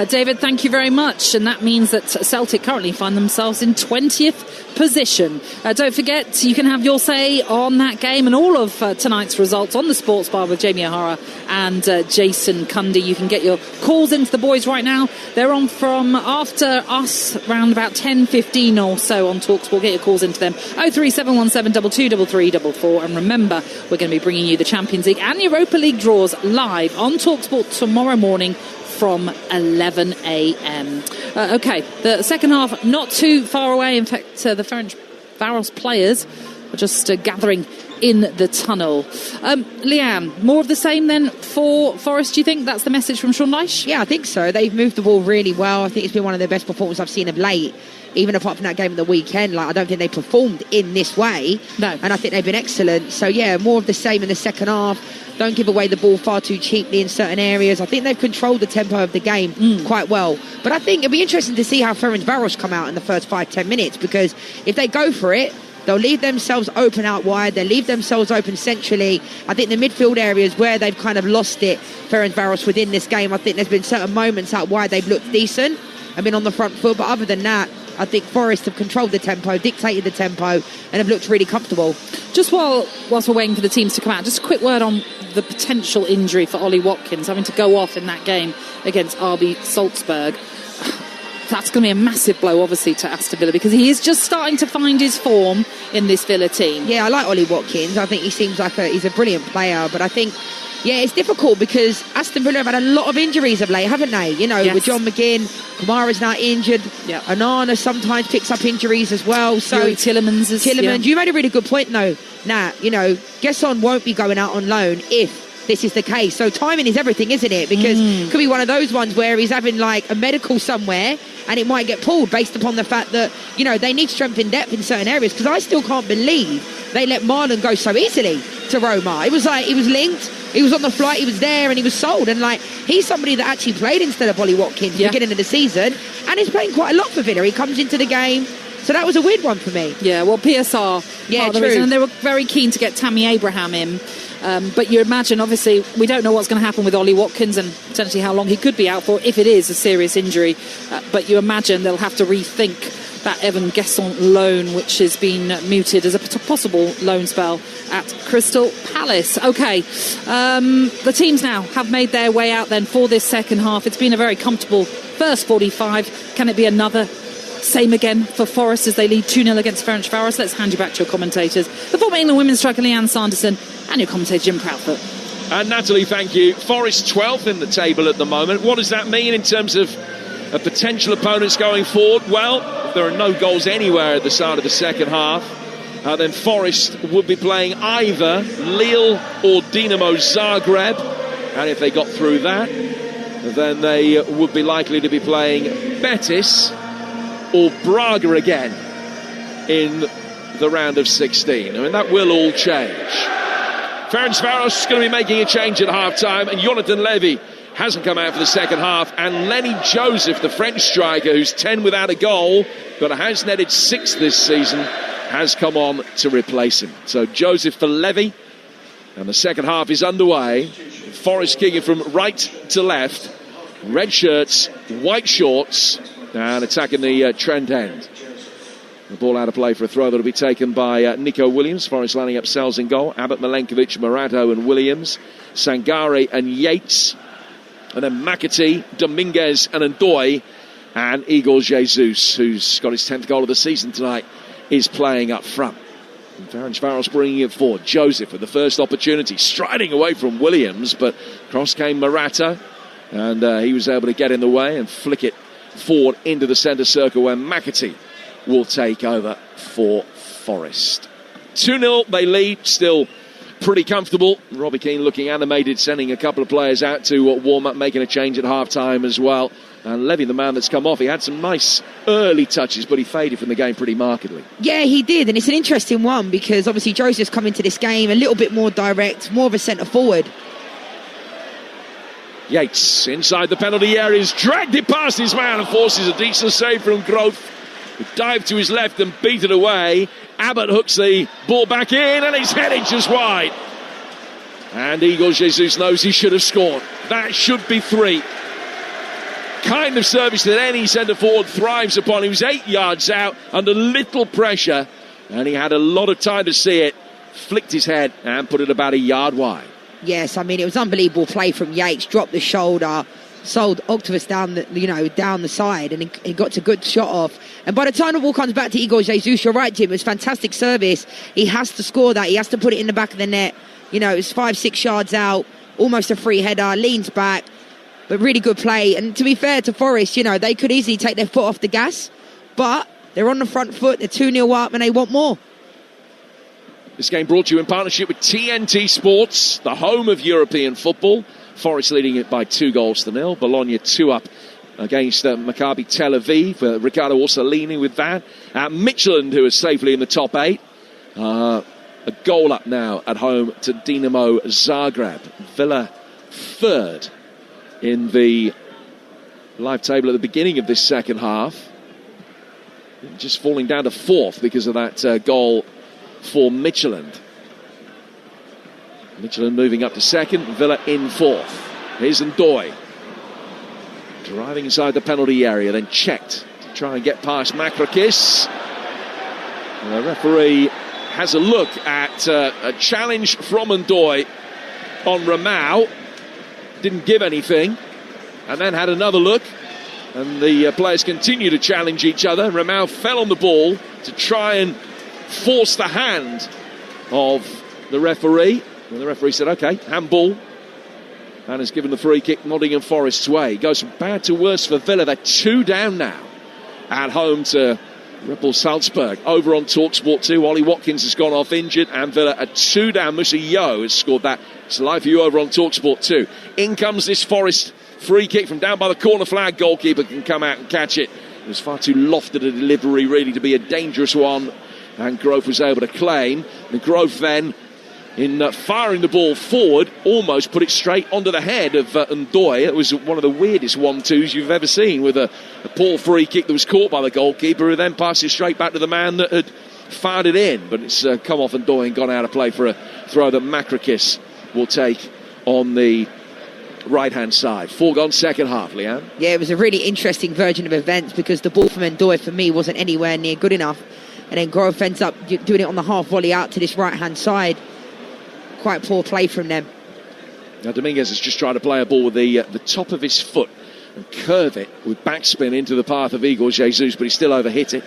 David, thank you very much. And that means that Celtic currently find themselves in 20th position. Don't forget, you can have your say on that game and all of tonight's results on the Sports Bar with Jamie O'Hara and Jason Cundy. You can get your calls into the boys right now. They're on from after us, around about 10:15 or so on Talksport. Get your calls into them. 03717 223344. And remember, we're going to be bringing you the Champions League and Europa League draws live on Talksport tomorrow morning from 11 a.m. OK, the second half not too far away. In fact, the Ferencváros players are just gathering in the tunnel. Leanne, more of the same then for Forest, do you think? That's the message from Sean Dyche? Yeah, I think so. They've moved the ball really well. I think it's been one of the best performances I've seen of late. Even apart from that game of the weekend, I don't think they performed in this way. No. And I think they've been excellent. So, yeah, more of the same in the second half. Don't give away the ball far too cheaply in certain areas. I think they've controlled the tempo of the game quite well. But I think it'll be interesting to see how Ferencváros come out in the first 5-10 minutes, because if they go for it, they'll leave themselves open out wide. They'll leave themselves open centrally. I think the midfield areas where they've kind of lost it, Ferencváros, within this game, I think there's been certain moments out wide they've looked decent and been on the front foot. But other than that, I think Forest have controlled the tempo, dictated the tempo, and have looked really comfortable. Just whilst we're waiting for the teams to come out, just a quick word on the potential injury for Ollie Watkins having to go off in that game against RB Salzburg. That's going to be a massive blow, obviously, to Aston Villa, because he is just starting to find his form in this Villa team. Yeah, I like Ollie Watkins. I think he seems like he's a brilliant player, but I think, yeah, it's difficult because Aston Villa have had a lot of injuries of late, haven't they? You know, yes. With John McGinn, Kamara's now injured. Yeah. Onana sometimes picks up injuries as well. So Tillemans. You made a really good point, though, Nat. You know, Gesson won't be going out on loan if this is the case. So timing is everything, isn't it? Because it could be one of those ones where he's having like a medical somewhere and it might get pulled based upon the fact that, you know, they need strength in depth in certain areas. Because I still can't believe they let Marlon go so easily to Roma. It was like he was linked, he was on the flight, he was there, and he was sold. And like, he's somebody that actually played instead of Ollie Watkins at the beginning of the season, and he's playing quite a lot for Villa. He comes into the game. So that was a weird one for me. Yeah, well, PSR. Yeah, true. And they were very keen to get Tammy Abraham in. But you imagine, obviously, we don't know what's going to happen with Ollie Watkins and potentially how long he could be out for if it is a serious injury. But you imagine they'll have to rethink that Evan Gesson loan, which has been mooted as a possible loan spell at Crystal Palace. OK, the teams now have made their way out then for this second half. It's been a very comfortable first 45. Can it be another same again for Forest as they lead 2-0 against Ferencváros? Let's hand you back to your commentators. The former England women's striker Leanne Sanderson and your commentator Jim Proudfoot. And Natalie, thank you. Forest 12th in the table at the moment. What does that mean in terms of potential opponents going forward? Well, if there are no goals anywhere at the start of the second half, then Forest would be playing either Lille or Dinamo Zagreb. And if they got through that, then they would be likely to be playing Betis or Braga again in the round of 16. I mean, that will all change. Ferencváros is going to be making a change at half-time, and Jonathan Levy hasn't come out for the second half, and Lenny Joseph, the French striker, who's 10 without a goal, but has netted 6 this season, has come on to replace him. So Joseph for Levy, and the second half is underway. Forest kicking from right to left, red shirts, white shorts, and attacking the trend end. The ball out of play for a throw that will be taken by Nico Williams. Forest lining up Sells in goal. Abbott, Milenkovic, Morato and Williams. Sangare and Yates. And then McAtee, Dominguez and Ndoye. And Igor Jesus, who's got his 10th goal of the season tonight, is playing up front. And Ferencváros bringing it forward. Joseph with the first opportunity, striding away from Williams, but cross came Morata, and he was able to get in the way and flick it forward into the centre circle where McAtee will take over for Forest. 2-0 they lead, still pretty comfortable. Robbie Keane looking animated, sending a couple of players out to warm up, making a change at half-time as well. And Levy, the man that's come off, he had some nice early touches, but he faded from the game pretty markedly. Yeah, he did, and it's an interesting one because obviously Joseph's come into this game a little bit more direct, more of a centre-forward. Yates inside the penalty area, has dragged it past his man and forces a decent save from Groth, who dived to his left and beat it away. Abbott hooks the ball back in and it's headed just wide. And Igor Jesus knows he should have scored. That should be 3. kind of service that any centre-forward thrives upon. He was 8 yards out under little pressure, and he had a lot of time to see it, flicked his head and put it about a yard wide. Yes, I mean, it was unbelievable play from Yates, dropped the shoulder, sold Octopus down the side, and he got a good shot off. And by the time the ball comes back to Igor Jesus, you're right, Jim, it was fantastic service. He has to score that. He has to put it in the back of the net. You know, it's 5-6 yards out, almost a free header, leans back, but really good play. And to be fair to Forest, you know, they could easily take their foot off the gas, but they're on the front foot, they're 2-0 up, and they want more. This game brought to you in partnership with TNT Sports, the home of European football. Forest leading it by 2-0. Bologna 2 up against Maccabi Tel Aviv. Riccardo Orsolini with that. Midtjylland, who is safely in the top 8. A goal up now at home to Dinamo Zagreb. Villa third in the live table at the beginning of this second half. Just falling down to fourth because of that goal for Midtjylland. Midtjylland moving up to second, Villa in fourth. Here's Ndoye driving inside the penalty area, then checked to try and get past Makrakis. The referee has a look at a challenge from Ndoye on Ramau. Didn't give anything, and then had another look, and the players continue to challenge each other. Ramau fell on the ball to try and force the hand of the referee. And the referee said, OK, handball. And has given the free kick Nottingham Forest's way. Goes from bad to worse for Villa. They're 2 down now at home to Red Bull Salzburg. Over on Talksport 2, Ollie Watkins has gone off injured, and Villa are 2 down. Musa Yo has scored that. It's live for you over on Talksport 2. In comes this Forest free kick from down by the corner flag. Goalkeeper can come out and catch it. It was far too lofted a delivery, really, to be a dangerous one. And Grove was able to claim. And Grove then, in firing the ball forward, almost put it straight onto the head of Ndoye. It was one of the weirdest 1-2s you've ever seen, with a poor free kick that was caught by the goalkeeper, who then passed it straight back to the man that had fired it in. But it's come off Ndoye and gone out of play for a throw that Makrakis will take on the right-hand side. 4 gone second half, Leanne. Yeah, it was a really interesting version of events, because the ball from Ndoye, for me, wasn't anywhere near good enough. And then Grove ends up doing it on the half volley out to this right-hand side. Quite poor play from them. Now Dominguez is just trying to play a ball with the top of his foot and curve it with backspin into the path of Igor Jesus, but he still overhit it.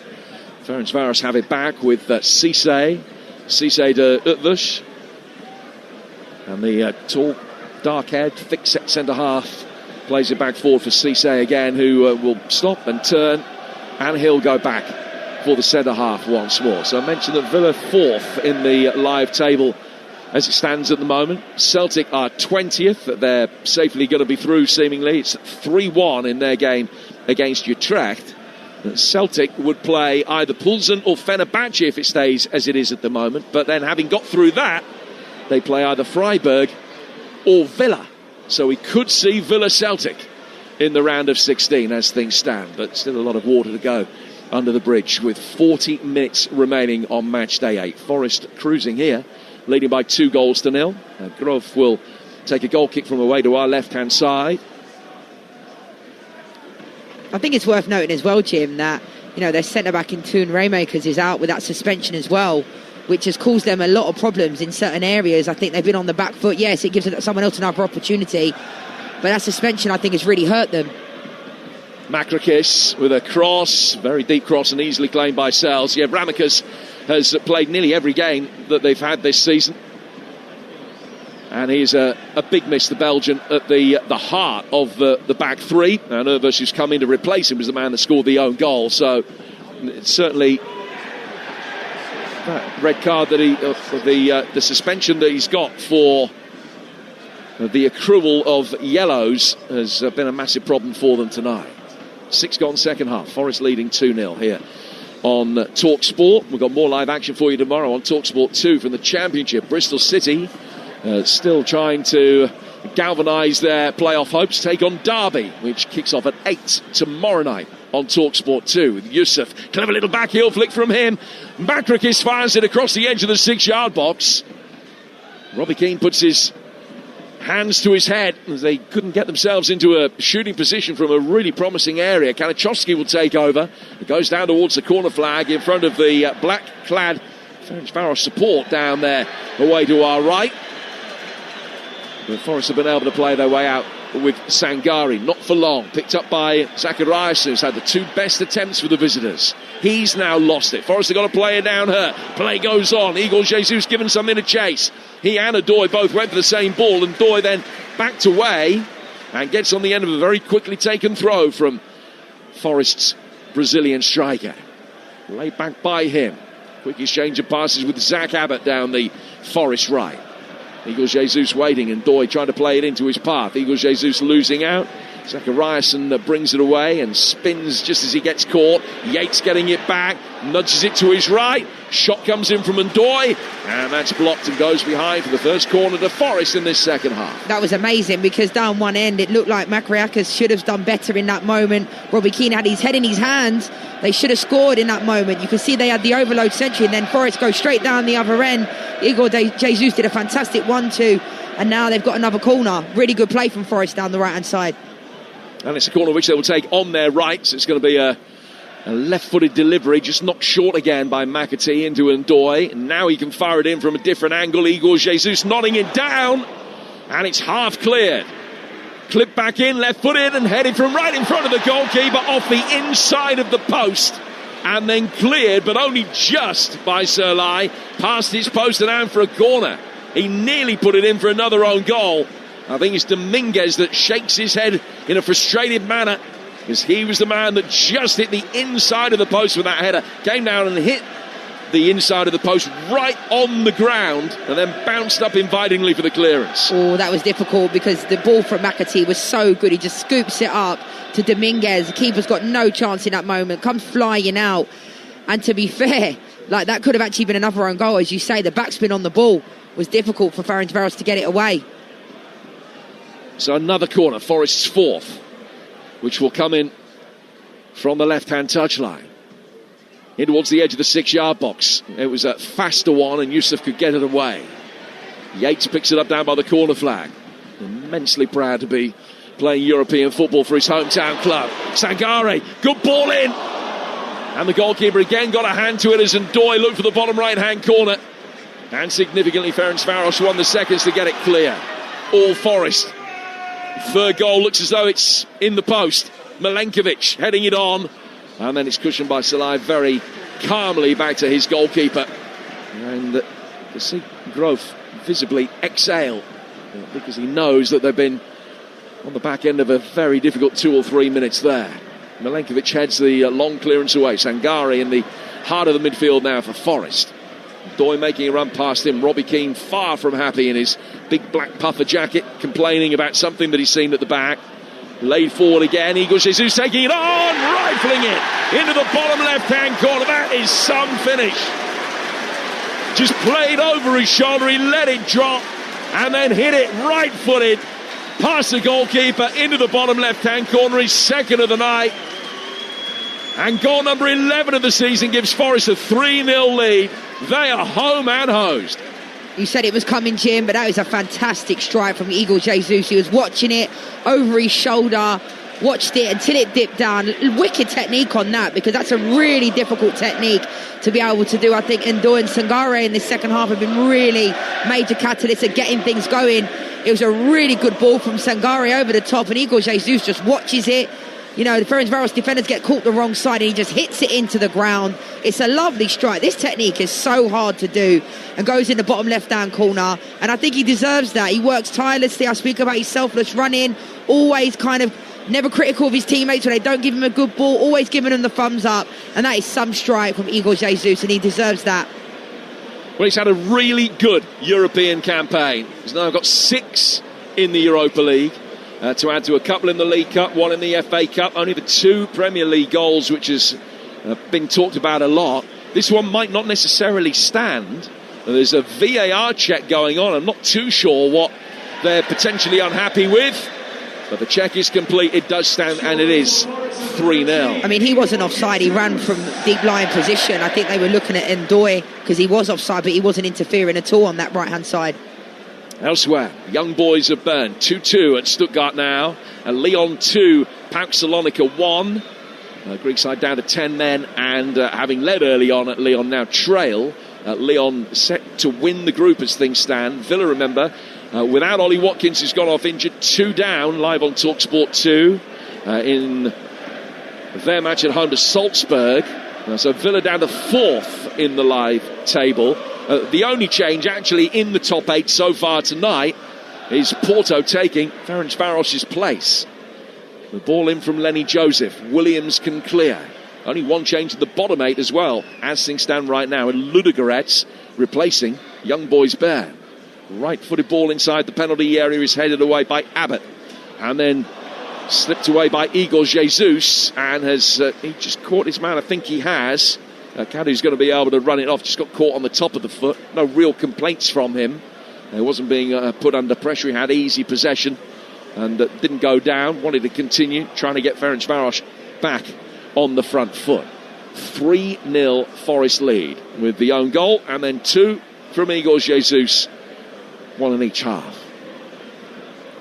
Ferencváros have it back with Cisse to Utvush. And the tall, dark-haired, thick-set centre-half plays it back forward for Cisse again, who will stop and turn, and he'll go back for the centre-half once more. So I mentioned that Villa 4th in the live table as it stands at the moment. Celtic are 20th. They're safely going to be through, seemingly. It's 3-1 in their game against Utrecht. Celtic would play either Poulsen or Fenerbahce if it stays as it is at the moment. But then, having got through that, they play either Freiburg or Villa. So we could see Villa Celtic in the round of 16 as things stand. But still a lot of water to go under the bridge, with 40 minutes remaining on match day 8. Forest cruising here, leading by 2-0. Grove will take a goal kick from away to our left-hand side. I think it's worth noting as well, Jim, that their centre-back in Toon Raymakers is out with that suspension as well, which has caused them a lot of problems in certain areas. I think they've been on the back foot. Yes, it gives someone else another opportunity, but that suspension, I think, has really hurt them. Makrakis with a cross, very deep cross, and easily claimed by Sales. Yeah, Ramikas has played nearly every game that they've had this season, and he's a big miss, the Belgian, at the heart of the back three. And Urvus, who's come in to replace him, was the man that scored the own goal. So it's certainly that red card that the suspension that he's got for the accrual of yellows has been a massive problem for them tonight. 6 gone second half. Forest leading 2-0 here on Talksport. We've got more live action for you tomorrow on Talksport 2 from the Championship. Bristol City still trying to galvanise their playoff hopes. Take on Derby, which kicks off at 8 tomorrow night on Talksport 2 with Yusuf. Clever little back heel flick from him. Makrakis fires it across the edge of the 6-yard box. Robbie Keane puts his hands to his head as they couldn't get themselves into a shooting position from a really promising area. Kalichowski will take over. It goes down towards the corner flag in front of the black-clad Ferencváros support down there, away to our right. But Forest have been able to play their way out with Sangari, not for long. Picked up by Zacharias, who's had the two best attempts for the visitors. He's now lost it. Forest have got to play it down her. Play goes on. Igor Jesus given something to chase. He and Adoy both went for the same ball, and Adoy then backed away and gets on the end of a very quickly taken throw from Forest's Brazilian striker. Laid back by him. Quick exchange of passes with Zach Abbott down the Forest right. Igor Jesus waiting, and Doy trying to play it into his path. Igor Jesus losing out. Zachariasen brings it away and spins just as he gets caught. Yates getting it back, nudges it to his right. Shot comes in from Ndoye, and that's blocked and goes behind for the first corner to Forest in this second half. That was amazing, because down one end it looked like Makariakis should have done better in that moment. Robbie Keane had his head in his hands. They should have scored in that moment. You can see they had the overload century, and then Forest go straight down the other end. Igor Jesus did a fantastic 1-2, and now they've got another corner. Really good play from Forest down the right hand side. And it's a corner which they will take on their right. So it's going to be a left-footed delivery, just knocked short again by McAtee into Ndoye. And now he can fire it in from a different angle. Igor Jesus nodding it down, and it's half cleared. Clipped back in, left-footed, and headed from right in front of the goalkeeper off the inside of the post. And then cleared, but only just by Sirlai, past his post and out for a corner. He nearly put it in for another own goal. I think it's Dominguez that shakes his head in a frustrated manner, because he was the man that just hit the inside of the post with that header. Came down and hit the inside of the post right on the ground, and then bounced up invitingly for the clearance. Oh, that was difficult, because the ball from McAtee was so good. He just scoops it up to Dominguez. The keeper's got no chance in that moment, comes flying out. And to be fair, like, that could have actually been another own goal. As you say, the backspin on the ball was difficult for Ferencváros to get it away. So another corner, Forest's fourth, which will come in from the left-hand touchline. In towards the edge of the 6-yard box. It was a faster one, and Yusuf could get it away. Yates picks it up down by the corner flag. Immensely proud to be playing European football for his hometown club. Sangare, good ball in. And the goalkeeper again got a hand to it as Ndoye looked for the bottom right-hand corner. And significantly, Ferencváros won the seconds to get it clear. All Forest. Third goal looks as though it's in the post. Milenkovic heading it on, and then it's cushioned by Salai very calmly back to his goalkeeper. And to see Grove visibly exhale, because he knows that they've been on the back end of a very difficult 2 or 3 minutes there. Milenkovic heads the long clearance away. Sangari in the heart of the midfield now for Forest. Doy making a run past him. Robbie Keane far from happy in his big black puffer jacket, complaining about something that he's seen at the back. Laid forward again. Igor Jesus taking it on, rifling it into the bottom left-hand corner. That is some finish. Just played over his shoulder. He let it drop and then hit it right-footed past the goalkeeper into the bottom left-hand corner. His second of the night. And goal number 11 of the season gives Forest a 3-0 lead. They are home and hosed. You said it was coming, Jim, but that was a fantastic strike from Igor Jesus. He was watching it over his shoulder, watched it until it dipped down. Wicked technique on that, because that's a really difficult technique to be able to do. I think Ndoye and Sangare in the second half have been really major catalysts at getting things going. It was a really good ball from Sangare over the top, and Igor Jesus just watches it. You know, the Ferencváros defenders get caught the wrong side, and he just hits it into the ground. It's a lovely strike. This technique is so hard to do, and goes in the bottom left-hand corner. And I think he deserves that. He works tirelessly. I speak about his selfless running, always kind of never critical of his teammates when they don't give him a good ball, always giving him the thumbs up. And that is some strike from Igor Jesus, and he deserves that. Well, he's had a really good European campaign. He's now got 6 in the Europa League. To add to a couple in the League Cup, 1 in the FA Cup, only the 2 Premier League goals, which has been talked about a lot. This one might not necessarily stand. There's a VAR check going on. I'm not too sure what they're potentially unhappy with, but the check is complete. It does stand, and it is 3-0. I mean, he wasn't offside. He ran from deep lying position. I think they were looking at Ndoye because he was offside, but he wasn't interfering at all on that right-hand side. Elsewhere, Young Boys of Bern 2-2 at Stuttgart now. Lyon 2, PAOK Salonika 1. Greek side down to 10 men, and having led early on at Lyon, now trail. Lyon set to win the group as things stand. Villa, remember, without Ollie Watkins, who's gone off injured, 2 down, live on Talksport 2 in their match at home to Salzburg. So Villa down to 4th in the live table. The only change actually in the top 8 so far tonight is Porto taking Ferencváros' place. The ball in from Lenny Joseph. Williams can clear. Only one change at the bottom 8 as well, as things stand right now. And Ludogorets replacing Young Boys Bern. Right-footed ball inside the penalty area is headed away by Abbott. And then slipped away by Igor Jesus. And has he just caught his man? I think he has. Kadu's going to be able to run it off. Just got caught on the top of the foot. No real complaints from him. He wasn't being put under pressure. He had easy possession and didn't go down. Wanted to continue trying to get Ferencváros back on the front foot. 3-0 Forest lead with the own goal, and then 2 from Igor Jesus, 1 in each half.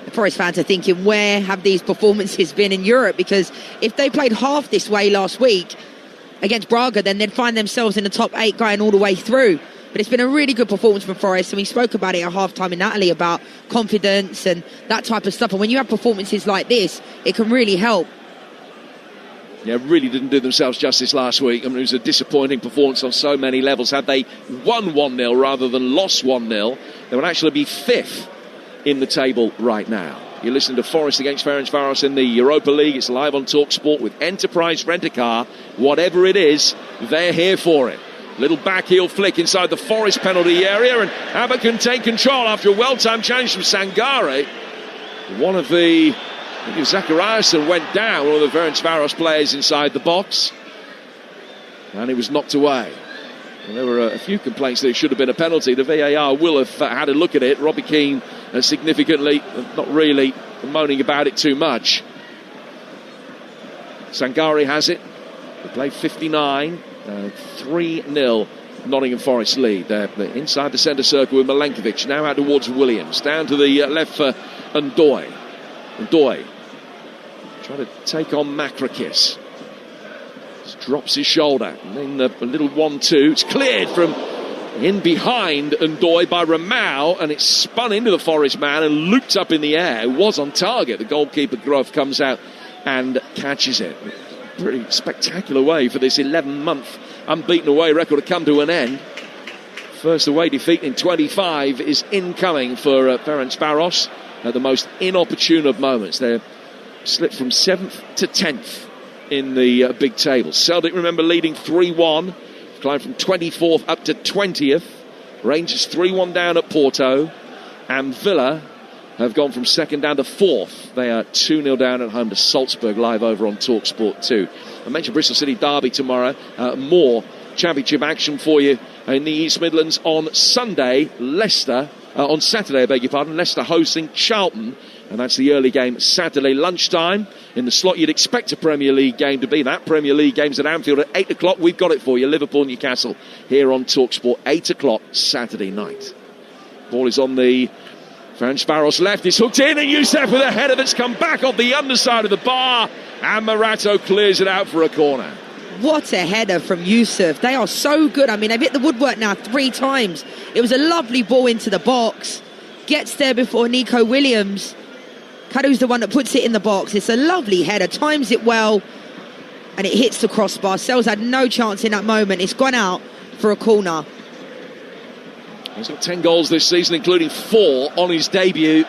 The Forest fans are thinking, where have these performances been in Europe? Because if they played half this way last week against Braga, then they'd find themselves in the top 8 going all the way through. But it's been a really good performance from Forest, and we spoke about it at half-time in Natalie about confidence and that type of stuff. And when you have performances like this, it can really help. Yeah, really didn't do themselves justice last week. I mean, it was a disappointing performance on so many levels. Had they won 1-0 rather than lost 1-0, they would actually be 5th in the table right now. You listen to Forest against Ferencváros in the Europa League. It's live on Talksport with Enterprise Rent-A-Car. Whatever it is, they're here for it. Little backheel flick inside the Forest penalty area, and Abbott can take control after a well-timed challenge from Sangare. One of the, I think it was Zachariasen, went down, one of the Ferencváros players inside the box, and he was knocked away. And there were a few complaints that it should have been a penalty. The VAR will have had a look at it. Robbie Keane significantly, not really moaning about it too much. Sangare has it. They play 59. 3-0 Nottingham Forest lead. They're inside the centre circle with Milenkovic. Now out towards Williams. Down to the left for Ndoye. Ndoye trying to take on Makrakis. Just drops his shoulder. And then a little 1-2. It's cleared from in behind Ndoye by Ramau, and it's spun into the Forest man and looped up in the air. It was on target. The goalkeeper Grove comes out and catches it. Pretty spectacular way for this 11-month unbeaten away record to come to an end. First away defeat in 25 is incoming for Ferencváros at the most inopportune of moments. They're slipped from 7th to 10th in the big table. Celtic, remember, leading 3-1, climbed from 24th up to 20th. Rangers 3-1 down at Porto, and Villa have gone from 2nd down to 4th. They are 2-0 down at home to Salzburg, live over on Talksport 2. I mentioned Bristol City Derby tomorrow. More championship action for you in the East Midlands on Sunday. Leicester, on Saturday, I beg your pardon. Leicester hosting Charlton. And that's the early game Saturday lunchtime. In the slot you'd expect a Premier League game to be. That Premier League game's at Anfield at 8 o'clock. We've got it for you. Liverpool, Newcastle, here on Talksport, 8 o'clock Saturday night. Ball is on the Ferencváros left, is hooked in, and Youssef with a header that's come back off the underside of the bar, and Morato clears it out for a corner. What a header from Youssef. They are so good. I mean, they've hit the woodwork now 3 times. It was a lovely ball into the box. Gets there before Nico Williams. Kadu's the one that puts it in the box. It's a lovely header, times it well, and it hits the crossbar. Sells had no chance in that moment. It's gone out for a corner. He's got 10 goals this season, including 4 on his debut.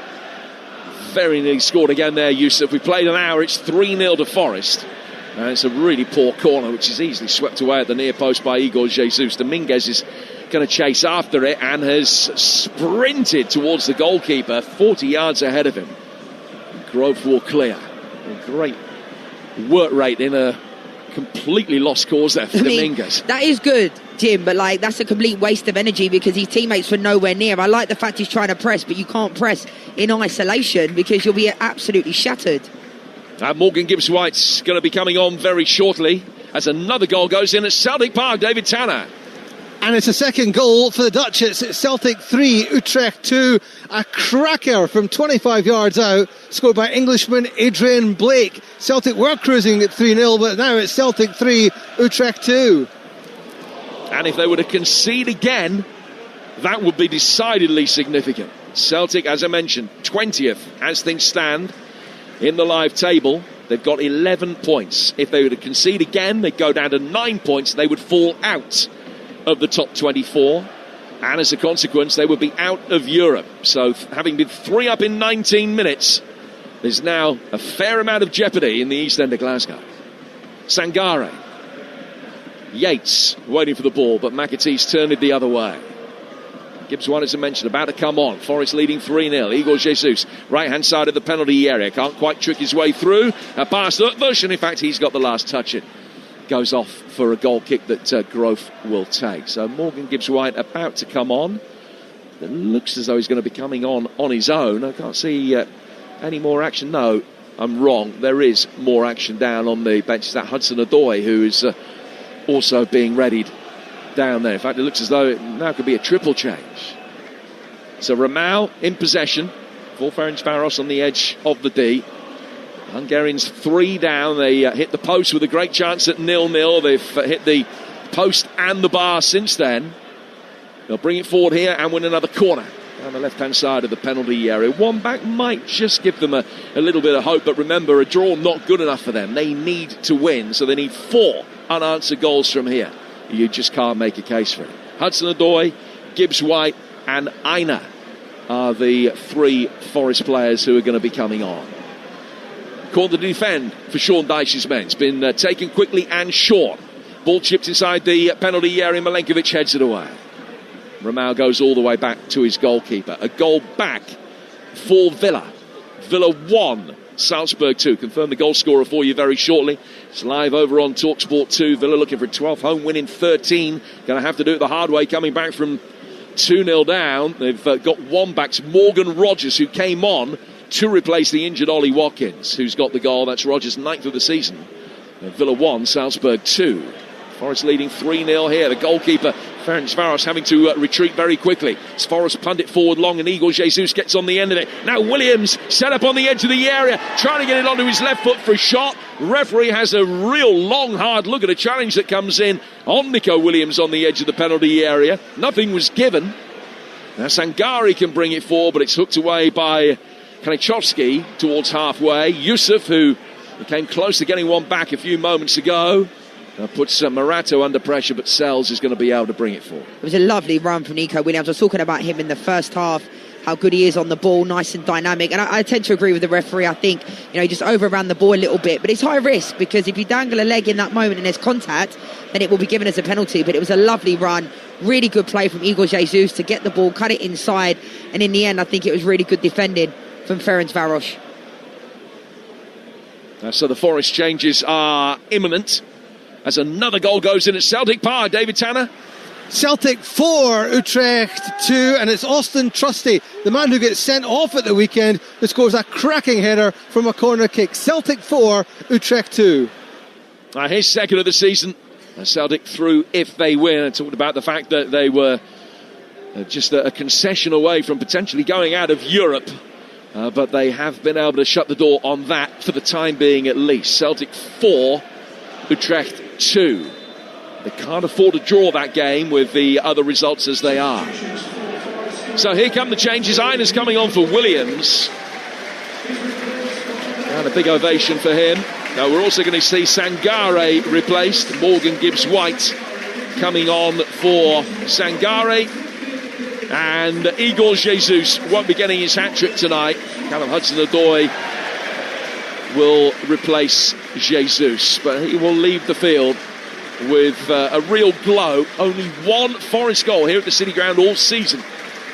Very nearly scored again there, Youssef. We played an hour, it's 3-0 to Forest. And it's a really poor corner, which is easily swept away at the near post by Igor Jesus. Dominguez is going to chase after it and has sprinted towards the goalkeeper, 40 yards ahead of him. Grove will clear. A great work rate in a completely lost cause there for Dominguez. That is good, Jim, but that's a complete waste of energy because his teammates were nowhere near. I like the fact he's trying to press, but you can't press in isolation because you'll be absolutely shattered. Morgan Gibbs-White's going to be coming on very shortly as another goal goes in at Celtic Park. David Tanner. And it's a second goal for the Dutch. It's Celtic 3, Utrecht 2. A cracker from 25 yards out, scored by Englishman Adrian Blake. Celtic were cruising at 3-0, but now it's Celtic 3, Utrecht 2. And if they were to concede again, that would be decidedly significant. Celtic, as I mentioned, 20th as things stand in the live table. They've got 11 points. If they were to concede again, they'd go down to 9 points. They would fall out of the top 24. And as a consequence, they would be out of Europe. So having been 3 up in 19 minutes, there's now a fair amount of jeopardy in the east end of Glasgow. Sangare. Yates waiting for the ball, but McAtee's turned it the other way. Gibbs White, as I mentioned, about to come on. Forest leading 3-0. Igor Jesus, right-hand side of the penalty area. Can't quite trick his way through. A pass to Utbush, and in fact, he's got the last touch. It goes off for a goal kick that Grove will take. So Morgan Gibbs White about to come on. It looks as though he's going to be coming on his own. I can't see any more action. No, I'm wrong. There is more action down on the bench. It's that Hudson-Odoi who is also being readied down there. In fact, it looks as though it now could be a triple change. So Ramau in possession for Ferencváros on the edge of the D. Hungarians 3 down. They hit the post with a great chance at 0-0. They've hit the post and the bar since then. They'll bring it forward here and win another corner down the left-hand side of the penalty area. One back might just give them a little bit of hope, but remember, a draw not good enough for them. They need to win, so they need 4 unanswered goals from here. You just can't make a case for it. Hudson-Odoi, Gibbs White and Aina are the 3 Forest players who are going to be coming on. Called to defend for Sean Dyche's men. It's been taken quickly and short. Ball chipped inside the penalty area. Milenkovic heads it away. Ramau goes all the way back to his goalkeeper. A goal back for Villa. Villa 1, Salzburg 2. Confirm the goal scorer for you very shortly. It's live over on Talksport 2. Villa looking for a 12th home win in 13. Going to have to do it the hard way, coming back from 2-0 down. They've got one back, Morgan Rogers, who came on to replace the injured Ollie Watkins, who's got the goal. That's Rogers' 9th of the season. Villa 1, Salzburg 2. Forest leading 3-0 here. The goalkeeper, Ferencváros, having to retreat very quickly. As Forest punt it forward long, and Igor Jesus gets on the end of it. Now Williams set up on the edge of the area, trying to get it onto his left foot for a shot. Referee has a real long, hard look at a challenge that comes in on Nico Williams on the edge of the penalty area. Nothing was given. Now Sangare can bring it forward, but it's hooked away by Kanichowski towards halfway. Yusuf, who came close to getting one back a few moments ago, puts Morato under pressure, but Sells is going to be able to bring it forward. It was a lovely run from Nico Williams. I was talking about him in the first half, how good he is on the ball, nice and dynamic. And I tend to agree with the referee. I think, he just overran the ball a little bit. But it's high risk, because if you dangle a leg in that moment and there's contact, then it will be given as a penalty. But it was a lovely run. Really good play from Igor Jesus to get the ball, cut it inside. And in the end, I think it was really good defending from Ferencváros. So the Forest changes are imminent as another goal goes in at Celtic Park. David Tanner. Celtic 4, Utrecht 2, and it's Austin Trusty, the man who gets sent off at the weekend, who scores a cracking header from a corner kick. Celtic 4, Utrecht 2. His second of the season. Celtic through if they win. I talked about the fact that they were just a concession away from potentially going out of Europe. But they have been able to shut the door on that for the time being at least. Celtic 4, Utrecht 2. They can't afford to draw that game with the other results as they are. So here come the changes. Ina's coming on for Williams. And a big ovation for him. Now we're also going to see Sangare replaced. Morgan Gibbs White coming on for Sangare. And Igor Jesus won't be getting his hat-trick tonight. Callum Hudson-Odoi will replace Jesus, but he will leave the field with a real glow. Only 1 Forest goal here at the City Ground all season,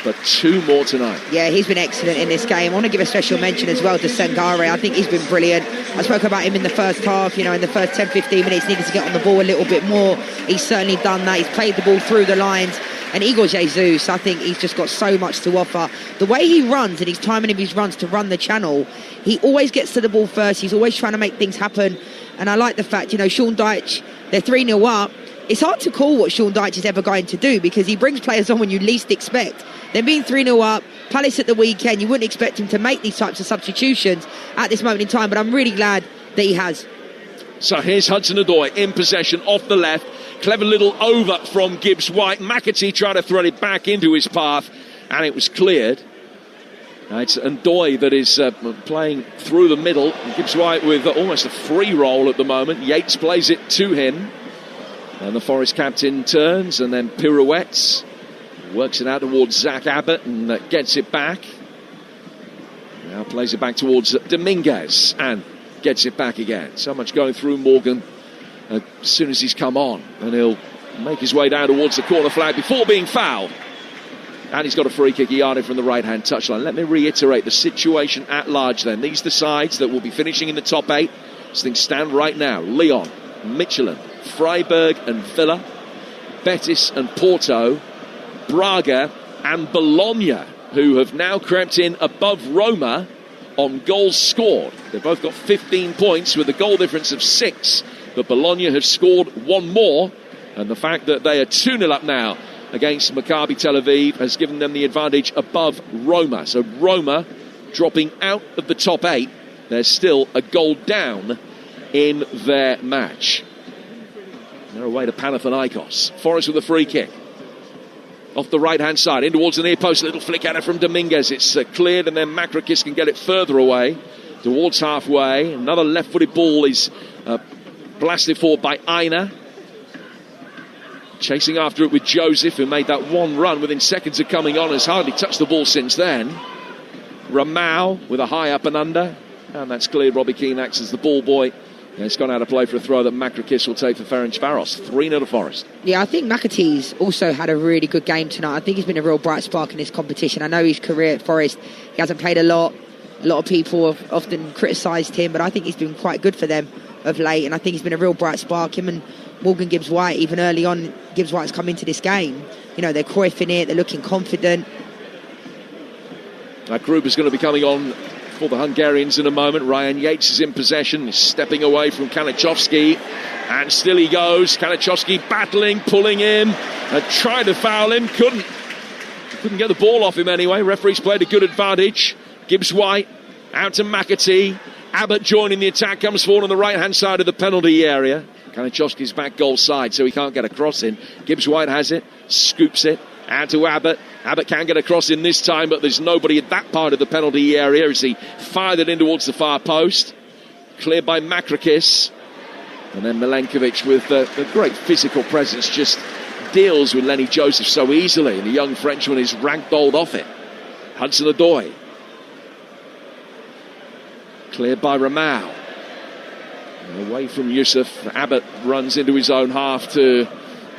but 2 more tonight. Yeah, he's been excellent in this game. I want to give a special mention as well to Sangare. I think he's been brilliant. I spoke about him in the first half, in the first 10-15 minutes, needed to get on the ball a little bit more. He's certainly done that. He's played the ball through the lines. And Igor Jesus, I think he's just got so much to offer. The way he runs and his timing of his runs to run the channel, he always gets to the ball first. He's always trying to make things happen. And I like the fact, Sean Dyche, they're 3-0 up. it's hard to call what Sean Dyche is ever going to do, because he brings players on when you least expect. They're being 3-0 up, Palace at the weekend, you wouldn't expect him to make these types of substitutions at this moment in time, but I'm really glad that he has. So here's Hudson-Odoi in possession off the left. Clever little over from Gibbs-White. McAtee tried to thread it back into his path, and it was cleared. It's Odoi that is playing through the middle. Gibbs-White with almost a free roll at the moment. Yates plays it to him. And the Forest captain turns and then pirouettes. Works it out towards Zach Abbott and gets it back. Now plays it back towards Dominguez and gets it back again. So much going through Morgan as soon as he's come on, and he'll make his way down towards the corner flag before being fouled. And he's got a free kick. He yarded from the right-hand touchline. Let me reiterate the situation at large then. These are the sides that will be finishing in the top 8 as things stand right now. Lyon, Michelin, Freiburg and Villa, Betis and Porto, Braga and Bologna, who have now crept in above Roma on goals scored. They've both got 15 points with a goal difference of 6, but Bologna have scored one more, and the fact that they are 2-0 up now against Maccabi Tel Aviv has given them the advantage above Roma. So Roma dropping out of the top 8. They're still a goal down in their match. They're away to Panathinaikos. Forest with a free kick. Off the right-hand side, in towards the near post, a little flick at it from Dominguez. It's cleared, and then Makrakis can get it further away, towards halfway. Another left-footed ball is blasted forward by Aina. Chasing after it with Joseph, who made that one run within seconds of coming on, has hardly touched the ball since then. Ramau with a high up and under, and that's cleared. Robbie Keane acts as the ball boy. And it's gone out of play for a throw that Makrakis will take for Ferencváros. 3-0 to Forest. Yeah, I think McAtee's also had a really good game tonight. I think he's been a real bright spark in this competition. I know his career at Forest, he hasn't played a lot. A lot of people have often criticised him, but I think he's been quite good for them of late, and I think he's been a real bright spark. Him and Morgan Gibbs-White, even early on, Gibbs-White's come into this game. You know, they're Cruyffing it, they're looking confident. That group is going to be coming on for the Hungarians in a moment. Ryan Yates is in possession. He's stepping away from Kanichowski, and still he goes. Kanichowski battling, pulling him, tried to foul him, couldn't get the ball off him anyway. Referee's played a good advantage. Gibbs-White out to McAtee. Abbott joining the attack, comes forward on the right hand side of the penalty area. Kanichowski's back goal side, so he can't get a cross in. Gibbs-White has it, scoops it out to Abbott. Abbott can get across in this time, but there's nobody at that part of the penalty area as he fired it in towards the far post. Cleared by Makrakis. And then Milenkovic with a great physical presence just deals with Lenny Joseph so easily. And the young Frenchman is ragdolled off it. Hudson-Odoi. Cleared by Ramau. And away from Yusuf. Abbott runs into his own half to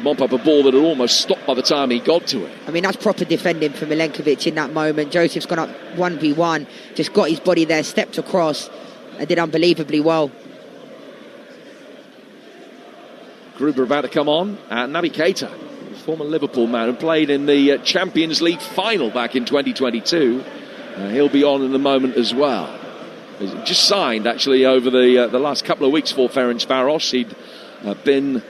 mop up a ball that had almost stopped by the time he got to it. I mean, that's proper defending for Milenkovic in that moment. Joseph's gone up 1v1, just got his body there, stepped across, and did unbelievably well. Gruber about to come on. Naby Keita, former Liverpool man, who played in the Champions League final back in 2022. He'll be on in a moment as well. He's just signed, actually, over the last couple of weeks for Ferencváros. He'd been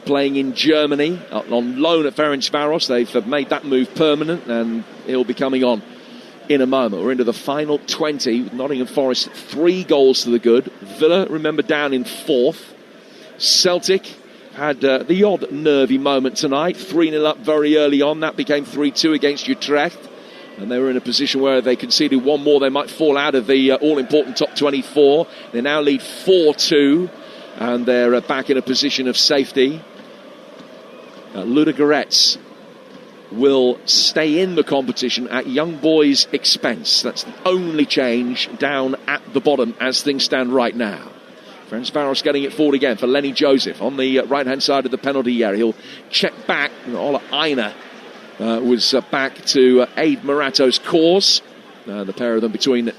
playing in Germany on loan at Ferencváros. They've made that move permanent, and he'll be coming on in a moment. We're into the final 20 with Nottingham Forest 3 goals to the good. Villa, remember, down in 4th. Celtic had the odd nervy moment tonight. 3-0 up very early on. That became 3-2 against Utrecht. And they were in a position where they conceded one more, they might fall out of the all-important top 24. They now lead 4-2. And they're back in a position of safety. Ludogorets will stay in the competition at young boys' expense. That's the only change down at the bottom as things stand right now. Ferencváros getting it forward again for Lenny Joseph on the right-hand side of the penalty area. He'll check back. Ola Aina was back to aid Morato's cause. The pair of them between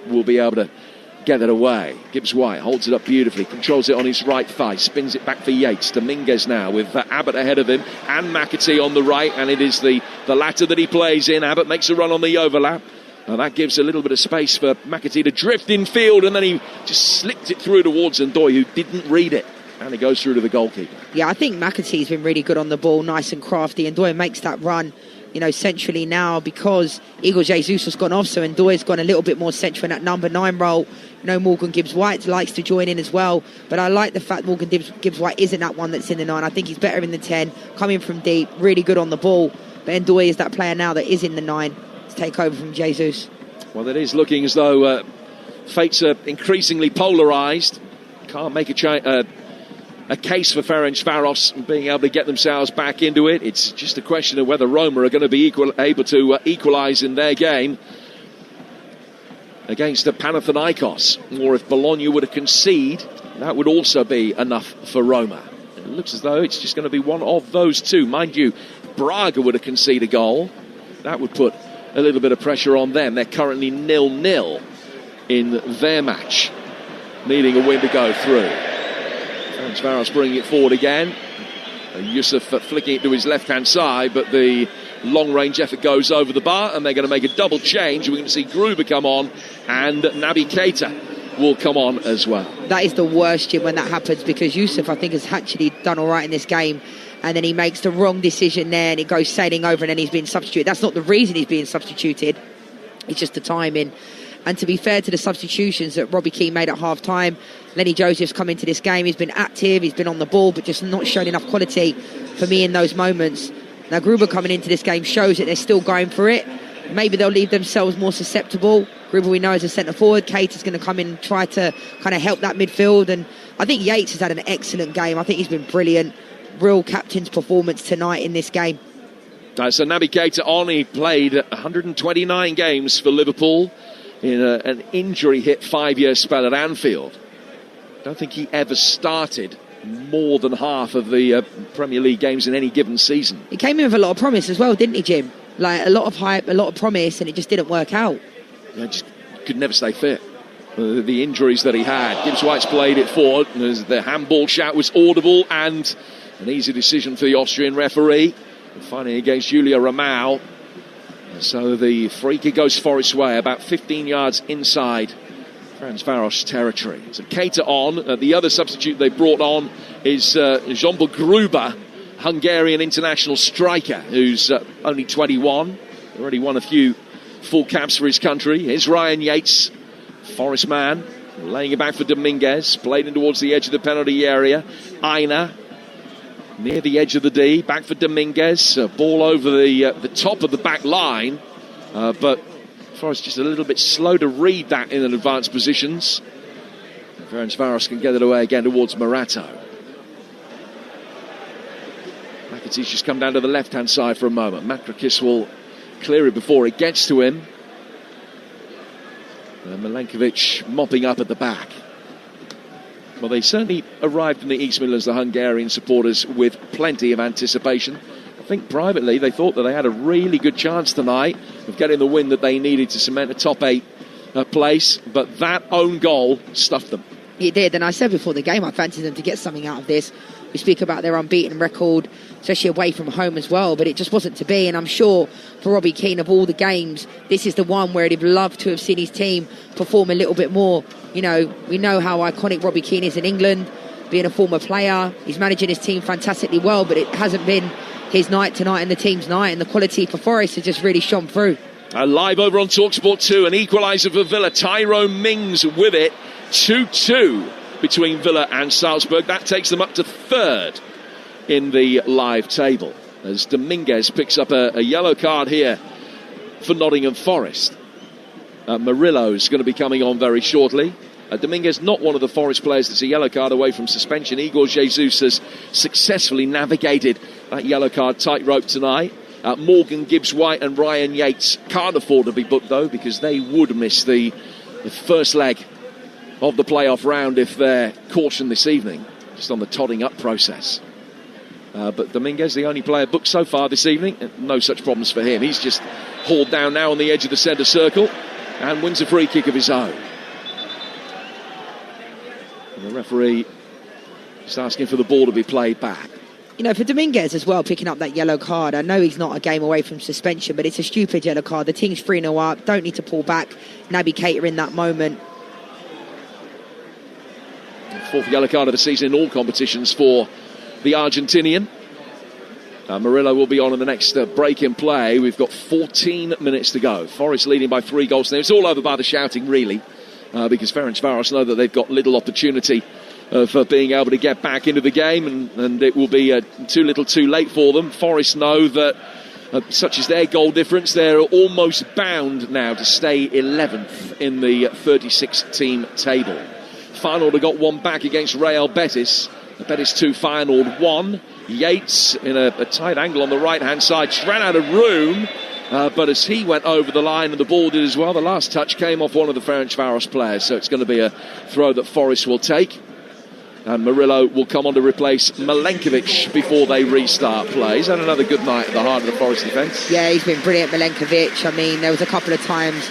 will be able to get it away. Gibbs-White holds it up beautifully, controls it on his right thigh, spins it back for Yates. Dominguez now with Abbott ahead of him and McAtee on the right, and it is the latter that he plays in. Abbott makes a run on the overlap. Now that gives a little bit of space for McAtee to drift in field, and then he just slipped it through towards Odoi, who didn't read it. And it goes through to the goalkeeper. Yeah, I think McAtee's been really good on the ball, nice and crafty. And Ndoye makes that run, centrally now because Igor Jesus has gone off. So Ndoye's gone a little bit more central in that number 9 role. Morgan Gibbs-White likes to join in as well. But I like the fact Morgan Gibbs-White isn't that one that's in the 9. I think he's better in the 10, coming from deep, really good on the ball. But Ndoye is that player now that is in the 9 to take over from Jesus. Well, it is looking as though fates are increasingly polarised. Can't make a case for Ferencváros being able to get themselves back into it. It's just a question of whether Roma are going to be able to equalise in their game against the Panathinaikos, or if Bologna were to concede, that would also be enough for Roma. It looks as though it's just going to be one of those two. Mind you, Braga were to concede a goal, that would put a little bit of pressure on them. They're currently 0-0 in their match, needing a win to go through. Ferencváros bringing it forward again. Yusuf flicking it to his left-hand side, but the long-range effort goes over the bar, and they're going to make a double change. We're going to see Gruber come on, and Naby Keita will come on as well. That is the worst, Jim, when that happens, because Yusuf, I think, has actually done all right in this game, and then he makes the wrong decision there, and it goes sailing over, and then he's being substituted. That's not the reason he's being substituted. It's just the timing. And to be fair to the substitutions that Robbie Keane made at half-time, Lenny Joseph's come into this game. He's been active, he's been on the ball, but just not shown enough quality for me in those moments. Now, Gruber coming into this game shows that they're still going for it. Maybe they'll leave themselves more susceptible. Gruber, we know, is a centre-forward. Kate is going to come in and try to kind of help that midfield. And I think Yates has had an excellent game. I think he's been brilliant. Real captain's performance tonight in this game. So Naby Keita on. He played 129 games for Liverpool in an injury-hit 5-year spell at Anfield. I don't think he ever started more than half of the Premier League games in any given season. He came in with a lot of promise as well, didn't he, Jim? Like, a lot of hype, a lot of promise, and it just didn't work out. Yeah, just could never stay fit. The injuries that he had. Gibbs-White's played it forward. The handball shout was audible, and an easy decision for the Austrian referee. Fighting against Julia Ramau. So the free kick goes Forest's way, about 15 yards inside Ferencváros territory. So Keita on. The other substitute they brought on is Jean-Paul Gruber, Hungarian international striker, who's only 21. Already won a few full caps for his country. Here's Ryan Yates, Forest man, laying it back for Dominguez. Played in towards the edge of the penalty area. Aina near the edge of the D, back for Dominguez. Ball over the top of the back line, but Forest just a little bit slow to read that in advanced positions. Ferencváros can get it away again towards Morato. McAtee's just come down to the left-hand side for a moment. Makrakis will clear it before it gets to him. Milenkovic mopping up at the back. Well, they certainly arrived in the East Midlands, the Hungarian supporters, with plenty of anticipation. I think privately they thought that they had a really good chance tonight of getting the win that they needed to cement a top 8 place, but that own goal stuffed them. It did, and I said before the game I fancied them to get something out of this. We speak about their unbeaten record, especially away from home as well, but it just wasn't to be. And I'm sure for Robbie Keane, of all the games, this is the one where he'd love to have seen his team perform a little bit more. You know, we know how iconic Robbie Keane is in England, being a former player. He's managing his team fantastically well, but it hasn't been his night tonight and the team's night, and the quality for Forest has just really shone through. Live over on Talksport 2, an equaliser for Villa. Tyrone Mings with it. 2-2 between Villa and Salzburg. That takes them up to third in the live table, as Dominguez picks up a yellow card here for Nottingham Forest. Murillo's going to be coming on very shortly. Dominguez, not one of the Forest players that's a yellow card away from suspension. Igor Jesus has successfully navigated that yellow card tightrope tonight. Morgan Gibbs-White and Ryan Yates can't afford to be booked, though, because they would miss the first leg of the playoff round if they're cautioned this evening, just on the todding up process. But Dominguez, the only player booked so far this evening, no such problems for him. He's just hauled down now on the edge of the centre circle and wins a free kick of his own. And the referee is asking for the ball to be played back. You know, for Dominguez as well, picking up that yellow card, I know he's not a game away from suspension, but it's a stupid yellow card. The team's 3-0 up, don't need to pull back. Naby Keita in that moment. 4th yellow card of the season in all competitions for the Argentinian. Murillo will be on in the next break in play. We've got 14 minutes to go. Forest leading by 3 goals. Now, it's all over by the shouting, really, because Ferencváros know that they've got little opportunity of being able to get back into the game, and it will be too little too late for them. Forest know that, such as their goal difference, they're almost bound now to stay 11th in the 36-team table. Feyenoord got one back against Real Betis. The Betis 2, Feyenoord 1. Yates in a tight angle on the right-hand side ran out of room, but as he went over the line and the ball did as well, the last touch came off one of the Ferencváros players, so it's going to be a throw that Forest will take. And Murillo will come on to replace Milenkovic before they restart play. He's had another good night at the heart of the Forest defence. Yeah, he's been brilliant, Milenkovic. I mean, there was a couple of times,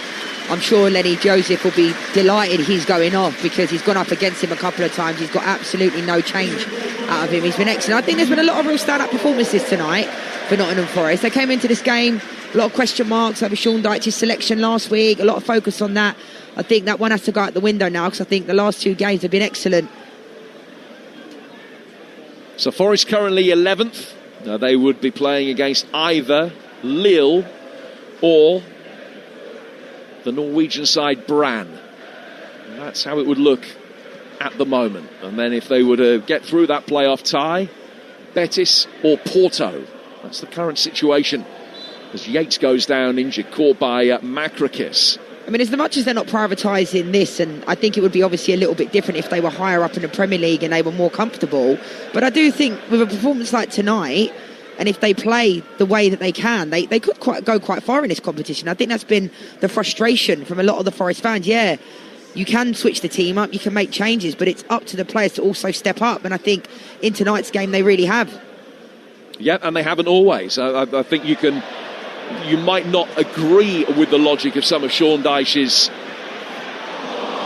I'm sure Lenny Joseph will be delighted he's going off, because he's gone up against him a couple of times. He's got absolutely no change out of him. He's been excellent. I think there's been a lot of real stand-up performances tonight for Nottingham Forest. They came into this game, a lot of question marks over Sean Dyche's selection last week, a lot of focus on that. I think that one has to go out the window now, because I think the last 2 games have been excellent. So Forest currently 11th. Now they would be playing against either Lille or the Norwegian side Brann. And that's how it would look at the moment. And then if they were to get through that playoff tie, Betis or Porto. That's the current situation as Yates goes down injured, caught by Makrakis. I mean, as much as they're not privatising this, and I think it would be obviously a little bit different if they were higher up in the Premier League and they were more comfortable, but I do think with a performance like tonight, and if they play the way that they can, they could go quite far in this competition. I think that's been the frustration from a lot of the Forest fans. Yeah, you can switch the team up, you can make changes, but it's up to the players to also step up, and I think in tonight's game they really have. Yeah, and they haven't always. I think you might not agree with the logic of some of Sean Dyche's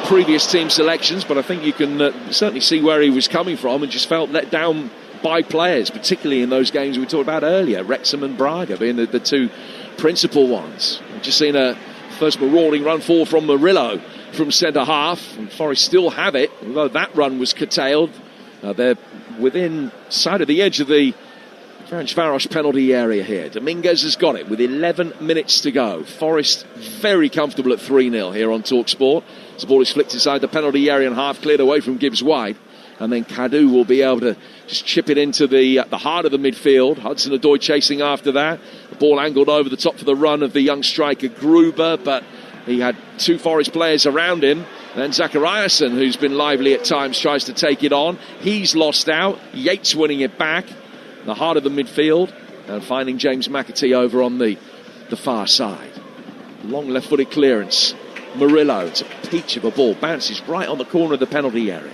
previous team selections, but I think you can certainly see where he was coming from, and just felt let down by players, particularly in those games we talked about earlier, Wrexham and Braga being the 2 principal ones. We've just seen a first marauding run forward from Murillo from centre half, and Forest still have it, although that run was curtailed. They're within sight of the edge of the Ferencváros penalty area here. Dominguez has got it with 11 minutes to go. Forest very comfortable at 3-0 here on Talksport. The ball is flicked inside the penalty area and half cleared away from Gibbs wide. And then Kadu will be able to just chip it into the heart of the midfield. Hudson-Odoi chasing after that. The ball angled over the top for the run of the young striker Gruber, but he had 2 Forest players around him. Then Zachariasen, who's been lively at times, tries to take it on. He's lost out. Yates winning it back. The heart of the midfield, and finding James McAtee over on the far side. Long left-footed clearance. Murillo, it's a peach of a ball, bounces right on the corner of the penalty area.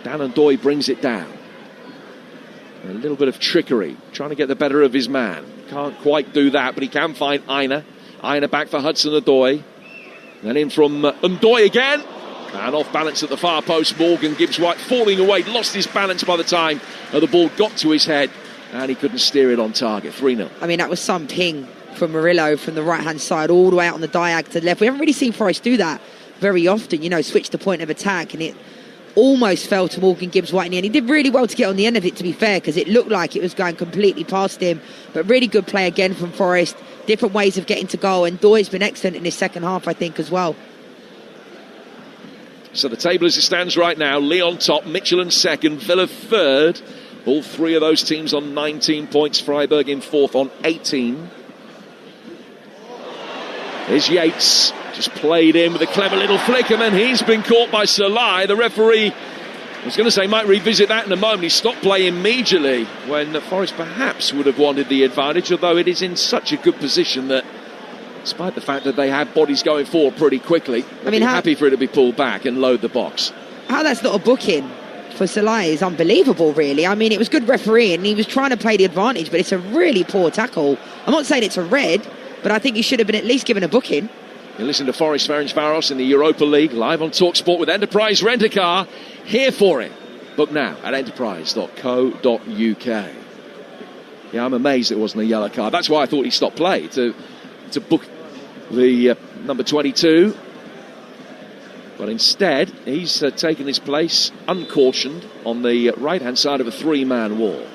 Danandoy brings it down. A little bit of trickery, trying to get the better of his man. Can't quite do that, but he can find Aina. Aina back for Hudson-Odoi. Then in from Ndoye again. And off balance at the far post, Morgan Gibbs White falling away, lost his balance by the time the ball got to his head, and he couldn't steer it on target. 3-0. I mean, that was some ping from Murillo from the right-hand side all the way out on the diag to the left. We haven't really seen Forest do that very often, switch the point of attack, and it almost fell to Morgan Gibbs White in the end. He did really well to get on the end of it, to be fair, because it looked like it was going completely past him, but really good play again from Forest. Different ways of getting to goal, and Doy's been excellent in his second half, I think, as well. So the table as it stands right now, Lyon top, Midtjylland second, Villa third. All 3 of those teams on 19 points. Freiburg in 4th on 18. Here's Yates, just played in with a clever little flick, and then he's been caught by Salai. The referee, I was going to say, might revisit that in a moment. He stopped play immediately when Forest perhaps would have wanted the advantage, although it is in such a good position that, despite the fact that they had bodies going forward pretty quickly, I'd be happy for it to be pulled back and load the box. How that's not a booking for Salai is unbelievable, really. I mean, it was good refereeing, and he was trying to play the advantage, but it's a really poor tackle. I'm not saying it's a red, but I think he should have been at least given a booking. You listen to Forest Ferencváros in the Europa League, live on Talksport with Enterprise Rent-A-Car. Here for it. Book now at enterprise.co.uk. Yeah, I'm amazed it wasn't a yellow card. That's why I thought he stopped play, to book the number 22. But instead, he's taken his place, uncautioned, on the right-hand side of a three-man wall.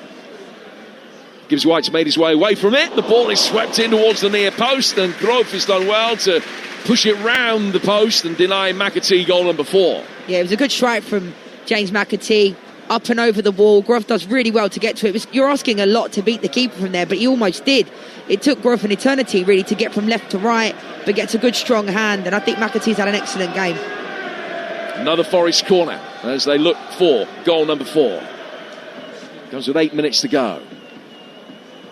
Gibbs White's made his way away from it. The ball is swept in towards the near post, and Grove has done well to push it round the post and deny McAtee goal number 4. Yeah, it was a good strike from James McAtee, up and over the wall. Grove does really well to get to it. You're asking a lot to beat the keeper from there, but he almost did. It took Grove an eternity, really, to get from left to right, but gets a good, strong hand, and I think McAtee's had an excellent game. Another Forest corner as they look for goal number 4. Goes with 8 minutes to go.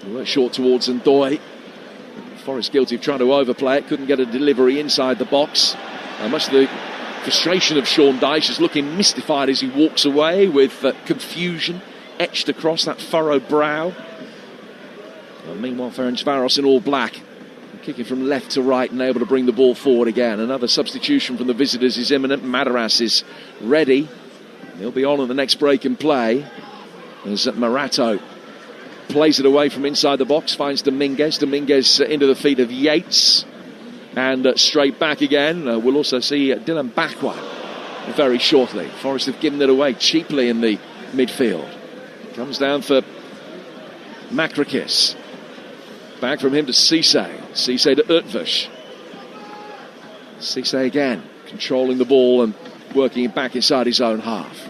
They work short towards Ndoye. Forest guilty of trying to overplay it. Couldn't get a delivery inside the box. Much of the frustration of Sean Dyche is looking mystified as he walks away with confusion etched across that furrowed brow. Meanwhile, Ferencváros in all black, kicking from left to right and able to bring the ball forward again. Another substitution from the visitors is imminent. Madaras is ready. He'll be on at the next break and play as Morato plays it away from inside the box, finds Dominguez. Dominguez into the feet of Yates and straight back again. We'll also see Dylan Bakwa very shortly. Forest have given it away cheaply in the midfield. Comes down for Makrakis. Back from him to Cisse. Cisse to Utvush. Cisse again, controlling the ball and working it back inside his own half.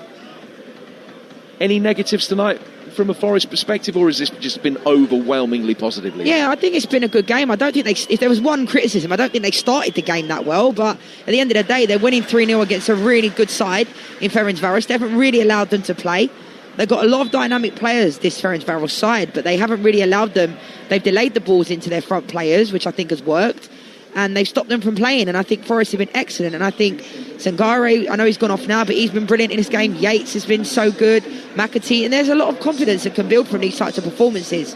Any negatives tonight from a Forest perspective, or has this just been overwhelmingly positively? Yeah, I think it's been a good game. I don't think if there was one criticism, I don't think they started the game that well, but at the end of the day, they're winning 3-0 against a really good side in Ferencváros. They haven't really allowed them to play. They've got a lot of dynamic players, this Ferencváros side, but they haven't really allowed them. They've delayed the balls into their front players, which I think has worked, and they've stopped them from playing, and I think Forest have been excellent. And I think Sangare, I know he's gone off now, but he's been brilliant in this game. Yates has been so good, McAtee, and there's a lot of confidence that can build from these types of performances.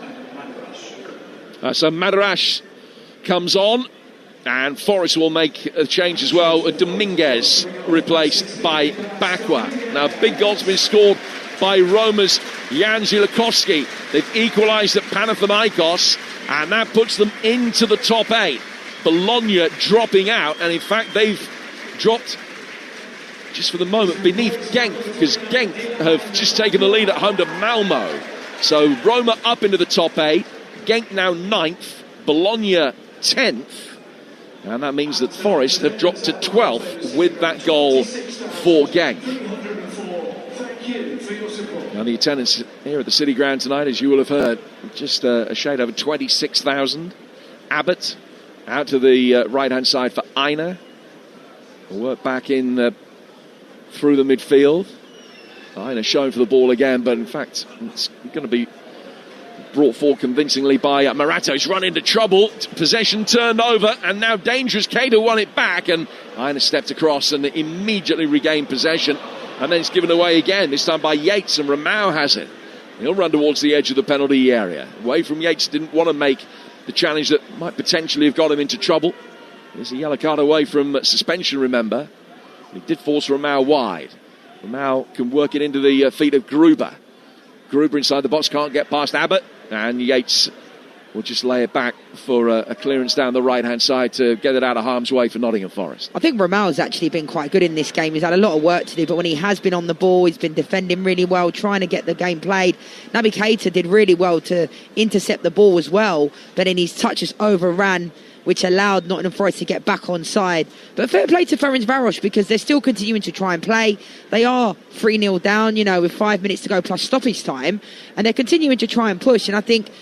So Madaras comes on, and Forest will make a change as well. Dominguez replaced by Bakwa. Now, big goal's been scored by Roma's Jan Zielakowski. They've equalised at Panathinaikos, and that puts them into the top 8. Bologna dropping out, and in fact they've dropped just for the moment beneath Genk, because Genk have just taken the lead at home to Malmo. So Roma up into the top 8, Genk now 9th, Bologna 10th, and that means that Forest have dropped to 12th with that goal for Genk. Now the attendance here at the City Ground tonight, as you will have heard, just a shade over 26,000. Abbott out to the right-hand side for Aina. We'll work back in through the midfield. Aina showing for the ball again, but in fact it's going to be brought forward convincingly by Morato. He's run into trouble. Possession turned over, and now dangerous. Cato won it back, and Aina stepped across and immediately regained possession. And then it's given away again, this time by Yates, and Ramau has it. He'll run towards the edge of the penalty area. Away from Yates, didn't want to make the challenge that might potentially have got him into trouble. There's a yellow card away from suspension, remember. He did force Ramau wide. Ramau can work it into the feet of Gruber. Gruber inside the box, can't get past Abbott, and Yates will just lay it back for a clearance down the right-hand side to get it out of harm's way for Nottingham Forest. I think Ramal's actually been quite good in this game. He's had a lot of work to do, but when he has been on the ball, he's been defending really well, trying to get the game played. Naby Keita did really well to intercept the ball as well, but then his touches overran, which allowed Nottingham Forest to get back on side. But fair play to Ferencváros, because they're still continuing to try and play. They are 3-0 down, with 5 minutes to go plus stoppage time, and they're continuing to try and push. And I think,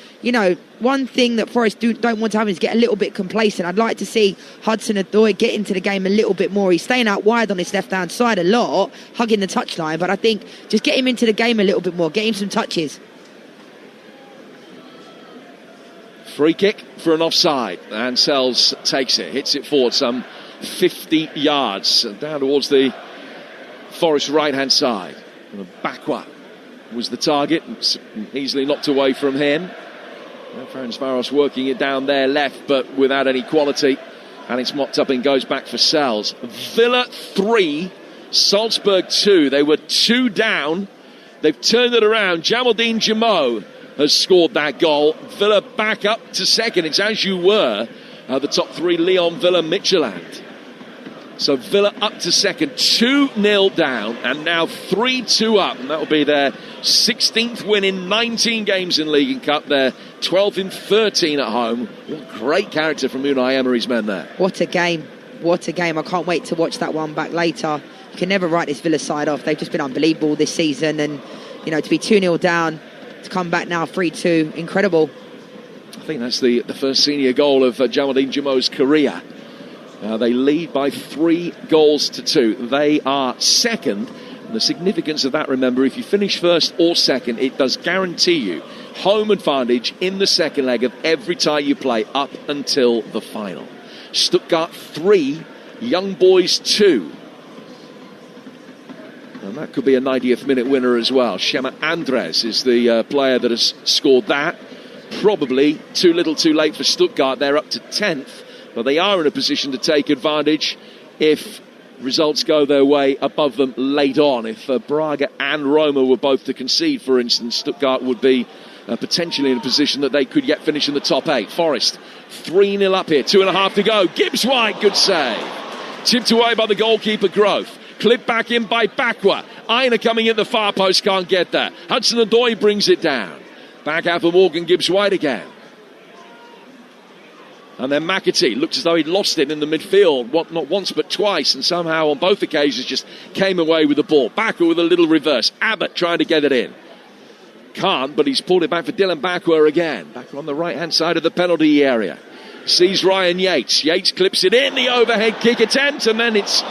one thing that Forest don't want to have is get a little bit complacent. I'd like to see Hudson-Odoi get into the game a little bit more. He's staying out wide on his left-hand side a lot, hugging the touchline, but I think just get him into the game a little bit more, get him some touches. Free kick for an offside, and Sells takes it, hits it forward some 50 yards down towards the Forest right-hand side. And Bakwa was the target, easily knocked away from him. Ferencváros working it down their left, but without any quality, and it's mopped up and goes back for Sells. Villa 3, Salzburg 2. They were 2 down. They've turned it around. Jamaldine Jamo has scored that goal. Villa back up to second. It's as you were. The top 3, Leon, Villa, Midtjylland. So Villa up to second, 2-0 down, and now 3-2 up, and that will be their 16th win in 19 games in League and Cup. They're 12 in 13 at home. What great character from Unai Emery's men there. What a game. What a game. I can't wait to watch that one back later. You can never write this Villa side off. They've just been unbelievable this season, and to be 2-0 down, to come back now 3-2, incredible. I think that's the first senior goal of Jamaline Jamo's career. They lead by 3 goals to 2. They are second. And the significance of that, remember, if you finish first or second, it does guarantee you home advantage in the second leg of every tie you play up until the final. Stuttgart 3, Young Boys 2. And that could be a 90th minute winner as well. Shema Andres is the player that has scored that. Probably too little too late for Stuttgart. They're up to 10th. But they are in a position to take advantage if results go their way above them late on. If Braga and Roma were both to concede, for instance, Stuttgart would be potentially in a position that they could yet finish in the top 8. Forest 3-0 up here, 2.5 to go. Gibbs White, good save. Tipped away by the goalkeeper, Growth. Clipped back in by Bakwa. Aina coming in the far post, can't get there. Hudson-Odoi brings it down. Back out for Morgan Gibbs White again. And then McAtee looked as though he'd lost it in the midfield, not once but twice, and somehow on both occasions just came away with the ball. Bakwa with a little reverse. Abbott trying to get it in. Can't, but he's pulled it back for Dylan Bakwa again. Bakwa on the right-hand side of the penalty area. Sees Ryan Yates. Yates clips it in, the overhead kick attempt, and then it's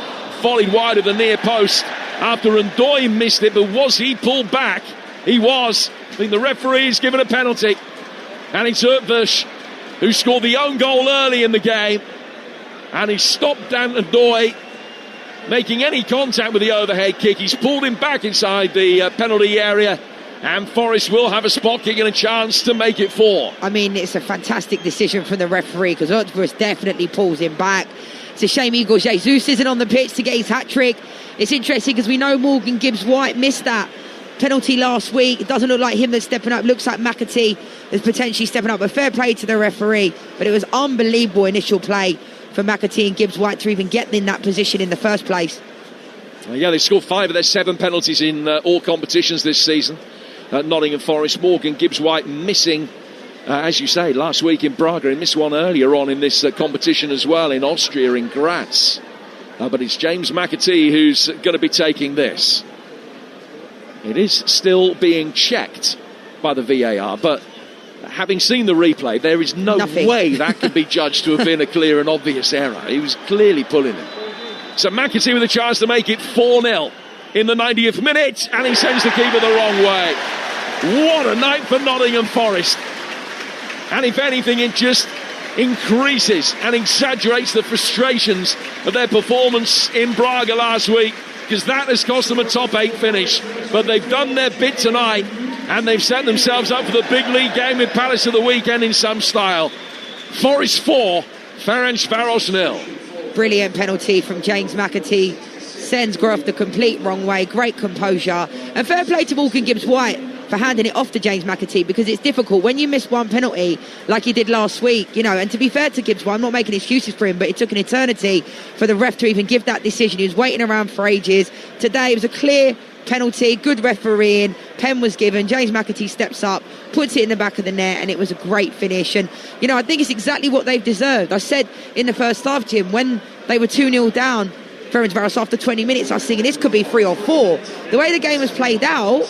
volleyed wide of the near post after Ndoye missed it, but was he pulled back? He was. I think the referee's given a penalty. And it's Ertbush who scored the own goal early in the game. And he stopped Dan Ndoye making any contact with the overhead kick. He's pulled him back inside the penalty area. And Forest will have a spot kick and a chance to make it 4. I mean, it's a fantastic decision from the referee because Ertbush definitely pulls him back. It's a shame Igor Jesus isn't on the pitch to get his hat-trick. It's interesting because we know Morgan Gibbs-White missed that penalty last week. It doesn't look like him that's stepping up. It looks like McAtee is potentially stepping up. But fair play to the referee. But it was unbelievable initial play for McAtee and Gibbs-White to even get in that position in the first place. Yeah, they scored 5 of their 7 penalties in all competitions this season at Nottingham Forest. Morgan Gibbs-White missing, as you say, last week in Braga. He missed one earlier on in this competition as well in Austria, in Graz. But it's James McAtee who's going to be taking this. It is still being checked by the VAR, but having seen the replay, there is no way that could be judged to have been a clear and obvious error. He was clearly pulling it. So McAtee with a chance to make it 4-0 in the 90th minute, and he sends the keeper the wrong way. What a night for Nottingham Forest. And if anything, it just increases and exaggerates the frustrations of their performance in Braga last week, because that has cost them a top 8 finish. But they've done their bit tonight, and they've set themselves up for the big league game with Palace of the weekend in some style. Forest 4, Ferencváros 0. Brilliant penalty from James McAtee. Sends Groff the complete wrong way. Great composure. And fair play to Morgan Gibbs-White for handing it off to James McAtee, because it's difficult when you miss one penalty like he did last week, and to be fair to Gibbs-White, I'm not making excuses for him, but it took an eternity for the ref to even give that decision. He was waiting around for ages. Today it was a clear penalty, good refereeing, pen was given, James McAtee steps up, puts it in the back of the net, and it was a great finish. And I think it's exactly what they've deserved. I said in the first half, Jim, when they were 2-0 down, Ferencváros, after 20 minutes, I was thinking this could be 3 or 4. The way the game has played out,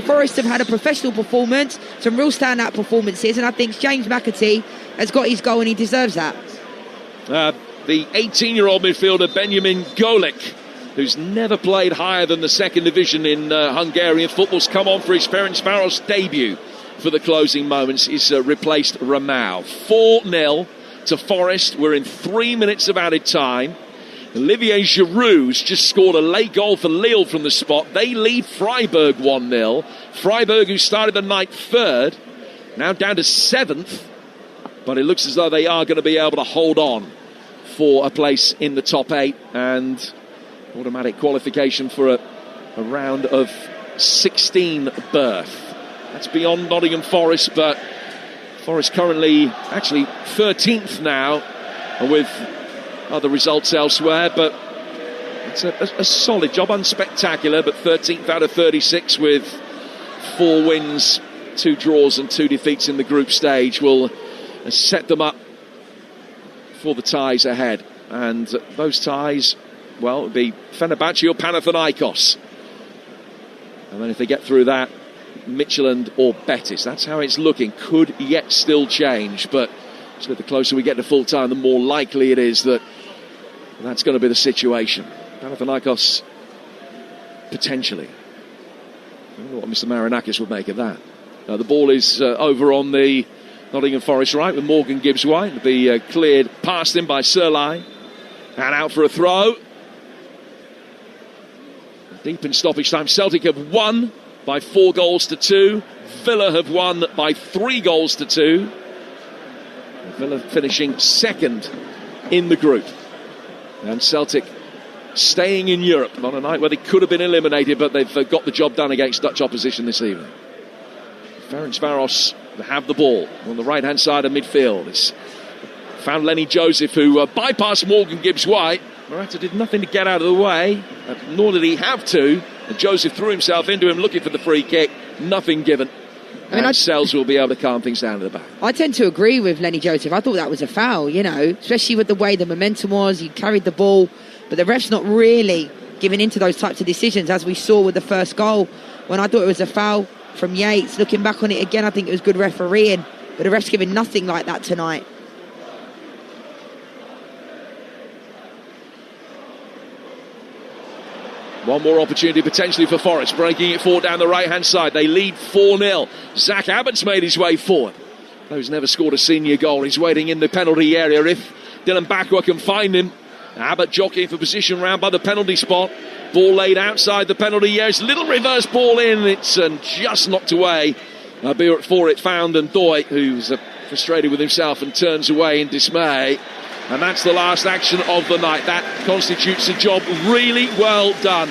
Forest have had a professional performance, some real standout performances, and I think James McAtee has got his goal and he deserves that. The 18-year-old midfielder Benjamin Golik, who's never played higher than the second division in Hungarian football, has come on for his Ferencváros debut for the closing moments. He's replaced Ramau. 4-0 to Forest. We're in 3 minutes of added time. Olivier Giroud's just scored a late goal for Lille from the spot. They lead Freiburg 1-0. Freiburg, who started the night 3rd, now down to 7th. But it looks as though they are going to be able to hold on for a place in the top 8 and automatic qualification for a round of 16 berth. That's beyond Nottingham Forest, but Forest currently actually 13th now with other results elsewhere, but It's a solid job, unspectacular, but 13th out of 36 with 4 wins, 2 draws and 2 defeats in the group stage will set them up for the ties ahead. And those ties, well, it would be Fenerbahce or Panathinaikos. And then if they get through that, Midtjylland or Betis. That's how it's looking. Could yet still change, but so the closer we get to full time, the more likely it is that that's going to be the situation. Panathinaikos, potentially. I don't know what Mr. Marinakis would make of that. The ball is over on the Nottingham Forest right with Morgan Gibbs-White. It'll be cleared past him by Sirlein. And out for a throw. Deep in stoppage time. Celtic have won by 4 goals to 2. Villa have won by 3 goals to 2. Villa finishing second in the group. And Celtic staying in Europe on a night where they could have been eliminated, but they've got the job done against Dutch opposition this evening. Ferencváros have the ball on the right-hand side of midfield. It's found Lenny Joseph, who bypassed Morgan Gibbs-White. Morata did nothing to get out of the way, nor did he have to. And Joseph threw himself into him looking for the free kick. Nothing given. Sells will be able to calm things down at the back. I tend to agree with Lenny Joseph. I thought that was a foul, especially with the way the momentum was. He carried the ball, but the ref's not really giving into those types of decisions, as we saw with the first goal, when I thought it was a foul from Yates. Looking back on it again, I think it was good refereeing, but the ref's giving nothing like that tonight. One more opportunity potentially for Forest, breaking it forward down the right-hand side. They lead 4-0. Zach Abbott's made his way forward. Though he's never scored a senior goal, he's waiting in the penalty area. If Dylan Bakwa can find him, Abbott jockeying for position round by the penalty spot. Ball laid outside the penalty area. Little reverse ball in. It's just knocked away. For it found and Doy, who's frustrated with himself and turns away in dismay. And that's the last action of the night. That constitutes a job really well done.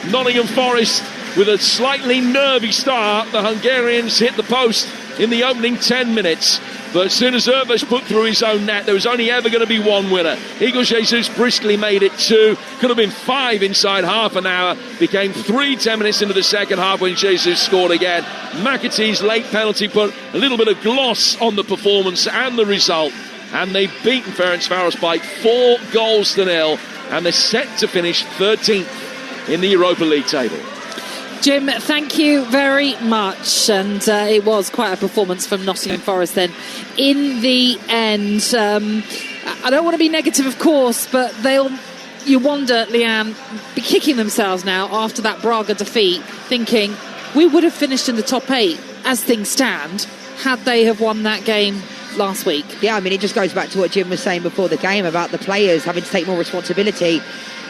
Nottingham Forest with a slightly nervy start. The Hungarians hit the post in the opening 10 minutes. But as soon as Urbas put through his own net, there was only ever going to be one winner. Igor Jesus briskly made it 2. Could have been 5 inside half an hour. Became 3 10 minutes into the second half when Jesus scored again. McAtee's late penalty put a little bit of gloss on the performance and the result. And they've beaten Ferencváros by 4 goals to 0. And they're set to finish 13th in the Europa League table. Jim, thank you very much. And it was quite a performance from Nottingham Forest then. In the end, I don't want to be negative, of course, but you wonder, Leanne, be kicking themselves now after that Braga defeat, thinking we would have finished in the top 8 as things stand had they have won that game last week. Yeah, I mean, it just goes back to what Jim was saying before the game about the players having to take more responsibility.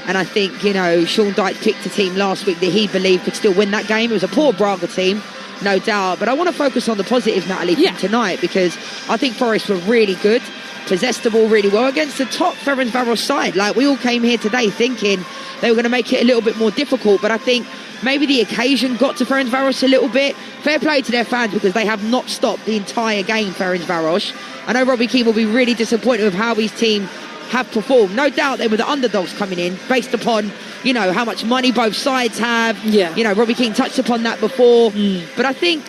And I think, Sean Dyche picked a team last week that he believed could still win that game. It was a poor Braga team, no doubt. But I want to focus on the positives, Natalie, from tonight, because I think Forest were really good, possessed the ball really well against the top Ferencváros side. Like, we all came here today thinking they were going to make it a little bit more difficult. But I think maybe the occasion got to Ferencváros a little bit. Fair play to their fans, because they have not stopped the entire game, Ferencváros. I know Robbie Keane will be really disappointed with how his team have performed. No doubt they were the underdogs coming in based upon, how much money both sides have. Robbie Keane touched upon that before. But I think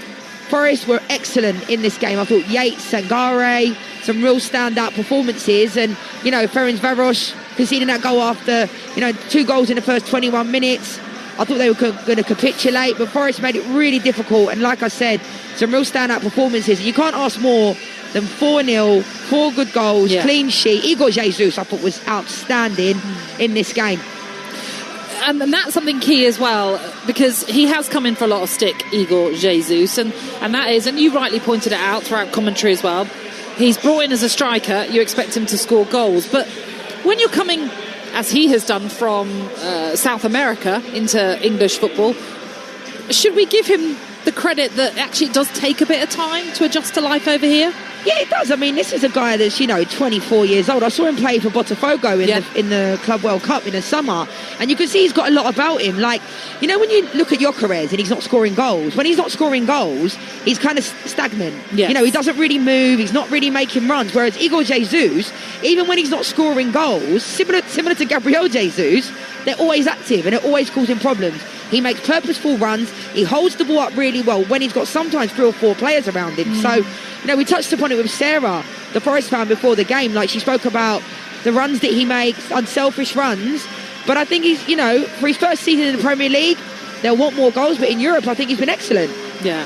Forest were excellent in this game. I thought Yates, Sangare, some real standout performances. And, Ferencváros conceding that goal after, 2 goals in the first 21 minutes. I thought they were going to capitulate, but Forest made it really difficult. And like I said, some real standout performances. You can't ask more than 4-0, 4 good goals, clean sheet. Igor Jesus, I thought, was outstanding in this game. And that's something key as well, because he has come in for a lot of stick, Igor Jesus, and that is, and you rightly pointed it out throughout commentary as well, he's brought in as a striker, you expect him to score goals. But when you're coming, as he has done, from South America into English football, should we give him the credit that actually it does take a bit of time to adjust to life over here? Yeah, it does. I mean, this is a guy that's, 24 years old. I saw him play for Botafogo in the Club World Cup in the summer, and you can see he's got a lot about him. Like, when you look at Gyökeres and he's not scoring goals, when he's not scoring goals, he's kind of stagnant. Yes. He doesn't really move, he's not really making runs, whereas Igor Jesus, even when he's not scoring goals, similar to Gabriel Jesus, they're always active and it always causing problems. He makes purposeful runs, he holds the ball up really well when he's got sometimes 3 or 4 players around him. So, we touched upon it with Sarah, the Forest fan, before the game. Like, she spoke about the runs that he makes, unselfish runs. But I think he's, for his first season in the Premier League, they'll want more goals. But in Europe, I think he's been excellent. Yeah.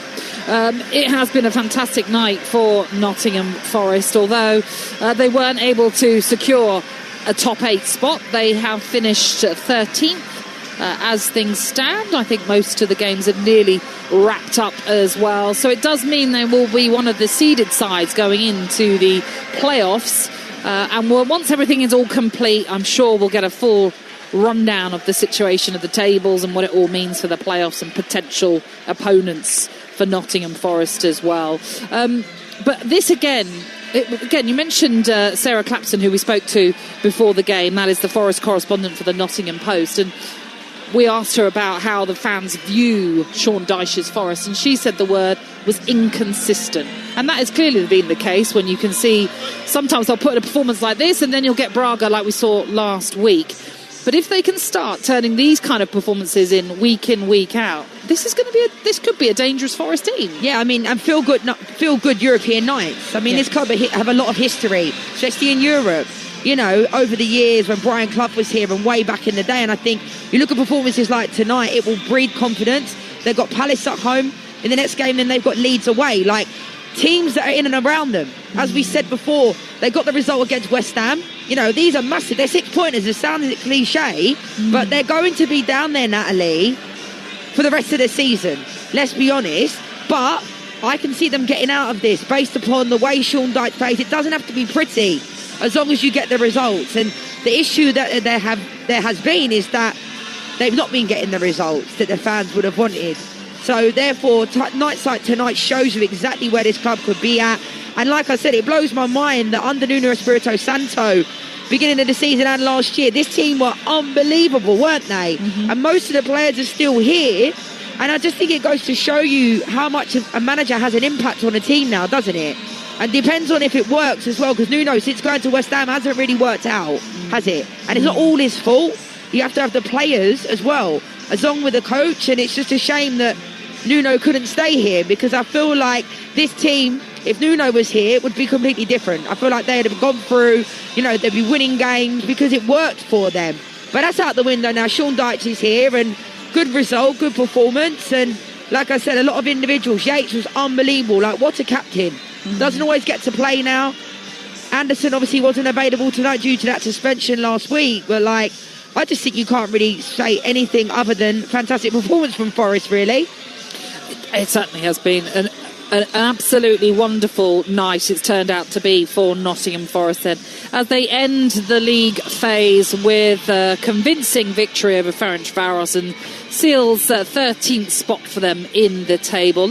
It has been a fantastic night for Nottingham Forest. Although they weren't able to secure a top 8 spot, they have finished 13th. As things stand, I think most of the games are nearly wrapped up as well. So it does mean they will be one of the seeded sides going into the playoffs. And once everything is all complete, I'm sure we'll get a full rundown of the situation of the tables and what it all means for the playoffs and potential opponents for Nottingham Forest as well. But this again, you mentioned Sarah Clapson, who we spoke to before the game. That is the Forest correspondent for the Nottingham Post. And we asked her about how the fans view Sean Dyche's Forest, and she said the word was inconsistent. And that has clearly been the case when you can see sometimes they'll put in a performance like this and then you'll get Braga like we saw last week. But if they can start turning these kind of performances in, week out, this could be a dangerous Forest team. Yeah, I mean, and feel good European nights. I mean, this club have a lot of history, especially in Europe. Over the years when Brian Clough was here and way back in the day. And I think you look at performances like tonight, it will breed confidence. They've got Palace at home in the next game, then they've got Leeds away. Like, teams that are in and around them. As we said before, they got the result against West Ham. These are massive. They're 6 pointers. It sounds a cliche, but they're going to be down there, Natalie, for the rest of the season. Let's be honest. But I can see them getting out of this based upon the way Sean Dyche plays. It doesn't have to be pretty, as long as you get the results. And the issue that there has been is that they've not been getting the results that the fans would have wanted. So therefore, nights like tonight shows you exactly where this club could be at. And like I said, it blows my mind that under Nuno Espirito Santo, beginning of the season and last year, this team were unbelievable, weren't they? And most of the players are still here. And I just think it goes to show you how much a manager has an impact on a team now, doesn't it? And depends on if it works as well, because Nuno, since going to West Ham, hasn't really worked out, has it? And it's not all his fault. You have to have the players as well, along with the coach. And it's just a shame that Nuno couldn't stay here, because I feel like this team, if Nuno was here, it would be completely different. I feel like they'd have gone through, they'd be winning games because it worked for them. But that's out the window now. Sean Dyche is here, and good result, good performance. And like I said, a lot of individuals. Yates was unbelievable. Like, what a captain. Doesn't always get to play now. Anderson obviously wasn't available tonight due to that suspension last week. But, I just think you can't really say anything other than fantastic performance from Forest, really. It certainly has been an absolutely wonderful night it's turned out to be for Nottingham Forest then, as they end the league phase with a convincing victory over Ferencváros and seals a 13th spot for them in the table.